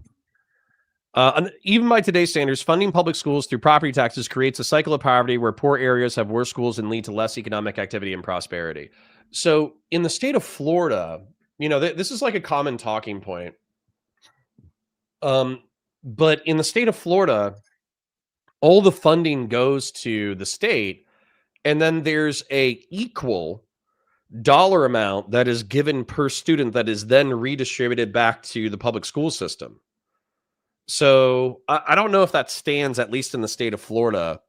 S3: Even by today's standards, funding public schools through property taxes creates a cycle of poverty where poor areas have worse schools and lead to less economic activity and prosperity. So, in the state of Florida, this is like a common talking point. But in the state of Florida, all the funding goes to the state, and then there's a equal dollar amount that is given per student that is then redistributed back to the public school system. So I don't know if that stands, at least in the state of Florida.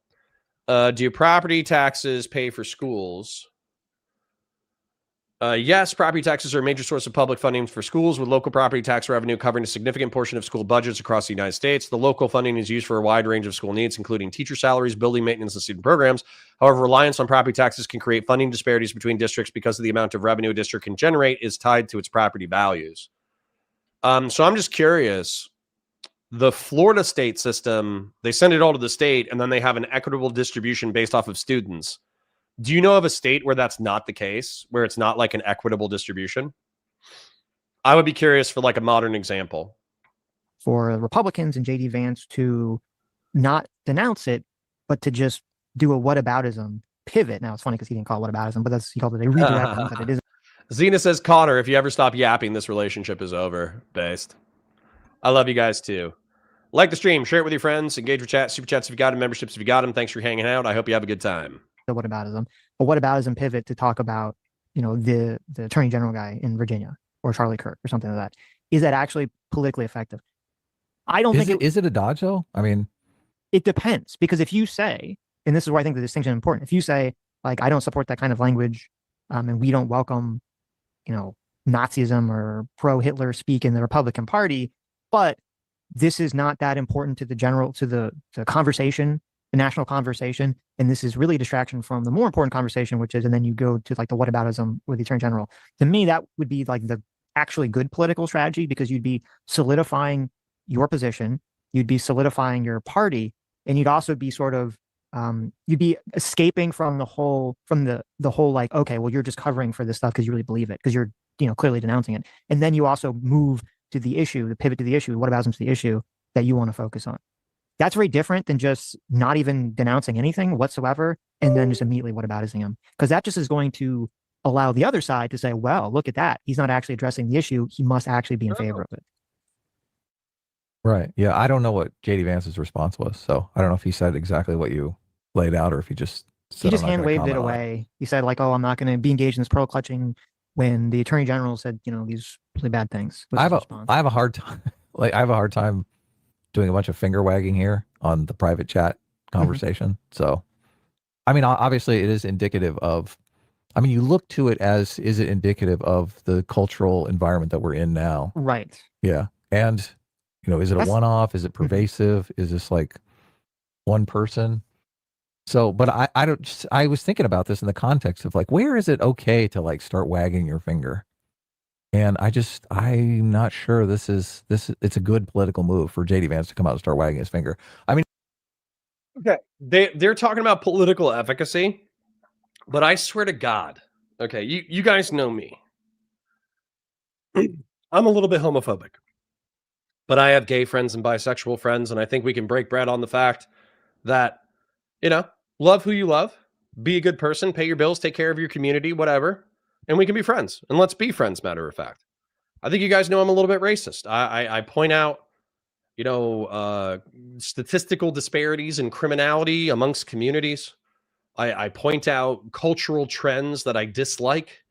S3: Do property taxes pay for schools? Yes, property taxes are a major source of public funding for schools, with local property tax revenue covering a significant portion of school budgets across the United States. The local funding is used for a wide range of school needs, including teacher salaries, building maintenance, and student programs. However, reliance on property taxes can create funding disparities between districts because of the amount of revenue a district can generate is tied to its property values. So I'm just curious. The Florida state system, they send it all to the state, and then they have an equitable distribution based off of students. Do you know of a state where that's not the case, where it's not like an equitable distribution? I would be curious for like a modern example.
S5: For Republicans and J.D. Vance to not denounce it, but to just do a whataboutism pivot. Now, it's funny because he didn't call it whataboutism, but he called it a redirect. That it is.
S3: Xena says, Connor, if you ever stop yapping, this relationship is over. Based. I love you guys too. Like the stream, share it with your friends, engage with chat, super chats if you got them, memberships if you got them. Thanks for hanging out. I hope you have a good time.
S5: The whataboutism, a whataboutism pivot to talk about, the attorney general guy in Virginia or Charlie Kirk or something like that. Is that actually politically effective? I don't think
S6: is it a dodge though? I mean,
S5: it depends, because if you say, and this is where I think the distinction is important, if you say, like, I don't support that kind of language, and we don't welcome, Nazism or pro-Hitler speak in the Republican Party, but this is not that important to the conversation, the national conversation, and this is really a distraction from the more important conversation, which is, and then you go to like the whataboutism with the attorney general. To me, that would be like the actually good political strategy, because you'd be solidifying your position, you'd be solidifying your party, and you'd also be sort of you'd be escaping from the whole like, okay, well, you're just covering for this stuff because you really believe it, because you're clearly denouncing it, and then you also move to the issue, the pivot to the issue, whataboutism to the issue that you want to focus on. That's very different than just not even denouncing anything whatsoever and then just immediately whataboutising him, because that just is going to allow the other side to say, well, look at that, he's not actually addressing the issue, he must actually be in favor of it.
S6: Right. Yeah. I don't know what JD Vance's response was, so I don't know if he said exactly what you laid out or if he just
S5: hand waved it away. He said, like, oh, I'm not going to be engaged in this pearl clutching, when the attorney general said, these really bad things.
S6: I have a hard time. I have a hard time doing a bunch of finger wagging here on the private chat conversation. So, I mean, obviously it is indicative of, you look to it as, is it indicative of the cultural environment that we're in now?
S5: Right.
S6: Yeah. And, is it a one-off? Is it pervasive? Is this like one person? So, but I was thinking about this in the context of like, where is it okay to like start wagging your finger? And I'm not sure it's a good political move for JD Vance to come out and start wagging his finger. I mean,
S3: okay, they're talking about political efficacy, but I swear to God, okay, you guys know me. I'm a little bit homophobic, but I have gay friends and bisexual friends, and I think we can break bread on the fact that, love who you love, be a good person, pay your bills, take care of your community, whatever, and we can be friends. And let's be friends, matter of fact. I think you guys know I'm a little bit racist. I point out, statistical disparities in criminality amongst communities. I point out cultural trends that I dislike.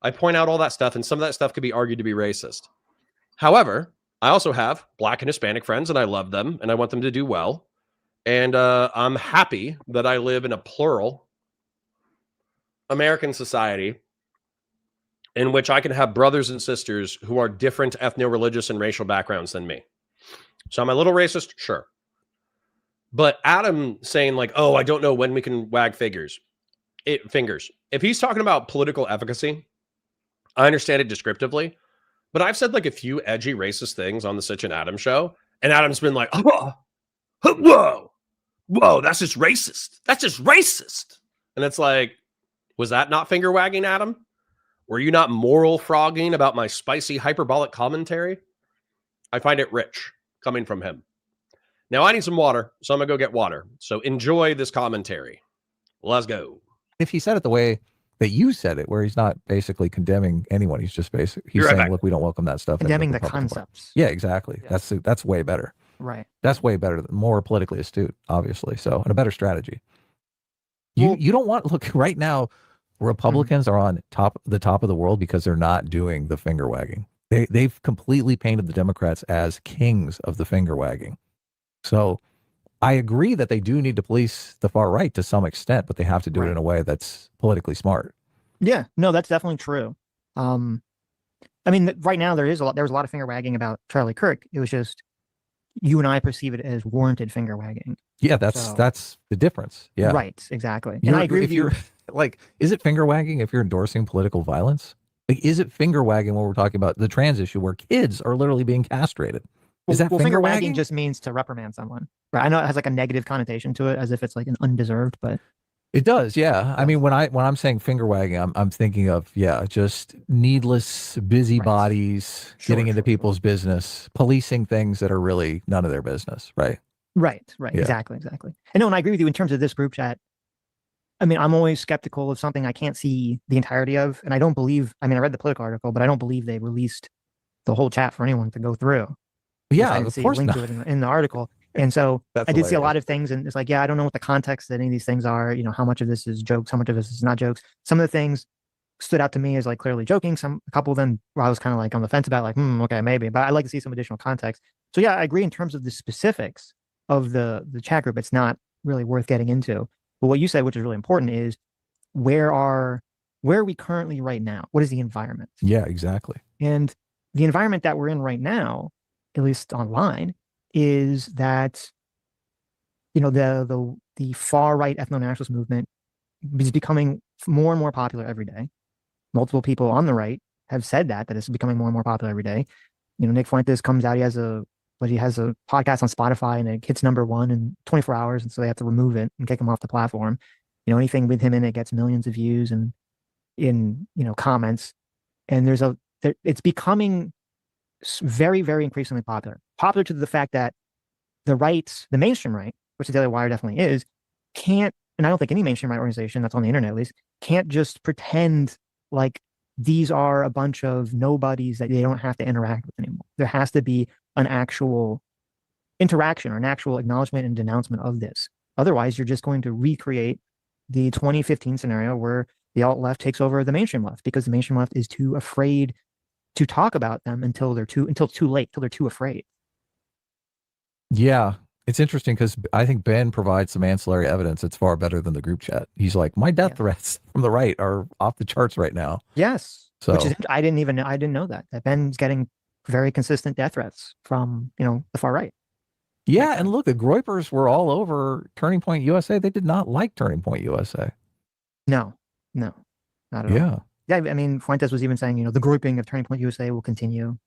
S3: I point out all that stuff, and some of that stuff could be argued to be racist. However, I also have Black and Hispanic friends, and I love them, and I want them to do well. And I'm happy that I live in a plural American society in which I can have brothers and sisters who are different ethno-religious and racial backgrounds than me. So I'm a little racist, sure. But Adam saying like, oh, I don't know when we can wag fingers. If he's talking about political efficacy, I understand it descriptively. But I've said like a few edgy racist things on the Sitch and Adam show. And Adam's been like, oh, whoa, that's just racist. That's just racist. And it's like, Was that not finger wagging, Adam? Were you not moral frogging about my spicy hyperbolic commentary? I find it rich coming from him. Now I need some water, so I'm going to go get water. So enjoy this commentary. Let's go.
S6: If he said it the way that you said it, where he's not basically condemning anyone, he's just basically
S3: You're right
S6: saying,
S3: back.
S6: look, we don't welcome that stuff.
S5: Condemning the
S6: Republican Party.
S5: concepts.
S6: Yeah, exactly.
S5: Yeah.
S6: That's way better.
S5: Right.
S6: That's way better, more politically astute, obviously. So, and a better strategy.
S5: Well-
S6: You don't want, look, right now, Republicans are on the top of the world because they're not doing the finger wagging. They've completely painted the Democrats as kings of the finger wagging. So I agree that they do need to police the far right to some extent, but they have to do it in a way that's politically smart.
S5: Yeah, no, that's definitely true. I mean, right now there was a lot of finger wagging about Charlie Kirk. It was just you and I perceive it as warranted finger wagging.
S6: Yeah, that's the difference. Yeah,
S5: right, exactly. And I agree with you.
S6: Like, is it finger wagging if you're endorsing political violence? Like, is it finger wagging when we're talking about the trans issue where kids are literally being castrated? Is that
S5: finger
S6: wagging?
S5: wagging just means to reprimand someone, right? I know it has like a negative connotation to it, as if it's like an undeserved, but
S6: it does. Yeah, I mean, when I'm saying finger wagging, I'm thinking of just needless busybodies getting into people's business, policing things that are really none of their business, right?
S5: Right.
S6: Yeah.
S5: Exactly. I know, and I agree with you in terms of this group chat. I mean, I'm always skeptical of something I can't see the entirety of, and I don't believe. I mean, I read the Politico article, but I don't believe they released the whole chat for anyone to go through.
S6: Yeah,
S5: I
S6: of
S5: didn't see a
S6: course
S5: link
S6: not.
S5: to it in the article, and so
S6: That's
S5: I did see a
S6: hilarious.
S5: lot of things, and it's like, I don't know what the context that any of these things are. You know, how much of this is jokes, how much of this is not jokes. Some of the things stood out to me as like clearly joking. A couple of them where I was kind of like on the fence about, like, okay, maybe, but I'd like to see some additional context. So yeah, I agree in terms of the specifics of the chat group. It's not really worth getting into. But what you said, which is really important, is where are we currently right now? What is the environment?
S6: Yeah, exactly.
S5: And the environment that we're in right now, at least online, is that, you know, the far right ethno-nationalist movement is becoming more and more popular every day. Multiple people on the right have said that it's becoming more and more popular every day. You know, Nick Fuentes comes out, he has a podcast on Spotify, and it hits #1 in 24 hours, and so they have to remove it and kick him off the platform. You know, anything with him in it gets millions of views and comments, and it's becoming very, very increasingly popular to the fact that the mainstream right, which the Daily Wire definitely is, can't, and I don't think any mainstream right organization that's on the internet at least can't just pretend like these are a bunch of nobodies that they don't have to interact with anymore. There has to be an actual interaction or an actual acknowledgement and denouncement of this. Otherwise, you're just going to recreate the 2015 scenario where the alt-left takes over the mainstream left, because the mainstream left is too afraid to talk about them until it's too late, till they're too afraid.
S6: Yeah, it's interesting because I think Ben provides some ancillary evidence that's far better than the group chat. He's like, my death threats from the right are off the charts right now.
S5: Yes.
S6: So
S5: Which is, I didn't know that Ben's getting very consistent death threats from, the far right.
S6: yeah, and look, the Groypers were all over Turning Point USA. They did not like Turning Point USA.
S5: No, not at all.
S6: Yeah.
S5: Yeah, I mean, Fuentes was even saying, the grouping of Turning Point USA will continue.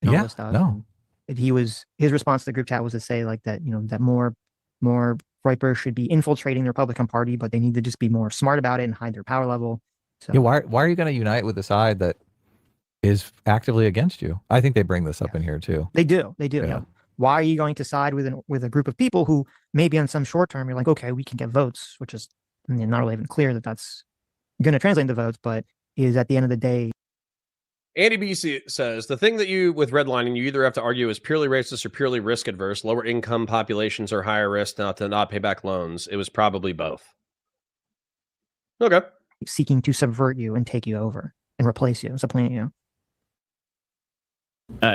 S5: And all this stuff.
S6: No.
S5: And his response to the group chat was to say like that, that more Groypers should be infiltrating the Republican Party, but they need to just be more smart about it and hide their power level. So
S6: Yeah, why are you going to unite with the side that is actively against you? I think they bring this up in here too.
S5: They do.
S6: Yeah.
S5: Yeah. Why are you going to side with a group of people who maybe on some short term you're like, okay, we can get votes, which is not really even clear that that's going to translate into votes, but is at the end of the day.
S3: Andy BC says, the thing that with redlining, you either have to argue is purely racist or purely risk adverse. Lower income populations are higher risk not to not pay back loans. It was probably both. Okay.
S5: Seeking to subvert you and take you over and replace you, supplant you.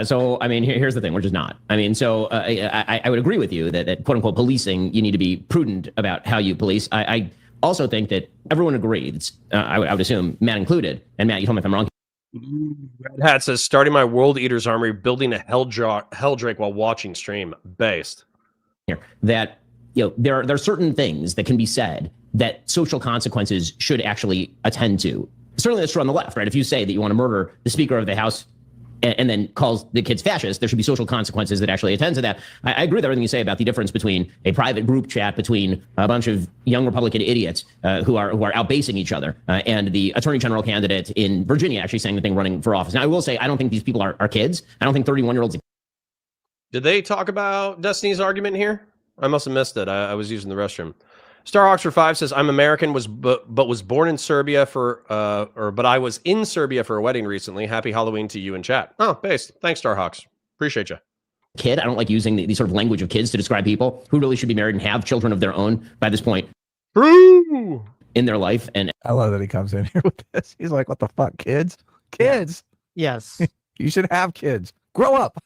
S9: So, I mean, here's the thing, we're just not. I mean, so I would agree with you that quote unquote policing, you need to be prudent about how you police. I also think that everyone agrees, I would assume, Matt included, and Matt, you tell me if I'm wrong.
S3: Red Hat says, starting my World Eaters Army, building a Helldrake while watching stream. Based.
S9: Here, that there are certain things that can be said that social consequences should actually attend to. Certainly that's true on the left, right? If you say that you want to murder the Speaker of the House and then calls the kids fascist, there should be social consequences that actually attend to that. I agree with everything you say about the difference between a private group chat between a bunch of young Republican idiots who are outbasing each other and the attorney general candidate in Virginia actually saying the thing running for office. Now, I will say, I don't think these people are kids. I don't think 31-year-olds.
S3: Did they talk about Destiny's argument here? I must have missed it. I was using the restroom. Star Oxford 5 says, I'm American, but was born in Serbia but I was in Serbia for a wedding recently. Happy Halloween to you in chat. Oh, based. Thanks, Starhawks. Appreciate you.
S9: Kid, I don't like using the sort of language of kids to describe people who really should be married and have children of their own by this point
S3: True.
S9: in their life. And
S6: I love that he comes in here with this. He's like, what the fuck, kids? Kids.
S5: Yes.
S6: You should have kids. Grow up.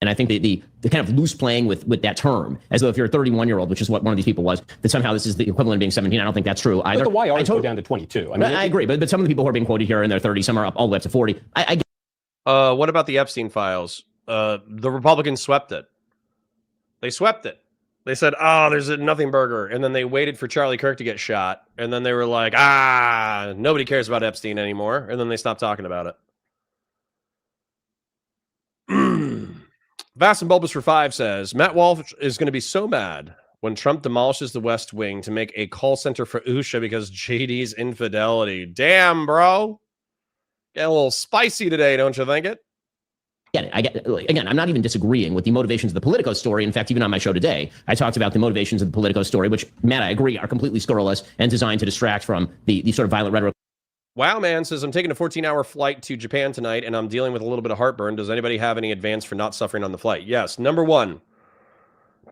S9: I think the kind of loose playing with that term, as though if you're a 31-year-old, which is what one of these people was, that somehow this is the equivalent of being 17. I don't think that's true either.
S7: But the YRs go down to 22. I mean,
S9: I agree, but some of the people who are being quoted here are in their 30s, some are up all the way up to 40.
S3: What about the Epstein files? The Republicans swept it. They swept it. They said, there's a nothing burger. And then they waited for Charlie Kirk to get shot. And then they were like, nobody cares about Epstein anymore. And then they stopped talking about it. Vast and Bulbous for 5 says, Matt Walsh is going to be so mad when Trump demolishes the West Wing to make a call center for USHA because JD's infidelity. Damn, bro. Get a little spicy today, don't you think it?
S9: Again, I'm not even disagreeing with the motivations of the Politico story. In fact, even on my show today, I talked about the motivations of the Politico story, which, Matt, I agree, are completely scurrilous and designed to distract from the sort of violent rhetoric.
S3: Wow, man says, I'm taking a 14-hour flight to Japan tonight, and I'm dealing with a little bit of heartburn. Does anybody have any advice for not suffering on the flight? Yes. Number 1,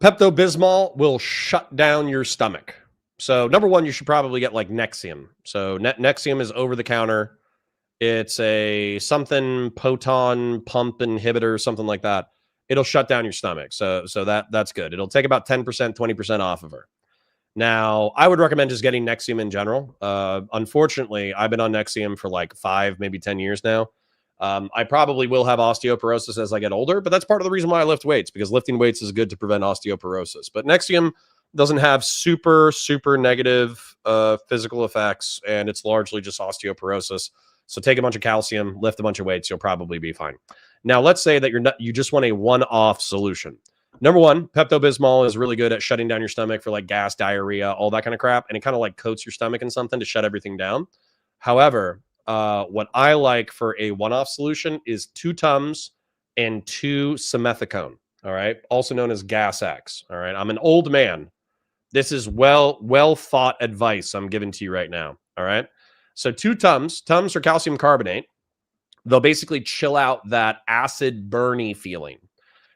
S3: Pepto-Bismol will shut down your stomach. So, number 1, you should probably get like Nexium. So, Nexium is over the counter. It's a something proton pump inhibitor, something like that. It'll shut down your stomach. So that's good. It'll take about 10%, 20% off of her. Now, I would recommend just getting Nexium in general. Unfortunately, I've been on Nexium for like 5, maybe 10 years now. I probably will have osteoporosis as I get older, but that's part of the reason why I lift weights, because lifting weights is good to prevent osteoporosis. But Nexium doesn't have super, super negative physical effects, and it's largely just osteoporosis. So take a bunch of calcium, lift a bunch of weights, you'll probably be fine. Now, let's say that you just want a one-off solution. Number 1, Pepto-Bismol is really good at shutting down your stomach for like gas, diarrhea, all that kind of crap. And it kind of like coats your stomach in something to shut everything down. However, what I like for a one-off solution is 2 Tums and 2 Simethicone. All right. Also known as Gas X. All right. I'm an old man. This is well thought advice I'm giving to you right now. All right. So 2 Tums. Tums are calcium carbonate. They'll basically chill out that acid burny feeling.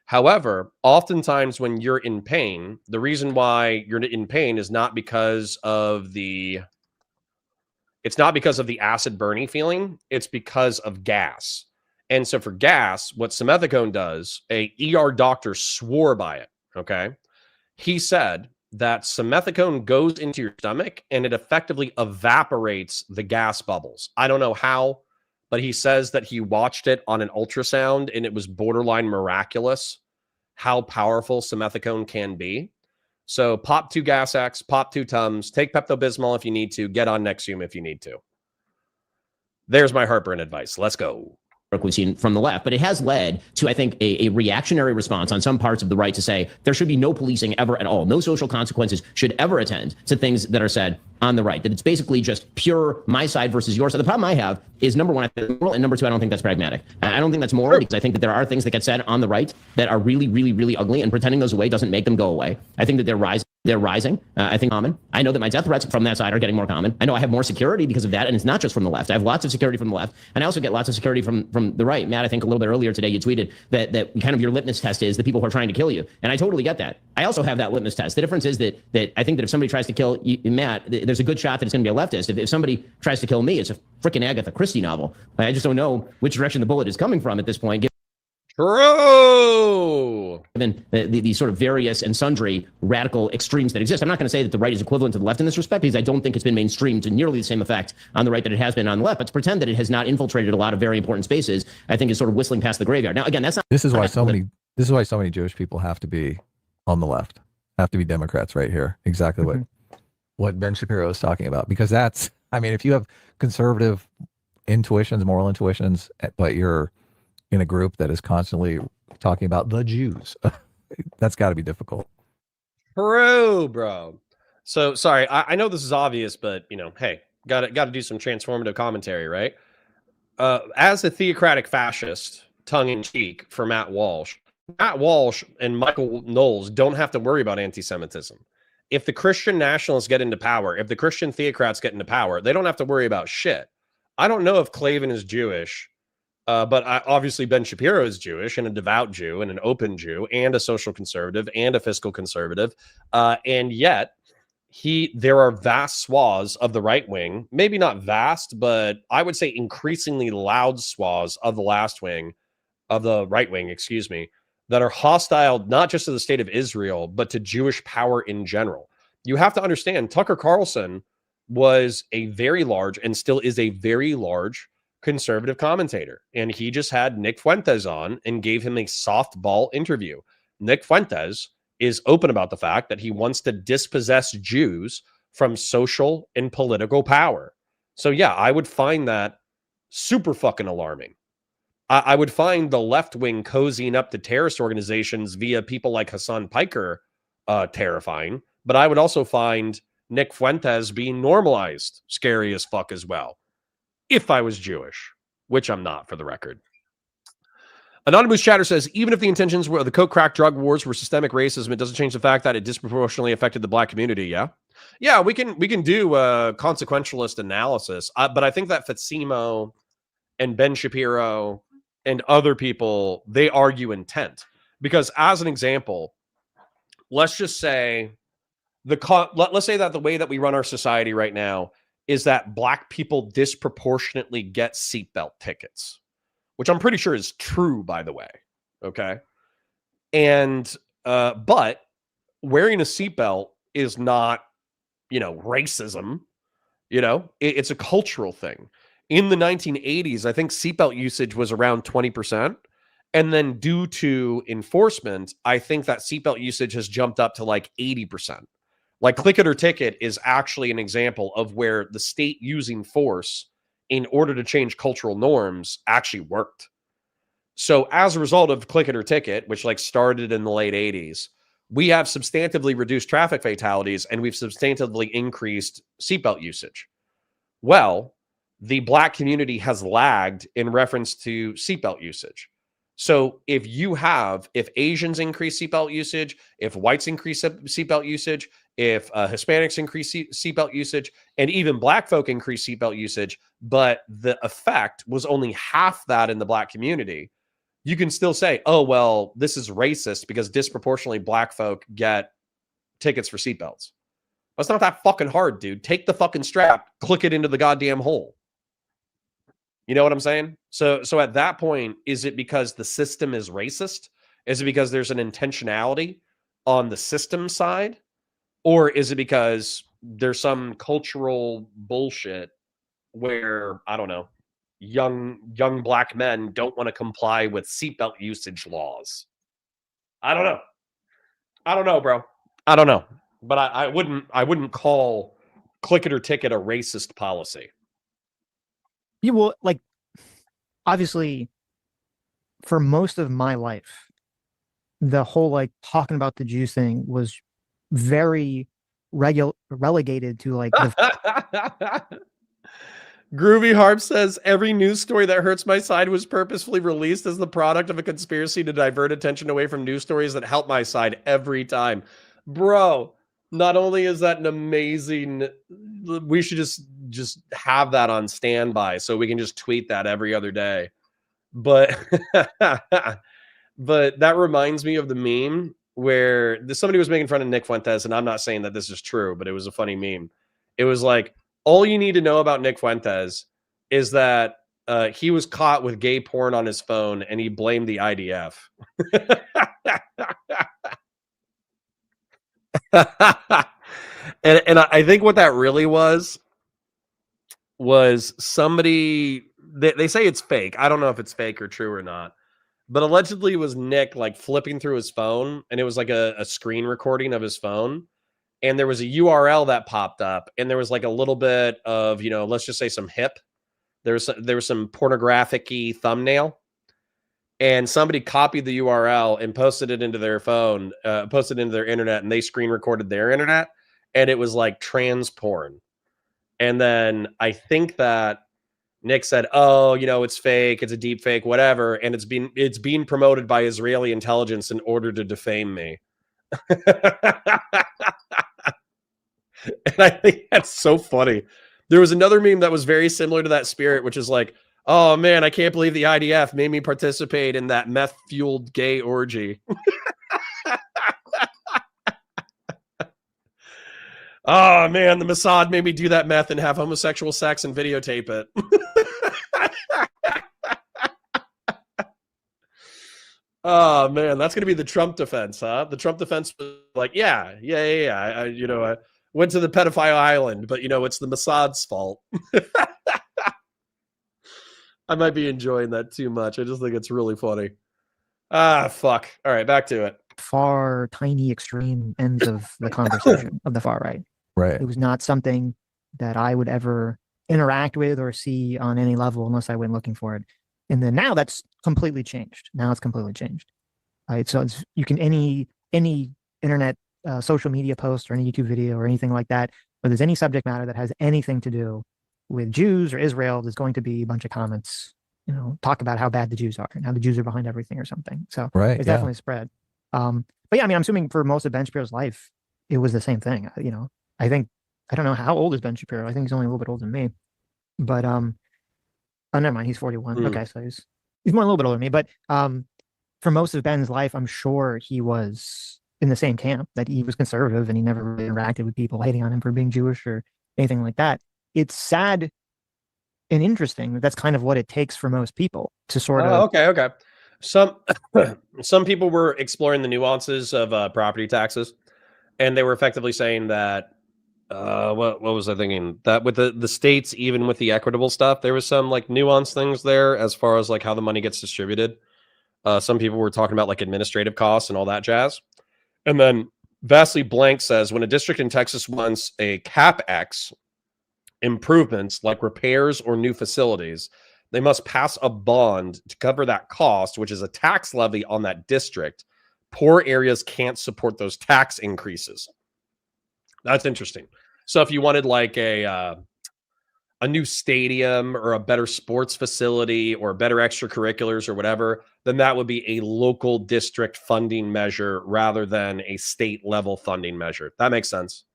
S3: However, oftentimes when you're in pain, the reason why you're in pain is not because of the acid burning feeling. It's because of gas. And so for gas, what Simethicone does, a ER doctor swore by it. Okay. He said that Simethicone goes into your stomach and it effectively evaporates the gas bubbles. I don't know how, but he says that he watched it on an ultrasound and it was borderline miraculous how powerful Simethicone can be. So pop 2 Gas X, pop 2 Tums, take Pepto-Bismol if you need to, get on Nexium if you need to. There's my heartburn advice. Let's go.
S9: We've seen from the left, but it has led to, I think, a reactionary response on some parts of the right to say there should be no policing ever at all. No social consequences should ever attend to things that are said on the right, that it's basically just pure my side versus your side. The problem I have is, number 1, I think it's moral, and number 2, I don't think that's pragmatic. I don't think that's moral because I think that there are things that get said on the right that are really, really, really ugly, and pretending those away doesn't make them go away. I think that they're rising. I think common. I know that my death threats from that side are getting more common. I know I have more security because of that, and it's not just from the left. I have lots of security from the left, and I also get lots of security from the right. Matt, I think a little bit earlier today you tweeted that kind of your litmus test is the people who are trying to kill you, and I totally get that. I also have that litmus test. The difference is that I think that if somebody tries to kill you, Matt, there's a good shot that it's going to be a leftist. If somebody tries to kill me, it's a freaking Agatha Christie novel. I just don't know which direction the bullet is coming from at this point.
S3: True.
S9: Given the sort of various and sundry radical extremes that exist. I'm not going to say that the right is equivalent to the left in this respect, because I don't think it's been mainstreamed to nearly the same effect on the right that it has been on the left. But to pretend that it has not infiltrated a lot of very important spaces, I think is sort of whistling past the graveyard. Now, again, that's not.
S6: This is why so many Jewish people have to be on the left, have to be Democrats right here. Exactly what Ben Shapiro is talking about, because if you have conservative intuitions, moral intuitions, but you're in a group that is constantly talking about the Jews. That's got to be difficult.
S3: True, bro. So sorry, I know this is obvious, but hey, got to do some transformative commentary, right? As a theocratic fascist, tongue in cheek for Matt Walsh and Michael Knowles don't have to worry about anti-Semitism. If the Christian nationalists get into power, if the Christian theocrats get into power, they don't have to worry about shit. I don't know if Klavan is Jewish, but obviously Ben Shapiro is Jewish and a devout Jew and an open Jew and a social conservative and a fiscal conservative. And yet there are vast swaths of the right wing, maybe not vast, but I would say increasingly loud swaths of the right wing, excuse me, that are hostile, not just to the state of Israel, but to Jewish power in general. You have to understand, Tucker Carlson was a very large and still is a very large conservative commentator. And he just had Nick Fuentes on and gave him a softball interview. Nick Fuentes is open about the fact that he wants to dispossess Jews from social and political power. So yeah, I would find that super fucking alarming. I would find the left wing cozying up to terrorist organizations via people like Hassan Piker terrifying, but I would also find Nick Fuentes being normalized scary as fuck as well, if I was Jewish, which I'm not, for the record. Anonymous Chatter says, even if the intentions were the coke crack drug wars were systemic racism, it doesn't change the fact that it disproportionately affected the black community. Yeah, we can do a consequentialist analysis, but I think that Fatsimo and Ben Shapiro and other people, they argue intent. Because as an example, let's just say let's say that the way that we run our society right now is that black people disproportionately get seatbelt tickets, which I'm pretty sure is true, by the way. Okay. And, but wearing a seatbelt is not, racism, it's a cultural thing. In the 1980s, I think seatbelt usage was around 20%. And then due to enforcement, I think that seatbelt usage has jumped up to like 80%. Like click it or ticket is actually an example of where the state using force in order to change cultural norms actually worked. So as a result of click it or ticket, which like started in the late 80s, we have substantively reduced traffic fatalities and we've substantively increased seatbelt usage. Well, the black community has lagged in reference to seatbelt usage. So if Asians increase seatbelt usage, if whites increase seatbelt usage, if Hispanics increase seatbelt usage, and even black folk increase seatbelt usage, but the effect was only half that in the black community, you can still say, oh, well, this is racist because disproportionately black folk get tickets for seatbelts. It's not that fucking hard, dude. Take the fucking strap, click it into the goddamn hole. You know what I'm saying? So at that point, is it because the system is racist? Is it because there's an intentionality on the system side? Or is it because there's some cultural bullshit where, I don't know, young black men don't want to comply with seatbelt usage laws? I don't know, bro. I don't know. But I wouldn't call click it or ticket a racist policy.
S5: You will, like, obviously, for most of my life, the whole like talking about the Jews thing was very relegated to like the
S3: Groovy Harp says every news story that hurts my side was purposefully released as the product of a conspiracy to divert attention away from news stories that help my side every time. Bro, not only is that an amazing, we should just have that on standby so we can just tweet that every other day. But but that reminds me of the meme where somebody was making fun of Nick Fuentes, and I'm not saying that this is true, but it was a funny meme. It was like, all you need to know about Nick Fuentes is that he was caught with gay porn on his phone and he blamed the IDF. and I think what that really was somebody, they say it's fake. I don't know if it's fake or true or not, but allegedly it was Nick like flipping through his phone and it was like a screen recording of his phone. And there was a URL that popped up and there was like a little bit of, let's just say some hip. There was some pornographic-y thumbnail. and somebody copied the URL and posted it into their phone, posted it into their internet, and they screen recorded their internet, and it was like trans porn. And then I think that Nick said, "Oh, you know, it's fake. It's a deep fake, whatever." And it's being promoted by Israeli intelligence in order to defame me. And I think that's so funny. There was another meme that was very similar to that spirit, which is like, "Oh man, I can't believe the IDF made me participate in that meth-fueled gay orgy." Oh man, the Mossad made me do that meth and have homosexual sex and videotape it. Oh man, that's gonna be the Trump defense, huh? The Trump defense was like, yeah. I went to the pedophile island, but it's the Mossad's fault. I might be enjoying that too much. I just think it's really funny. Ah, fuck. All right, back to it.
S5: Far tiny extreme ends of the conversation of the far right.
S6: Right.
S5: It was not something that I would ever interact with or see on any level unless I went looking for it. And then now that's completely changed. Now it's completely changed. Right. So you can any internet social media post or any YouTube video or anything like that, where there's any subject matter that has anything to do with Jews or Israel, there's going to be a bunch of comments, talk about how bad the Jews are and how the Jews are behind everything or something. So it's definitely spread. But yeah, I mean, I'm assuming for most of Ben Shapiro's life, it was the same thing. I think, I don't know how old is Ben Shapiro. I think he's only a little bit older than me. But oh, never mind, he's 41. Okay, so he's more a little bit older than me. But for most of Ben's life, I'm sure he was in the same camp, that he was conservative and he never really interacted with people hating on him for being Jewish or anything like that. It's sad and interesting that that's kind of what it takes for most people to sort of.
S3: Okay. Some people were exploring the nuances of property taxes, and they were effectively saying that what was I thinking? That with the states, even with the equitable stuff, there was some like nuanced things there as far as like how the money gets distributed. Some people were talking about like administrative costs and all that jazz. And then Vastly Blank says, when a district in Texas wants a CapEx improvements like repairs or new facilities, they must pass a bond to cover that cost, which is a tax levy on that district. Poor areas can't support those tax increases. That's interesting. So if you wanted like a new stadium or a better sports facility or better extracurriculars or whatever, then that would be a local district funding measure rather than a state level funding measure. That makes sense.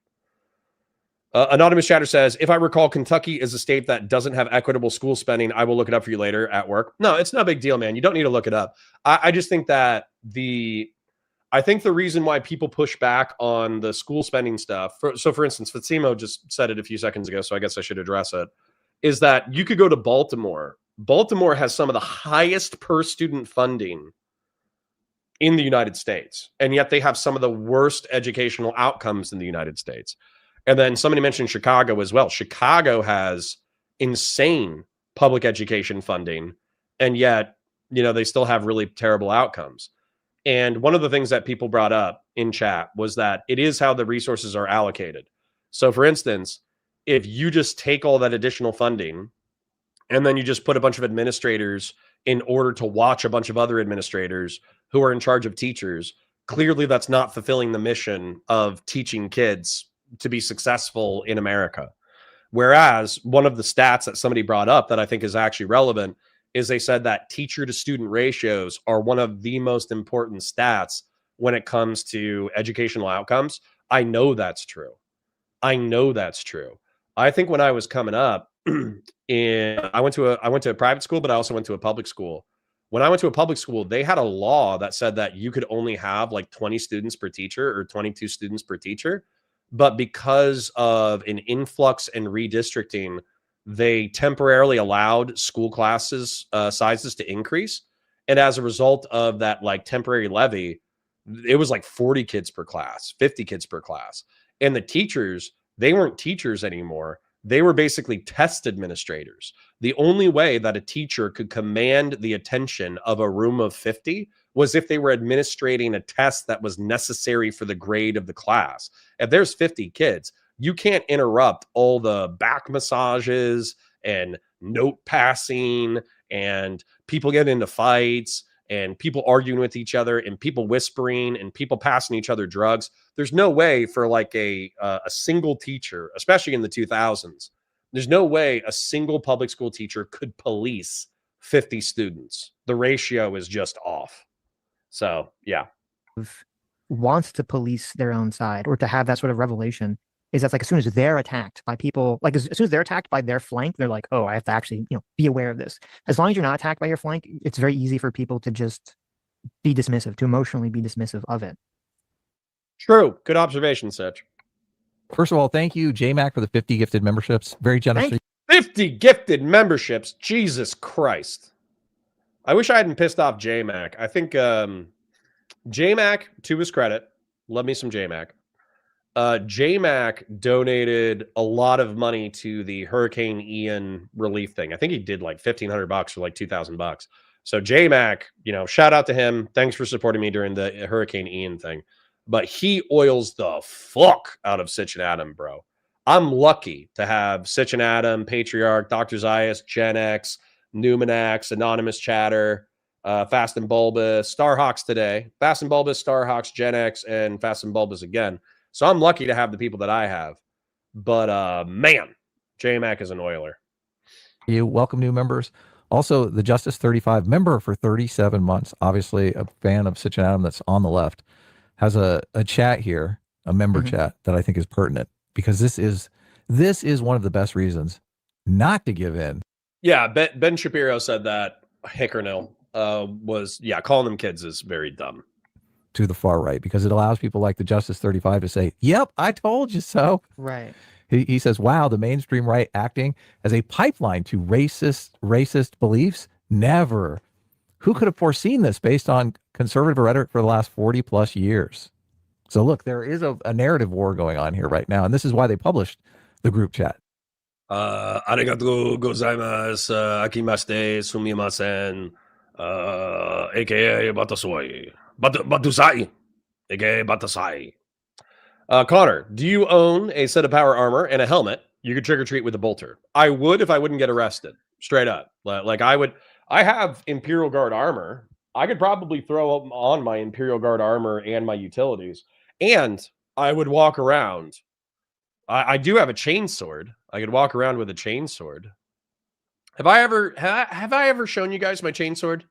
S3: Anonymous Chatter says, if I recall, Kentucky is a state that doesn't have equitable school spending. I will look it up for you later at work. No, it's no big deal, man. You don't need to look it up. I just think that I think the reason why people push back on the school spending stuff, for instance, Fatsimo just said it a few seconds ago, so I guess I should address it, is that you could go to Baltimore. Baltimore has some of the highest per student funding in the United States, and yet they have some of the worst educational outcomes in the United States. And then somebody mentioned Chicago as well. Chicago has insane public education funding, and yet, they still have really terrible outcomes. And one of the things that people brought up in chat was that it is how the resources are allocated. So for instance, if you just take all that additional funding and then you just put a bunch of administrators in order to watch a bunch of other administrators who are in charge of teachers, clearly that's not fulfilling the mission of teaching kids to be successful in America. Whereas one of the stats that somebody brought up that I think is actually relevant is they said that teacher to student ratios are one of the most important stats when it comes to educational outcomes. I know that's true. I think when I was coming up, I went to a private school, but I also went to a public school. When I went to a public school, they had a law that said that you could only have like 20 students per teacher or 22 students per teacher. But because of an influx and redistricting, they temporarily allowed school classes sizes to increase. And as a result of that like temporary levy, it was like 40 kids per class, 50 kids per class. And the teachers, they weren't teachers anymore. They were basically test administrators. The only way that a teacher could command the attention of a room of 50 was if they were administrating a test that was necessary for the grade of the class. If there's 50 kids, you can't interrupt all the back massages and note passing and people get into fights and people arguing with each other and people whispering and people passing each other drugs. There's no way for like a single teacher, especially in the 2000s, there's no way a single public school teacher could police 50 students. The ratio is just off. So, yeah.
S5: Wants to police their own side or to have that sort of revelation is that's like as soon as they're attacked by people, like as soon as they're attacked by their flank, they're like, oh, I have to actually, be aware of this. As long as you're not attacked by your flank, it's very easy for people to just be dismissive, to emotionally be dismissive of it.
S3: True. Good observation, Sitch.
S6: First of all, thank you, JMac, for the 50 gifted memberships. Very generous.
S3: 50 gifted memberships. Jesus Christ. I wish I hadn't pissed off JMac. I think JMac, to his credit, love me some JMac. JMac donated a lot of money to the Hurricane Ian relief thing. I think he did like $1,500 or like $2,000. So JMac, shout out to him. Thanks for supporting me during the Hurricane Ian thing. But he oils the fuck out of Sitch and Adam, bro. I'm lucky to have Sitch and Adam, Patriarch, Dr. Zayas, Gen X, Numinax, Anonymous Chatter, Fast and Bulbous, Starhawks today, Fast and Bulbous, Starhawks, Gen X, and Fast and Bulbous again. So I'm lucky to have the people that I have. But man, JMac is an oiler.
S6: You welcome new members. Also, the Justice 35 member for 37 months, obviously a fan of Sitch and Adam that's on the left, has a chat here, a member chat that I think is pertinent because this is one of the best reasons not to give in.
S3: Yeah, Ben Shapiro said that Hickernell calling them kids is very dumb.
S6: To the far right, because it allows people like the Justice 35 to say, yep, I told you so.
S5: Right.
S6: He says, wow, the mainstream right acting as a pipeline to racist beliefs? Never. Who could have foreseen this based on conservative rhetoric for the last 40 plus years? So look, there is a narrative war going on here right now. And this is why they published the group chat.
S3: Arigatou gozaimasu, akimashite, sumimasen, aka batasoi. Batusai, aka Batasai. Connor, do you own a set of power armor and a helmet? You could trick or treat with a bolter. I would if I wouldn't get arrested. Straight up. Like I would. I have Imperial Guard armor. I could probably throw on my Imperial Guard armor and my utilities, and I would walk around. I do have a chain sword. I could walk around with a chain sword. Have I ever shown you guys my chain sword?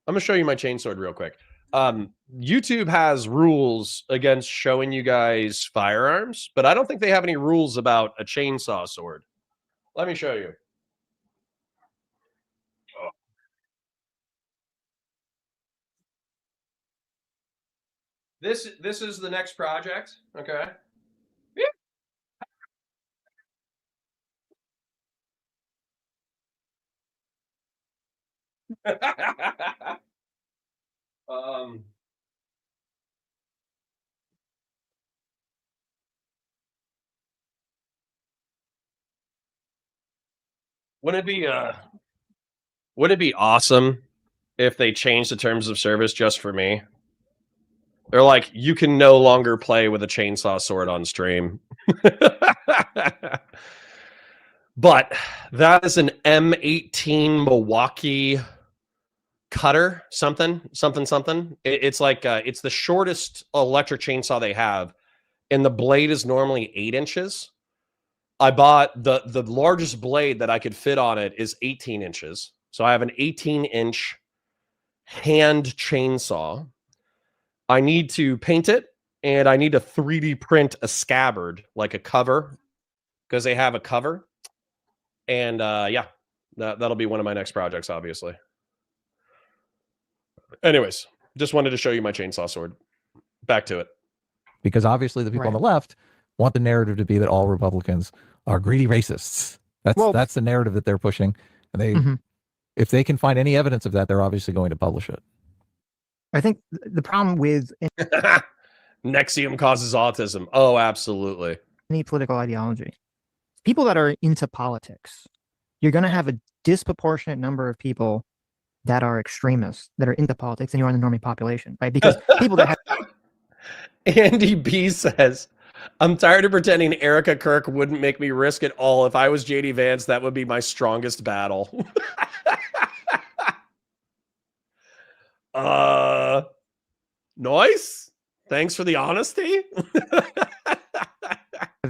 S3: I'm going to show you my chainsword real quick. YouTube has rules against showing you guys firearms, but I don't think they have any rules about a chainsaw sword. Let me show you. Oh. This is the next project, okay? Wouldn't it be awesome if they changed the terms of service just for me? They're like, you can no longer play with a chainsaw sword on stream. But that is an M18 Milwaukee cutter, something. It's like it's the shortest electric chainsaw they have, and the blade is normally 8 inches. I bought the largest blade that I could fit on it is 18 inches. So I have an 18-inch hand chainsaw. I need to paint it, and I need to 3D print a scabbard, like a cover, because they have a cover. And that'll be one of my next projects, obviously. Anyways, just wanted to show you my chainsaw sword. Back to it.
S6: Because obviously the people on the left want the narrative to be that all Republicans are greedy racists. That's the narrative that they're pushing. And they, if they can find any evidence of that, they're obviously going to publish it.
S5: I think the problem with
S3: Nexium causes autism. Oh, absolutely.
S5: Any political ideology, people that are into politics, you're going to have a disproportionate number of people that are extremists that are into politics than you are in the normie population, right? Because people that have
S3: Andy B says, I'm tired of pretending Erika Kirk wouldn't make me risk it all. If I was JD Vance, that would be my strongest battle. Nice. Thanks for the honesty.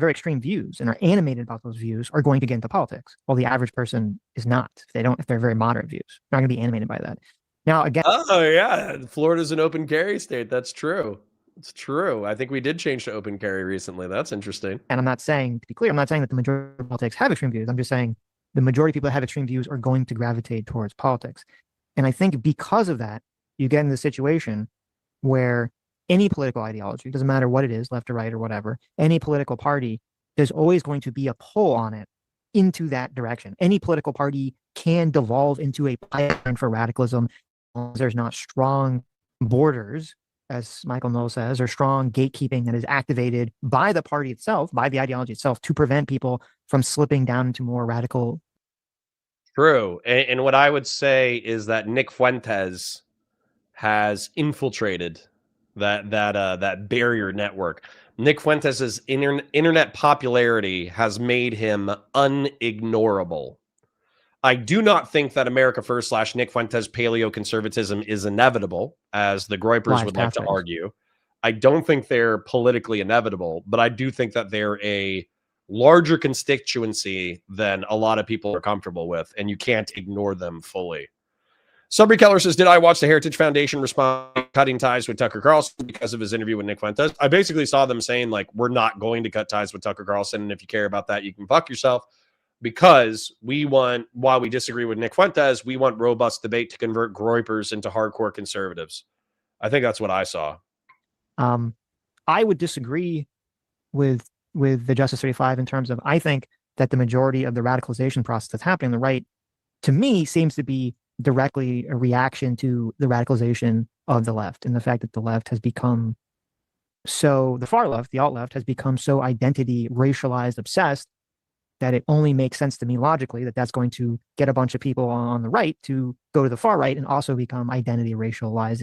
S5: very extreme views and are animated about those views are going to get into politics, while the average person is not. If they're very moderate views, they're not going to be animated by that. Now, again,
S3: oh yeah, Florida's an open carry state. That's true. It's true. I think we did change to open carry recently. That's interesting.
S5: and I'm not saying, to be clear, I'm not saying that the majority of politics have extreme views. I'm just saying the majority of people that have extreme views are going to gravitate towards politics. And I think because of that, you get in the situation where any political ideology, doesn't matter what it is, left or right or whatever, any political party, there's always going to be a pull on it into that direction. Any political party can devolve into a pipeline for radicalism as long as there's not strong borders, as Michael Knowles says, or strong gatekeeping that is activated by the party itself, by the ideology itself, to prevent people from slipping down into more radical.
S3: True. And what I would say is that Nick Fuentes has infiltrated that barrier network. Nick Fuentes' internet popularity has made him unignorable. I do not think that America First / Nick Fuentes paleoconservatism is inevitable, as the Groypers would like to argue. I don't think they're politically inevitable, but I do think that they're a larger constituency than a lot of people are comfortable with, and you can't ignore them fully. Subry Keller says, did I watch the Heritage Foundation respond to cutting ties with Tucker Carlson because of his interview with Nick Fuentes? I basically saw them saying, like, we're not going to cut ties with Tucker Carlson, and if you care about that, you can fuck yourself, because we want, while we disagree with Nick Fuentes, we want robust debate to convert Groypers into hardcore conservatives. I think that's what I saw.
S5: I would disagree with the Justice 35 in terms of, I think that the majority of the radicalization process that's happening on the right, to me, seems to be directly a reaction to the radicalization of the left, and the fact that the left has become so, the far left, the alt left, has become so identity racialized obsessed that it only makes sense to me logically that that's going to get a bunch of people on the right to go to the far right and also become identity racialized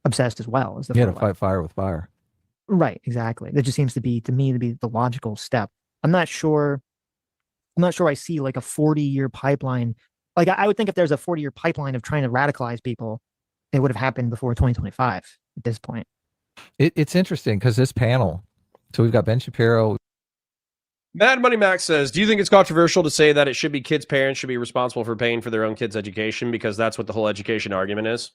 S5: obsessed as well as the
S6: to fight fire with fire.
S5: Right, exactly. That just seems to me to be the logical step. I'm not sure I see like a 40-year pipeline. Like, I would think if there's a 40-year pipeline of trying to radicalize people, it would have happened before 2025 at this point.
S6: It's interesting because this panel, so we've got Ben Shapiro.
S3: Mad Money Max says, do you think it's controversial to say that it should be kids' parents should be responsible for paying for their own kids' education, because that's what the whole education argument is?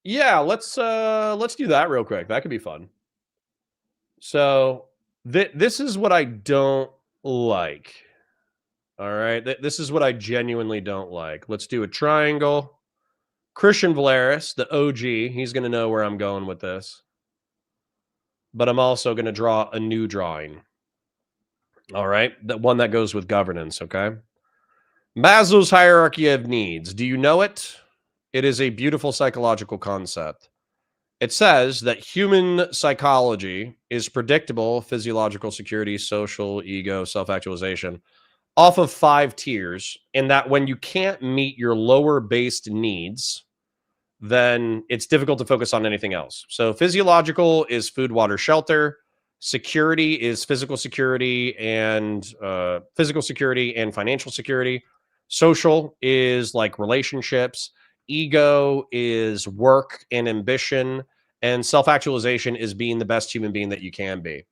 S3: Yeah, let's do that real quick. That could be fun. So this is what I don't like. All right, this is what I genuinely don't like. Let's do a triangle. Christian Valeris, the OG, he's going to know where I'm going with this. But I'm also going to draw a new drawing. All right, the one that goes with governance, okay? Maslow's hierarchy of needs. Do you know it? It is a beautiful psychological concept. It says that human psychology is predictable, physiological security, social, ego, self-actualization, off of 5 tiers, and that when you can't meet your lower based needs, then it's difficult to focus on anything else. So physiological is food, water, shelter. Security is physical security and financial security. Social is like relationships. Ego is work and ambition. And self-actualization is being the best human being that you can be.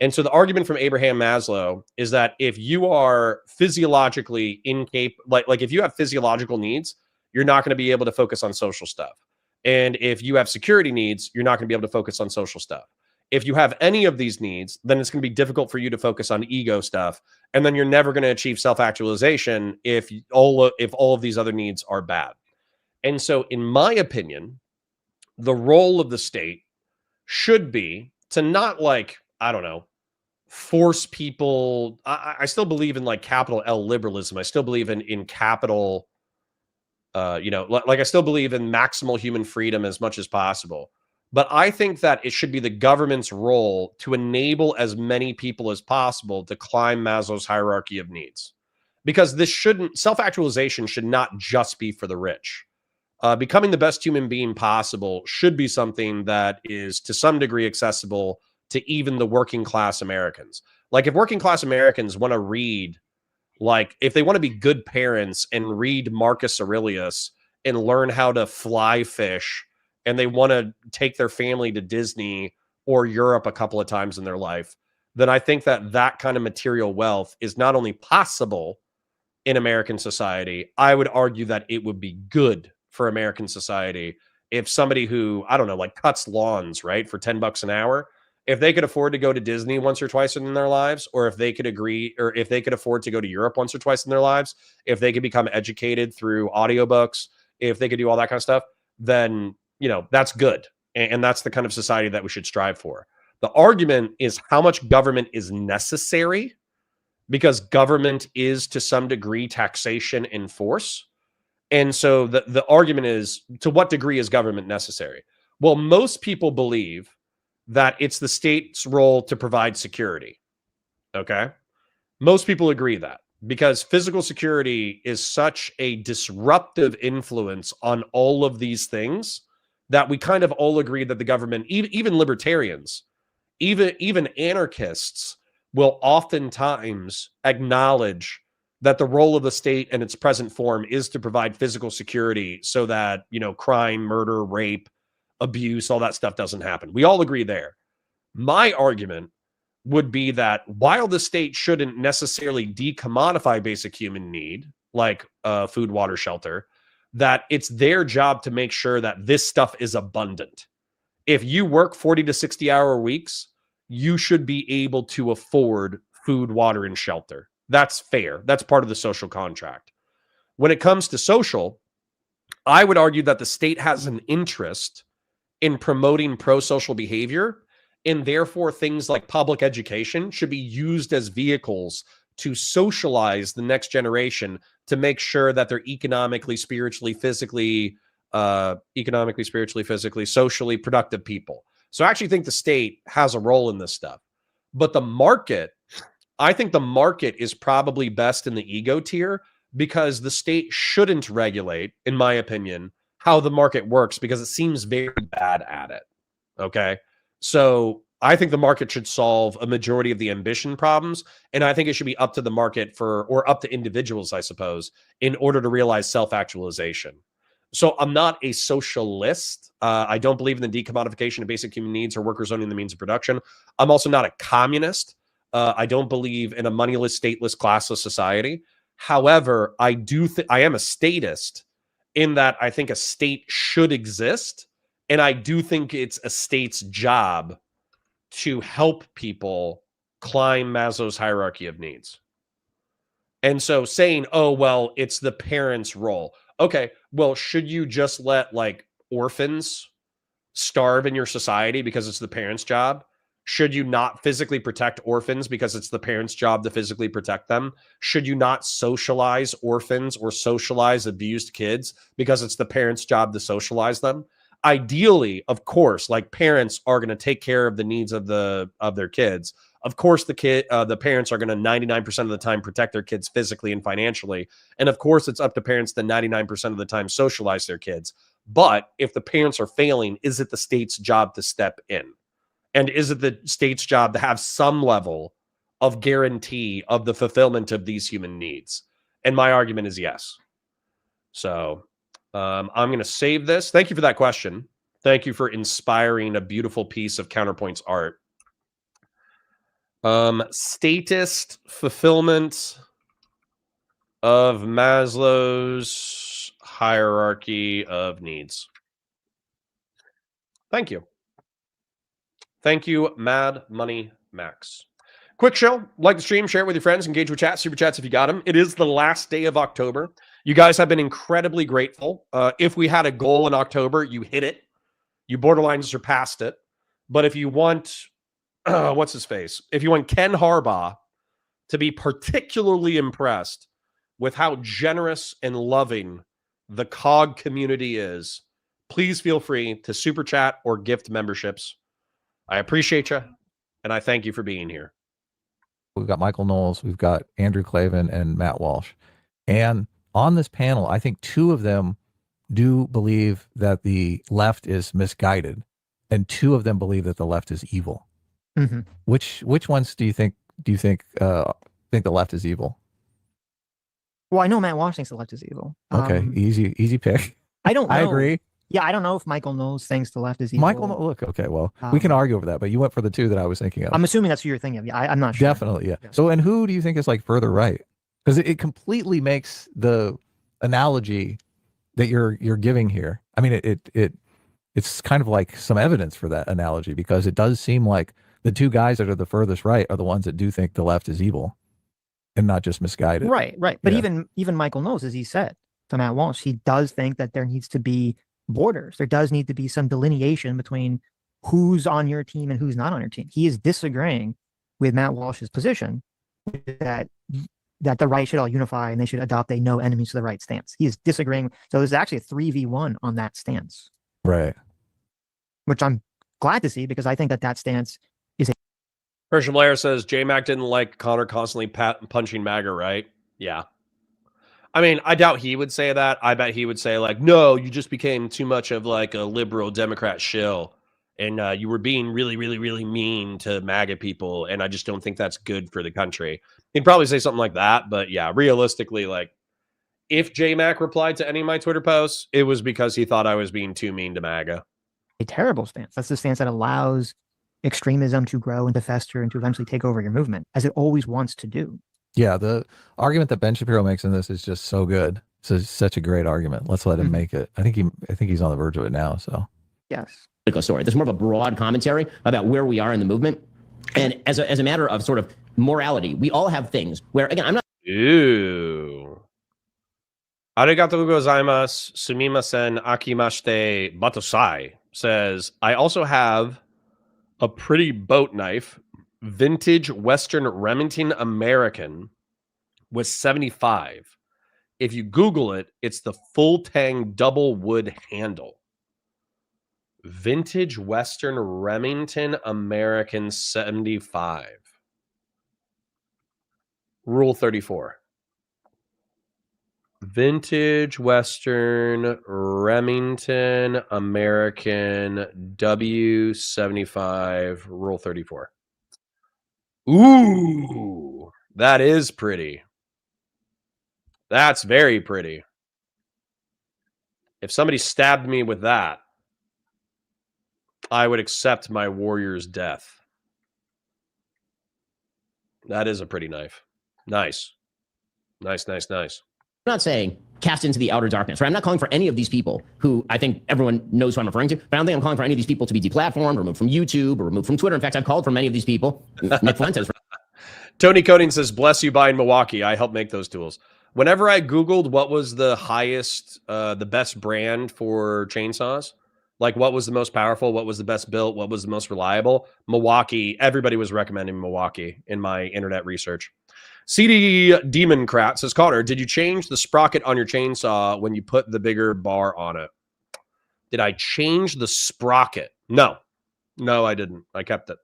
S3: And so the argument from Abraham Maslow is that if you are physiologically incapable, like if you have physiological needs, you're not going to be able to focus on social stuff. And if you have security needs, you're not going to be able to focus on social stuff. If you have any of these needs, then it's going to be difficult for you to focus on ego stuff. And then you're never going to achieve self-actualization if all of these other needs are bad. And so, in my opinion, the role of the state should be to not, like, I don't know, force people. I still believe in like capital L liberalism. I still believe in capital, like I still believe in maximal human freedom as much as possible. But I think that it should be the government's role to enable as many people as possible to climb Maslow's hierarchy of needs. Because self-actualization should not just be for the rich. Becoming the best human being possible should be something that is to some degree accessible to even the working class Americans. Like if working class Americans want to read, like if they want to be good parents and read Marcus Aurelius and learn how to fly fish and they want to take their family to Disney or Europe a couple of times in their life, then I think that that kind of material wealth is not only possible in American society, I would argue that it would be good for American society if somebody who, I don't know, like cuts lawns, right, for $10 an hour, if they could afford to go to Disney once or twice in their lives, or if they could agree, or if they could afford to go to Europe once or twice in their lives, if they could become educated through audiobooks, if they could do all that kind of stuff, then, you know, that's good. And that's the kind of society that we should strive for. The argument is how much government is necessary, because government is to some degree taxation in force. And so the argument is, to what degree is government necessary? Well, most people believe that it's the state's role to provide security. Okay. Most people agree that, because physical security is such a disruptive influence on all of these things that we kind of all agree that the government, even libertarians, even anarchists, will oftentimes acknowledge that the role of the state in its present form is to provide physical security so that, you know, crime, murder, rape, abuse, all that stuff doesn't happen. We all agree there. My argument would be that while the state shouldn't necessarily decommodify basic human need, like food, water, shelter, that it's their job to make sure that this stuff is abundant. If you work 40 to 60-hour weeks, you should be able to afford food, water, and shelter. That's fair. That's part of the social contract. When it comes to social, I would argue that the state has an interest in promoting pro-social behavior, and therefore things like public education should be used as vehicles to socialize the next generation to make sure that they're economically, spiritually, physically, socially productive people. So I actually think the state has a role in this stuff. But the market, I think the market is probably best in the ego tier, because the state shouldn't regulate, in my opinion, how the market works, because it seems very bad at it. Okay. So I think the market should solve a majority of the ambition problems. And I think it should be up to the market or up to individuals, I suppose, in order to realize self-actualization. So I'm not a socialist. I don't believe in the decommodification of basic human needs or workers owning the means of production. I'm also not a communist. I don't believe in a moneyless, stateless, classless society. However, I am a statist, in that I think a state should exist. And I do think it's a state's job to help people climb Maslow's hierarchy of needs. And so saying, oh, well, it's the parents' role. Okay, well, should you just let like orphans starve in your society because it's the parents' job? Should you not physically protect orphans because it's the parents' job to physically protect them? Should you not socialize orphans or socialize abused kids because it's the parents' job to socialize them? Ideally, of course, like parents are going to take care of the needs of their kids. Of course, the parents are going to 99% of the time protect their kids physically and financially. And of course, it's up to parents to 99% of the time socialize their kids. But if the parents are failing, is it the state's job to step in? And is it the state's job to have some level of guarantee of the fulfillment of these human needs? And my argument is yes. So I'm going to save this. Thank you for that question. Thank you for inspiring a beautiful piece of Counterpoint's art. Statist fulfillment of Maslow's hierarchy of needs. Thank you. Thank you, Mad Money Max. Quick show. Like the stream, share it with your friends, engage with chat, super chats if you got them. It is the last day of October. You guys have been incredibly grateful. If we had a goal in October, you hit it. You borderline surpassed it. But if you want, what's his face? If you want Ken Harbaugh to be particularly impressed with how generous and loving the COG community is, please feel free to super chat or gift memberships. I appreciate you, and I thank you for being here.
S6: We've got Michael Knowles, we've got Andrew Clavin, and Matt Walsh. And on this panel, I think two of them do believe that the left is misguided, and two of them believe that the left is evil.
S5: Mm-hmm.
S6: Which ones do you think think the left is evil?
S5: Well, I know Matt Walsh thinks the left is evil.
S6: Okay, easy pick.
S5: I don't know.
S6: I agree.
S5: Yeah, I don't know if Michael Knowles thinks the left is evil.
S6: Look, okay, well, we can argue over that, but you went for the two that I was thinking of.
S5: I'm assuming that's who you're thinking of. Yeah, I'm not sure.
S6: Definitely, yeah. So, and who do you think is like further right? Because it completely makes the analogy that you're giving here. I mean, it's kind of like some evidence for that analogy, because it does seem like the two guys that are the furthest right are the ones that do think the left is evil and not just misguided.
S5: Right. But
S6: Yeah.
S5: even Michael knows, as he said to Matt Walsh, he does think that there needs to be borders. There does need to be some delineation between who's on your team and who's not on your team. He is disagreeing with Matt Walsh's position that the right should all unify and they should adopt a no enemies to the right stance. He is disagreeing. So there's actually a 3v1 on that stance.
S6: Right.
S5: Which I'm glad to see, because I think that stance is a
S3: Christian Blair says J-Mac didn't like Connor constantly punching MAGA, right? Yeah. I mean, I doubt he would say that. I bet he would say, like, no, you just became too much of like a liberal Democrat shill. And you were being really, really, really mean to MAGA people. And I just don't think that's good for the country. He'd probably say something like that. But yeah, realistically, like, if J-Mac replied to any of my Twitter posts, it was because he thought I was being too mean to MAGA.
S5: a terrible stance. That's the stance that allows extremism to grow and to fester and to eventually take over your movement, as it always wants to do.
S6: Yeah, the argument that Ben Shapiro makes in this is just so good. It's such a great argument. Let's let him make it. I think he's on the verge of it now. So
S5: yes,
S9: story. There's more of a broad commentary about where we are in the movement, and as a matter of sort of morality, we all have things where, again, I'm not.
S3: Ooh. Arigatou gozaimasu, sumimasen, akimashite, batosai says, I also have a pretty boat knife, vintage Western Remington American, was 75. If you Google it, it's the full tang double wood handle. Vintage Western Remington American 75. Rule 34. Vintage Western Remington American W75 Rule 34. Ooh, that is pretty. That's very pretty. If somebody stabbed me with that, I would accept my warrior's death. That is a pretty knife. Nice. Nice, nice, nice.
S9: I'm not saying cast into the outer darkness, right? I'm not calling for any of these people who I think everyone knows who I'm referring to, but I don't think I'm calling for any of these people to be deplatformed, removed from YouTube, or removed from Twitter. In fact, I've called for many of these people. Nick Fuentes.
S3: Tony Coding says, bless you, buy in Milwaukee. I helped make those tools. Whenever I Googled what was the highest, the best brand for chainsaws, like what was the most powerful, what was the best built, what was the most reliable, Milwaukee, everybody was recommending Milwaukee in my internet research. CD Demoncrat says, Connor, did you change the sprocket on your chainsaw when you put the bigger bar on it? Did I change the sprocket? No, I didn't. I kept it.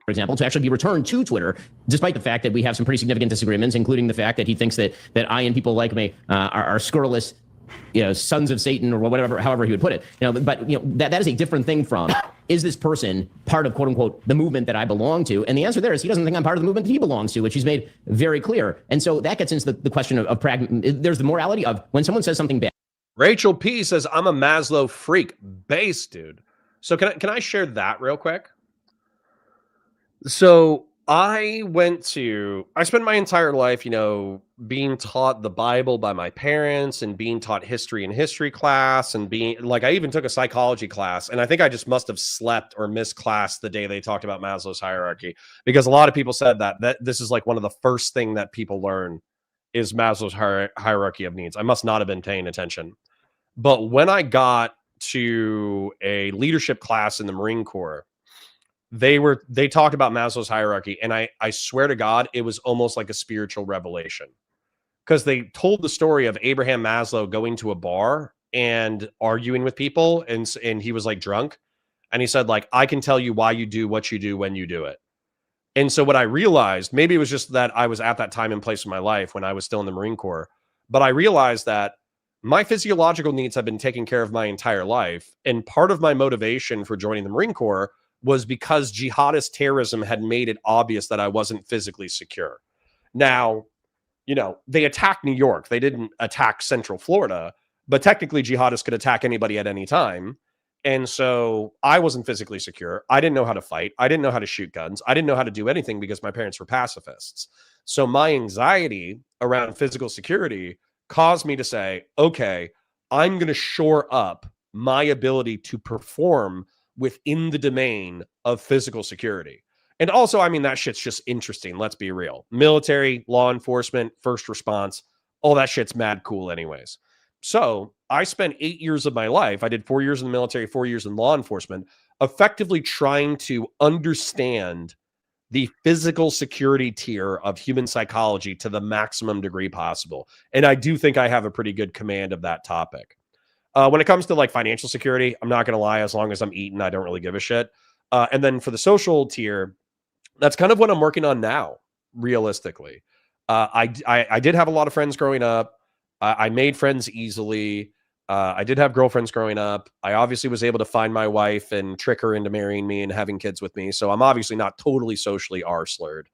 S9: For example, to actually be returned to Twitter, despite the fact that we have some pretty significant disagreements, including the fact that he thinks that I and people like me are scurrilous, sons of Satan, or whatever, however he would put it. But that is a different thing from, is this person part of, quote unquote, the movement that I belong to? And the answer there is he doesn't think I'm part of the movement that he belongs to, which he's made very clear. And so that gets into the question of pragmatism. There's the morality of when someone says something bad.
S3: Rachel P says, I'm a Maslow freak. Base, dude. So can I share that real quick? So I spent my entire life, being taught the Bible by my parents and being taught history in history class, and I even took a psychology class, and I think I just must have slept or missed class the day they talked about Maslow's hierarchy, because a lot of people said that this is like one of the first thing that people learn is Maslow's hierarchy of needs. I must not have been paying attention. But when I got to a leadership class in the Marine Corps, they talked about Maslow's hierarchy, and I swear to God, it was almost like a spiritual revelation, because they told the story of Abraham Maslow going to a bar and arguing with people, and he was like drunk, and he said, like, I can tell you why you do what you do when you do it. And so what I realized, maybe it was just that I was at that time and place in my life when I was still in the Marine Corps, but I realized that my physiological needs have been taken care of my entire life, and part of my motivation for joining the Marine Corps was because jihadist terrorism had made it obvious that I wasn't physically secure. Now, they attacked New York. They didn't attack Central Florida, but technically jihadists could attack anybody at any time. And so I wasn't physically secure. I didn't know how to fight. I didn't know how to shoot guns. I didn't know how to do anything because my parents were pacifists. So my anxiety around physical security caused me to say, okay, I'm going to shore up my ability to perform within the domain of physical security. And also, I mean, that shit's just interesting. Let's be real. Military, law enforcement, first response, all that shit's mad cool anyways. So I spent 8 years of my life, I did 4 years in the military, 4 years in law enforcement, effectively trying to understand the physical security tier of human psychology to the maximum degree possible. And I do think I have a pretty good command of that topic. When it comes to like financial security, I'm not going to lie, as long as I'm eating, I don't really give a shit. And then for the social tier, that's kind of what I'm working on now, realistically. I did have a lot of friends growing up. I made friends easily. I did have girlfriends growing up. I obviously was able to find my wife and trick her into marrying me and having kids with me. So I'm obviously not totally socially R-slurred.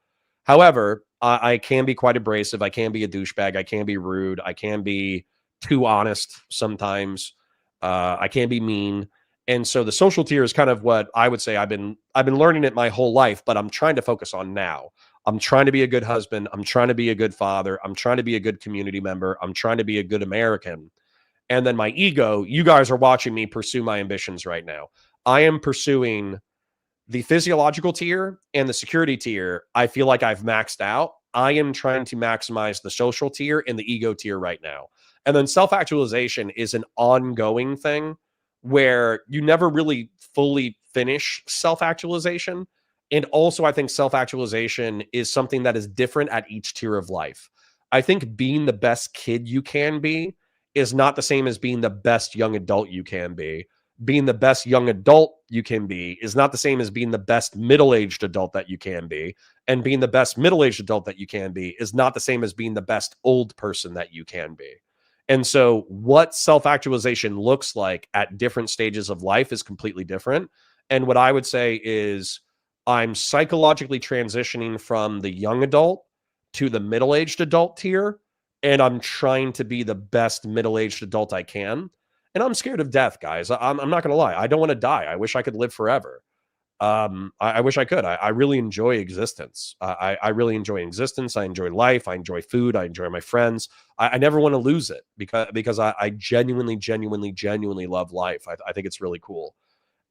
S3: However, I can be quite abrasive. I can be a douchebag. I can be rude. I can be too honest sometimes. I can be mean. And so the social tier is kind of what I would say I've been learning it my whole life, but I'm trying to focus on now. I'm trying to be a good husband. I'm trying to be a good father. I'm trying to be a good community member. I'm trying to be a good American. And then my ego, you guys are watching me pursue my ambitions right now. I am pursuing the physiological tier and the security tier. I feel like I've maxed out. I am trying to maximize the social tier and the ego tier right now. And then self-actualization is an ongoing thing where you never really fully finish self-actualization. And also, I think self-actualization is something that is different at each tier of life. I think being the best kid you can be is not the same as being the best young adult you can be. Being the best young adult you can be is not the same as being the best middle-aged adult that you can be. And being the best middle-aged adult that you can be is not the same as being the best old person that you can be. And so what self-actualization looks like at different stages of life is completely different. And what I would say is I'm psychologically transitioning from the young adult to the middle-aged adult tier, and I'm trying to be the best middle-aged adult I can. And I'm scared of death, guys. I'm not going to lie. I don't want to die. I wish I could live forever. I wish I could. I really enjoy existence. I really enjoy existence. I enjoy life. I enjoy food. I enjoy my friends. I never want to lose it because I genuinely love life. I think it's really cool.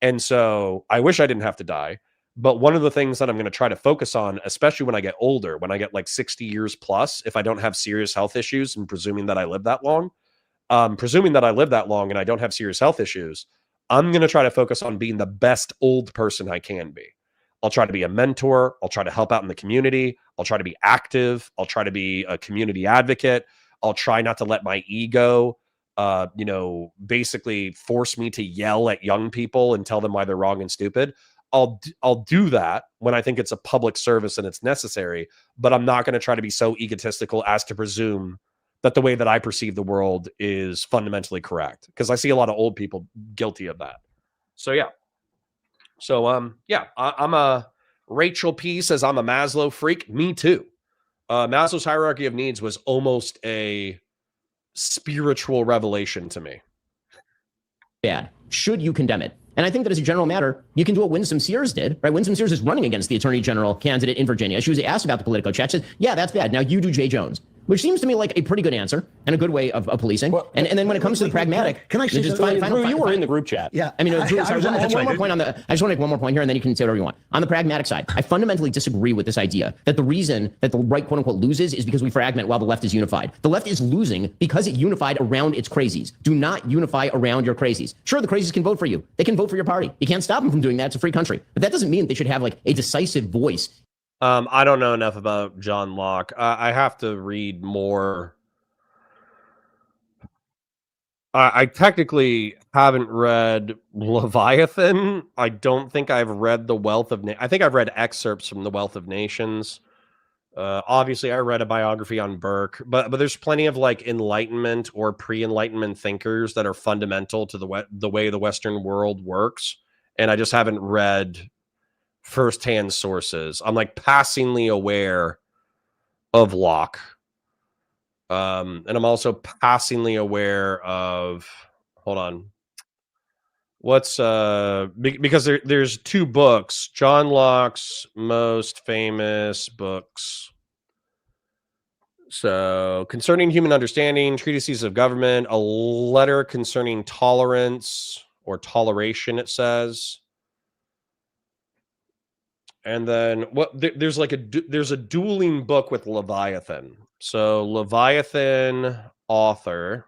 S3: And so I wish I didn't have to die. But one of the things that I'm going to try to focus on, especially when I get older, when I get like 60 years plus, if I don't have serious health issues, and presuming that I live that long, and I don't have serious health issues, I'm going to try to focus on being the best old person I can be. I'll try to be a mentor. I'll try to help out in the community. I'll try to be active. I'll try to be a community advocate. I'll try not to let my ego, basically force me to yell at young people and tell them why they're wrong and stupid. I'll do that when I think it's a public service and it's necessary, but I'm not going to try to be so egotistical as to presume that the way that I perceive the world is fundamentally correct, because I see a lot of old people guilty of that. So yeah. I'm a Rachel P says I'm a Maslow freak. Me too. Maslow's hierarchy of needs was almost a spiritual revelation to me.
S9: Bad. Should you condemn it? And I think that as a general matter, you can do what Winsome Sears did, right? Winsome Sears is running against the attorney general candidate in Virginia. She was asked about the Politico chat. She said, yeah, that's bad. Now you do Jay Jones, which seems to me like a pretty good answer and a good way of policing. Well, and then when it comes to the pragmatic,
S7: can I say
S9: just
S7: Drew, you were in the group chat.
S9: Yeah. I mean, Drew, sorry, one more point on the, I just want to make one more point here and then you can say whatever you want. On the pragmatic side, I fundamentally disagree with this idea that the reason that the right, quote unquote, loses is because we fragment while the left is unified. The left is losing because it unified around its crazies. Do not unify around your crazies. Sure, the crazies can vote for you. They can vote for your party. You can't stop them from doing that. It's a free country. But that doesn't mean they should have like a decisive voice.
S3: I don't know enough about John Locke. I have to read more. I technically haven't read Leviathan. I don't think I've read The Wealth of I think I've read excerpts from The Wealth of Nations. Obviously, I read a biography on Burke, but there's plenty of like Enlightenment or pre-Enlightenment thinkers that are fundamental to the way the Western world works, and I just haven't read firsthand sources. I'm like passingly aware of Locke. And I'm also passingly aware of, hold on. What's because there's two books, John Locke's most famous books. So, Concerning Human Understanding, Treatises of Government, A Letter Concerning Tolerance or Toleration, it says. And then there's like there's a dueling book with Leviathan. So, Leviathan author,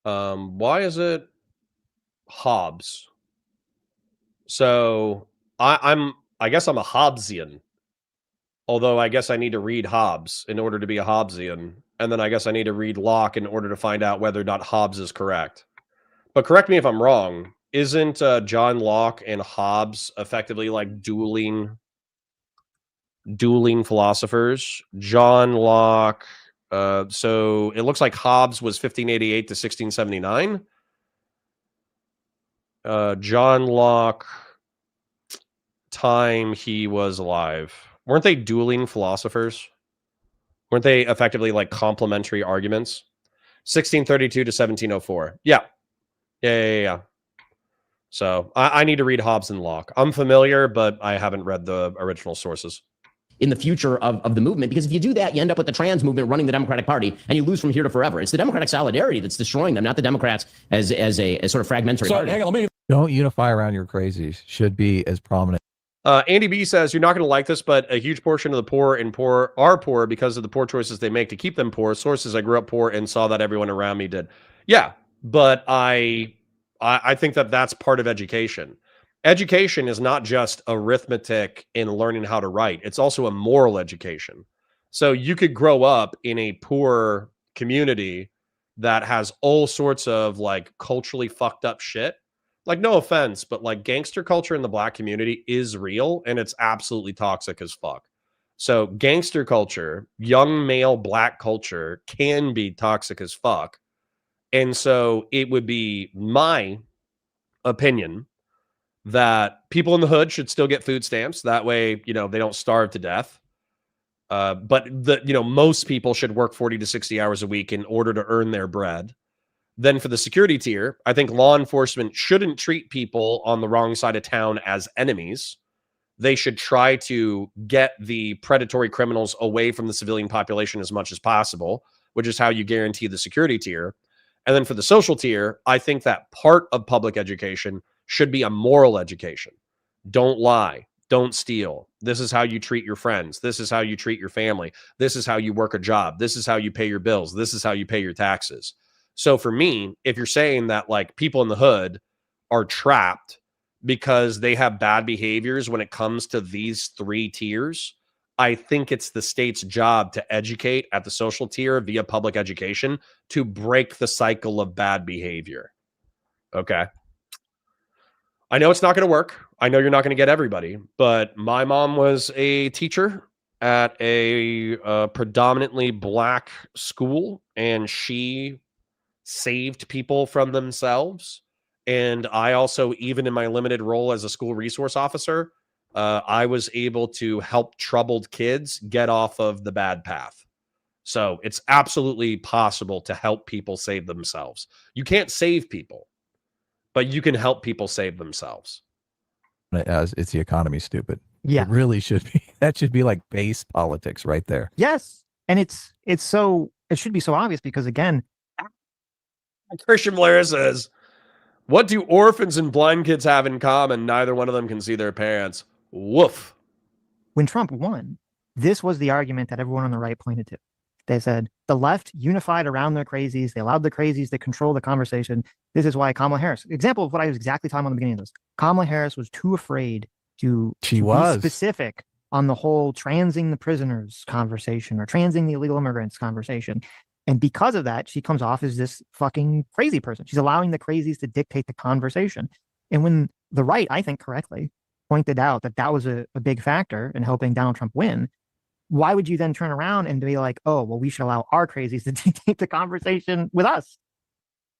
S3: why is it Hobbes? So, I guess I'm a Hobbesian. Although I guess I need to read Hobbes in order to be a Hobbesian. And then I guess I need to read Locke in order to find out whether or not Hobbes is correct. But correct me if I'm wrong. Isn't John Locke and Hobbes effectively like dueling philosophers? John Locke. So it looks like Hobbes was 1588 to 1679. John Locke, time he was alive. Weren't they dueling philosophers? Weren't they effectively like complementary arguments? 1632 to 1704. Yeah. So I need to read Hobbes and Locke. I'm familiar, but I haven't read the original sources.
S9: In the future of the movement, because if you do that, you end up with the trans movement running the Democratic Party, and you lose from here to forever. It's the Democratic solidarity that's destroying them, not the Democrats as a sort of fragmentary party.
S8: Hang on, let me.
S6: Don't unify around your crazies. Should be as prominent.
S3: Andy B says, you're not going to like this, but a huge portion of the poor are poor because of the poor choices they make to keep them poor. Sources, I grew up poor and saw that everyone around me did. Yeah, but I think that that's part of education. Education is not just arithmetic and learning how to write. It's also a moral education. So you could grow up in a poor community that has all sorts of like culturally fucked up shit. Like, no offense, but like gangster culture in the black community is real and it's absolutely toxic as fuck. So gangster culture, young male black culture can be toxic as fuck. And so it would be my opinion that people in the hood should still get food stamps. That way, they don't starve to death. But most people should work 40 to 60 hours a week in order to earn their bread. Then for the security tier, I think law enforcement shouldn't treat people on the wrong side of town as enemies. They should try to get the predatory criminals away from the civilian population as much as possible, which is how you guarantee the security tier. And then for the social tier, I think that part of public education should be a moral education. Don't lie. Don't steal. This is how you treat your friends. This is how you treat your family. This is how you work a job. This is how you pay your bills. This is how you pay your taxes. So for me, if you're saying that like people in the hood are trapped because they have bad behaviors when it comes to these three tiers, I think it's the state's job to educate at the social tier via public education to break the cycle of bad behavior. Okay. I know it's not going to work. I know you're not going to get everybody, but my mom was a teacher at a predominantly black school, and she saved people from themselves. And I also, even in my limited role as a school resource officer, I was able to help troubled kids get off of the bad path. So it's absolutely possible to help people save themselves. You can't save people, but you can help people save themselves.
S6: As it's the economy, stupid.
S5: Yeah.
S6: It really should be. That should be like base politics right there.
S5: Yes. And it should be so obvious because again,
S3: Christian Blair says, what do orphans and blind kids have in common? Neither one of them can see their parents. Woof.
S5: When Trump won, this was the argument that everyone on the right pointed to. They said the left unified around their crazies. They allowed the crazies to control the conversation. This is why Kamala Harris, example of what I was exactly talking about in the beginning of this. Kamala Harris was too afraid to be specific on the whole transing the prisoners conversation or transing the illegal immigrants conversation. And because of that, she comes off as this fucking crazy person. She's allowing the crazies to dictate the conversation. And when the right, I think correctly, pointed out that that was a big factor in helping Donald Trump win, why would you then turn around and be like, oh, well, we should allow our crazies to dictate the conversation with us?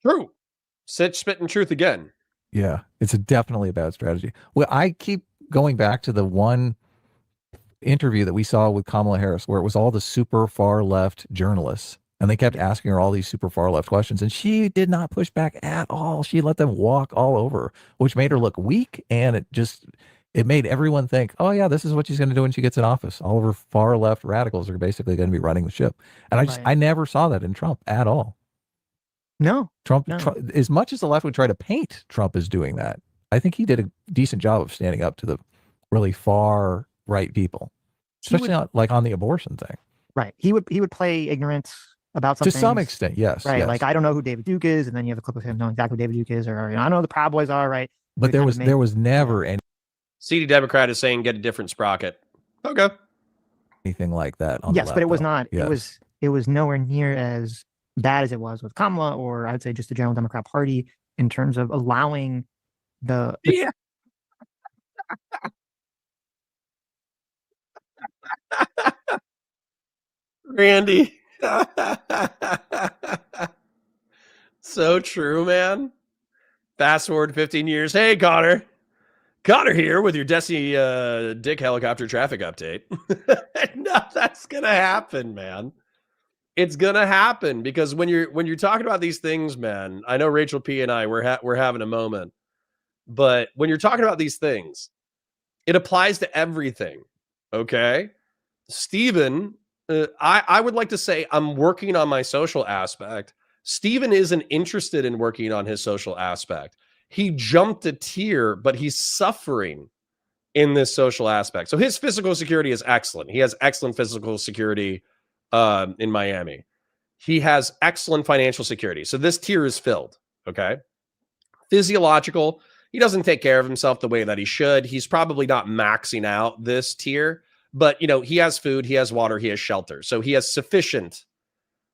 S3: True. Sitch spitting truth again.
S6: Yeah, it's definitely a bad strategy. Well, I keep going back to the one interview that we saw with Kamala Harris, where it was all the super far left journalists, and they kept asking her all these super far left questions, and she did not push back at all. She let them walk all over, which made her look weak, and it made everyone think, oh yeah, this is what she's going to do when she gets in office. All of her far left radicals are basically going to be running the ship, and I never saw that in Trump at all.
S5: No,
S6: Trump, as much as the left would try to paint Trump as doing that, I think he did a decent job of standing up to the really far right people, especially on the abortion thing.
S5: Right. He would play ignorance about something.
S6: To some extent, yes.
S5: Right.
S6: Yes.
S5: Like, I don't know who David Duke is, and then you have a clip of him knowing exactly who David Duke is, or I know who the Proud Boys are, right?
S6: But there was never
S3: CD Democrat is saying get a different sprocket. Okay.
S6: anything like that.
S5: Yes, but it was not. Yes. It was nowhere near as bad as it was with Kamala, or I would say just the general Democrat Party, in terms of allowing the
S3: yeah. Randy. So true, man. Fast forward 15 years. Hey, Connor. Connor here with your Desi Dick helicopter traffic update. No, that's gonna happen, man. It's gonna happen because when you're talking about these things, man. I know Rachel P and I we're having a moment, but when you're talking about these things, it applies to everything. Okay, Stephen. I would like to say I'm working on my social aspect. Stephen isn't interested in working on his social aspect. He jumped a tier, but he's suffering in this social aspect. So his physical security is excellent. He has excellent physical security in Miami. He has excellent financial security. So this tier is filled. Okay. Physiological. He doesn't take care of himself the way that he should. He's probably not maxing out this tier. But, he has food, he has water, he has shelter. So he has sufficient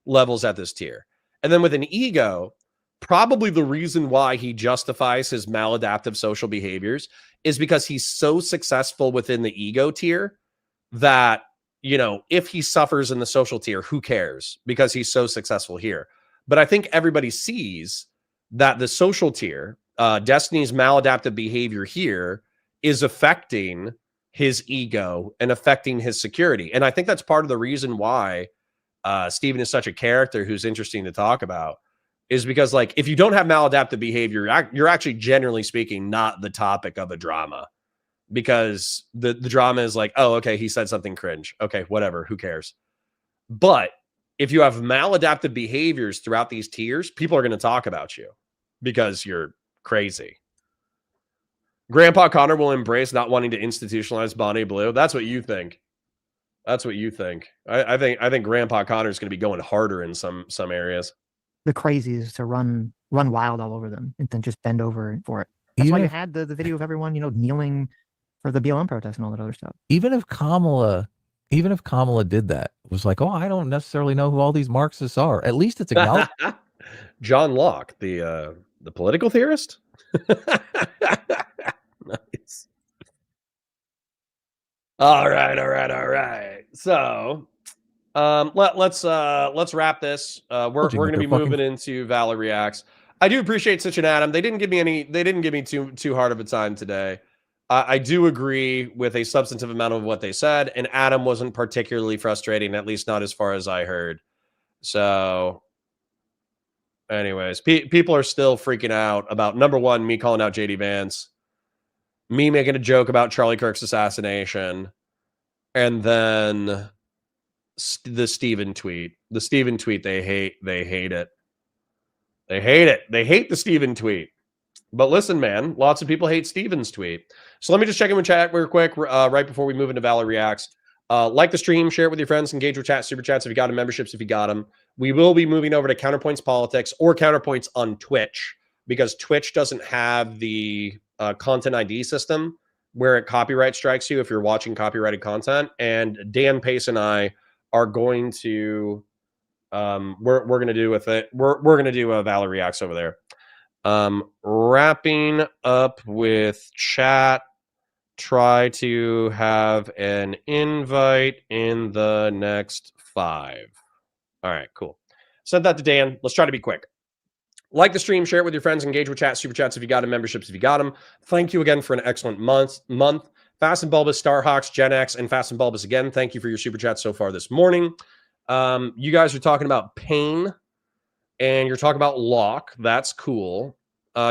S3: levels at this tier. And then with an ego, probably the reason why he justifies his maladaptive social behaviors is because he's so successful within the ego tier that, if he suffers in the social tier, who cares? Because he's so successful here. But I think everybody sees that the social tier, Destiny's maladaptive behavior here is affecting his ego and affecting his security. And I think that's part of the reason why Stephen is such a character who's interesting to talk about, is because, like, if you don't have maladaptive behavior, you're actually, generally speaking, not the topic of a drama, because the drama is like, oh, okay, he said something cringe. Okay, whatever, who cares? But if you have maladaptive behaviors throughout these tiers, people are going to talk about you because you're crazy. Grandpa Connor will embrace not wanting to institutionalize Bonnie Blue. That's what you think. That's what you think. I think Grandpa Connor is going to be going harder in some areas.
S5: The crazies to run wild all over them and then just bend over for it. That's why you had the video of everyone, kneeling for the BLM protest and all that other stuff.
S6: Even if Kamala did that, it was like, oh, I don't necessarily know who all these Marxists are. At least it's acknowledged.
S3: John Locke, the political theorist. Nice. All right. So, let's wrap this. We're going to be moving into Valor Reacts. I do appreciate Sitch and Adam. They didn't give me too hard of a time today. I do agree with a substantive amount of what they said, and Adam wasn't particularly frustrating, at least not as far as I heard. So, anyways, people are still freaking out about, number one, me calling out JD Vance, me making a joke about Charlie Kirk's assassination, and then the Stephen tweet. The Stephen tweet, they hate it. They hate it. They hate the Stephen tweet. But listen, man, lots of people hate Stephen's tweet. So let me just check in with chat real quick right before we move into Valor Reacts. Like the stream, share it with your friends, engage with chat, super chats if you got them, memberships if you got them. We will be moving over to Counterpoints Politics or Counterpoints on Twitch, because Twitch doesn't have the content ID system where it copyright strikes you if you're watching copyrighted content. And Dan Pace and I are going to we're going to do with it. We're going to do a Valor Reacts over there. Wrapping up with chat. Try to have an invite in the next 5. All right, cool. Sent that to Dan. Let's try to be quick. Like the stream, share it with your friends, engage with chat, super chats if you got them, memberships if you got them. Thank you again for an excellent month. Fast and Bulbous, Starhawks, Gen X, and Fast and Bulbous again. Thank you for your super chat so far this morning. You guys are talking about pain, and you're talking about Locke. That's cool.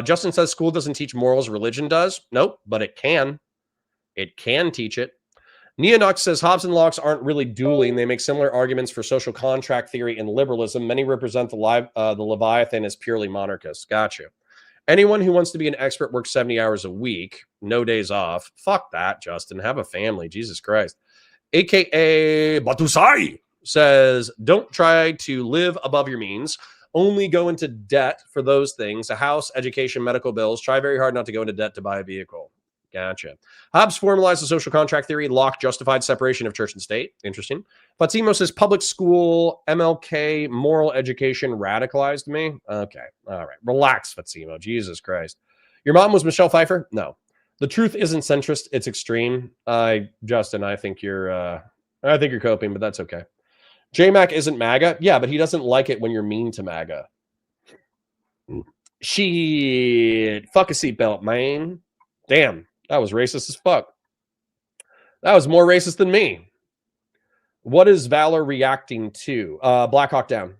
S3: Justin says school doesn't teach morals, religion does. Nope, but it can. It can teach it. Neonox says Hobbes and Locke aren't really dueling. They make similar arguments for social contract theory and liberalism. Many represent the Leviathan as purely monarchist. Gotcha. Anyone who wants to be an expert works 70 hours a week, no days off. Fuck that, Justin. Have a family. Jesus Christ. AKA Batusai says, don't try to live above your means. Only go into debt for those things: a house, education, medical bills. Try very hard not to go into debt to buy a vehicle. Gotcha. Hobbes formalized the social contract theory. Locke justified separation of church and state. Interesting. Fatsimo says public school, MLK, moral education radicalized me. Okay. All right. Relax, Fatsimo. Jesus Christ. Your mom was Michelle Pfeiffer? No. The truth isn't centrist. It's extreme. Justin, I think you're coping, but that's okay. J-Mac isn't MAGA. Yeah, but he doesn't like it when you're mean to MAGA. Shit. Fuck a seatbelt, man. Damn. That was racist as fuck. That was more racist than me. What is Valor reacting to? Black Hawk Down.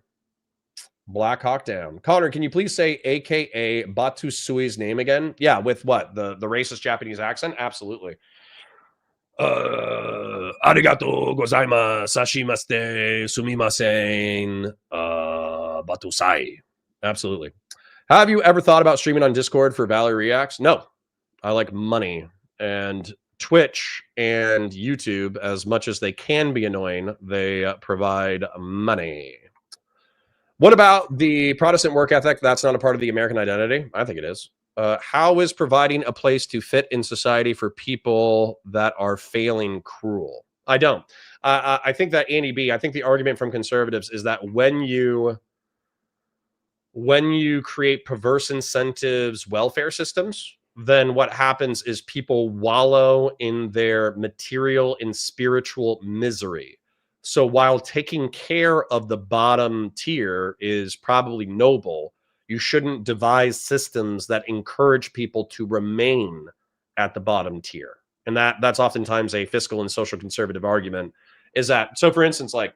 S3: Black Hawk Down. Connor, can you please say AKA Batusui's name again? Yeah, with what? The racist Japanese accent? Absolutely. Arigato gozaimasu, sashimashite, sumimasen, Batusai. Absolutely. Have you ever thought about streaming on Discord for Valor Reacts? No. I like money, and Twitch and YouTube, as much as they can be annoying, they provide money. What about the Protestant work ethic? That's not a part of the American identity. I think it is. How is providing a place to fit in society for people that are failing cruel? I don't. I think that Andy B, I think the argument from conservatives is that when you create perverse incentives, welfare systems, then what happens is people wallow in their material and spiritual misery. So while taking care of the bottom tier is probably noble, you shouldn't devise systems that encourage people to remain at the bottom tier. And that's oftentimes a fiscal and social conservative argument, is that, so for instance, like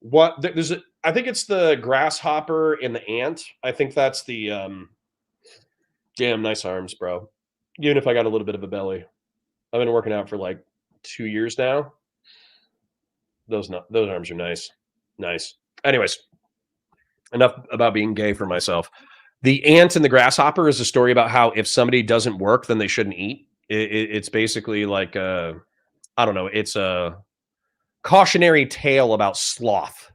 S3: I think it's the grasshopper and the ant. I think that's the, damn, nice arms, bro. Even if I got a little bit of a belly. I've been working out for like 2 years now. Those arms are nice. Nice. Anyways, enough about being gay for myself. The ant and the grasshopper is a story about how if somebody doesn't work, then they shouldn't eat. It's basically like I don't know. It's a cautionary tale about sloth.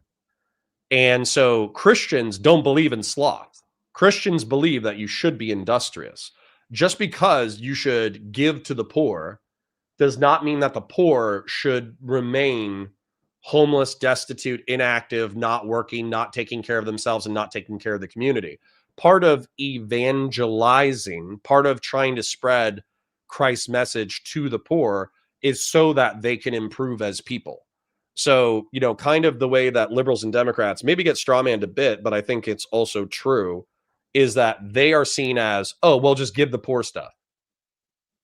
S3: And so Christians don't believe in sloth. Christians believe that you should be industrious. Just because you should give to the poor does not mean that the poor should remain homeless, destitute, inactive, not working, not taking care of themselves, and not taking care of the community. Part of evangelizing, part of trying to spread Christ's message to the poor is so that they can improve as people. So, kind of the way that liberals and Democrats maybe get strawmanned a bit, but I think it's also true, is that they are seen as, oh, well, just give the poor stuff.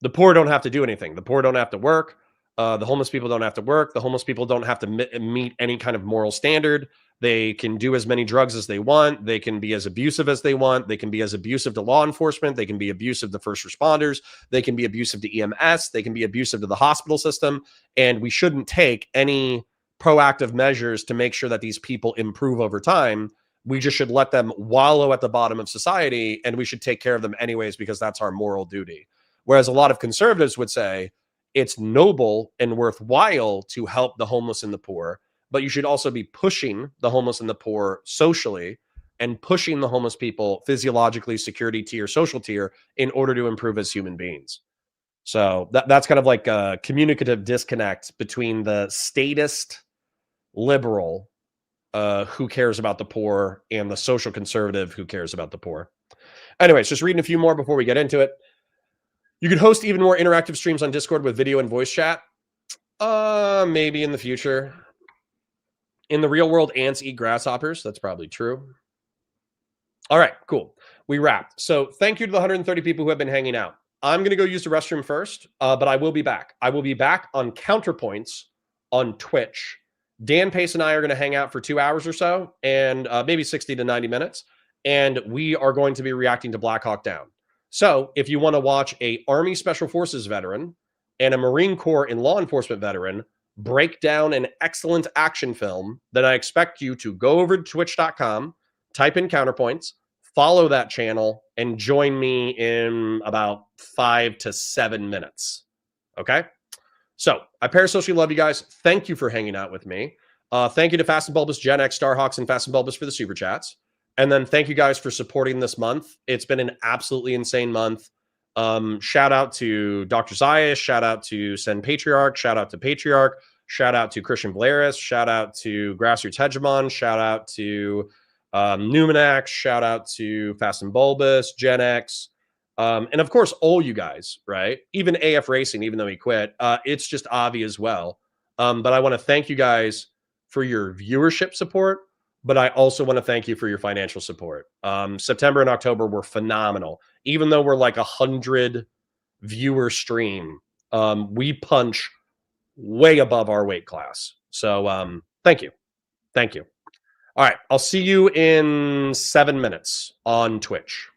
S3: The poor don't have to do anything. The poor don't have to work. The homeless people don't have to work. The homeless people don't have to meet any kind of moral standard. They can do as many drugs as they want. They can be as abusive as they want. They can be as abusive to law enforcement. They can be abusive to first responders. They can be abusive to EMS. They can be abusive to the hospital system. And we shouldn't take any proactive measures to make sure that these people improve over time. We just should let them wallow at the bottom of society, and we should take care of them anyways because that's our moral duty. Whereas a lot of conservatives would say it's noble and worthwhile to help the homeless and the poor, but you should also be pushing the homeless and the poor socially and pushing the homeless people physiologically, security tier, social tier, in order to improve as human beings. So that's kind of like a communicative disconnect between the statist liberal who cares about the poor and the social conservative who cares about the poor. Anyways, just reading a few more before we get into it. You could host even more interactive streams on Discord with video and voice chat. Maybe in the future. In the real world, ants eat grasshoppers. That's probably true. All right, cool. We wrapped. So thank you to the 130 people who have been hanging out. I'm going to go use the restroom first, but I will be back. I will be back on Counterpoints on Twitch. Dan Pace and I are going to hang out for 2 hours or so, and maybe 60 to 90 minutes, and we are going to be reacting to Black Hawk Down. So if you want to watch a Army Special Forces veteran and a Marine Corps and law enforcement veteran break down an excellent action film, then I expect you to go over to twitch.com, type in Counterpoints, follow that channel, and join me in about 5 to 7 minutes. Okay? So I parasocially love you guys. Thank you for hanging out with me. Thank you to Fast and Bulbous, Gen X, Starhawks, and Fast and Bulbous for the super chats. And then thank you guys for supporting this month. It's been an absolutely insane month. Shout out to Dr. Zayas. Shout out to Sen Patriarch. Shout out to Patriarch. Shout out to Christian Valeris. Shout out to Grassroots Hegemon. Shout out to Numinax. Shout out to Fast and Bulbous, Gen X. And of course, all you guys, right? Even AF Racing, even though he quit, it's just Avi as well. But I want to thank you guys for your viewership support, but I also want to thank you for your financial support. September and October were phenomenal. Even though we're like 100 viewer stream, we punch way above our weight class. So thank you. Thank you. All right. I'll see you in 7 minutes on Twitch.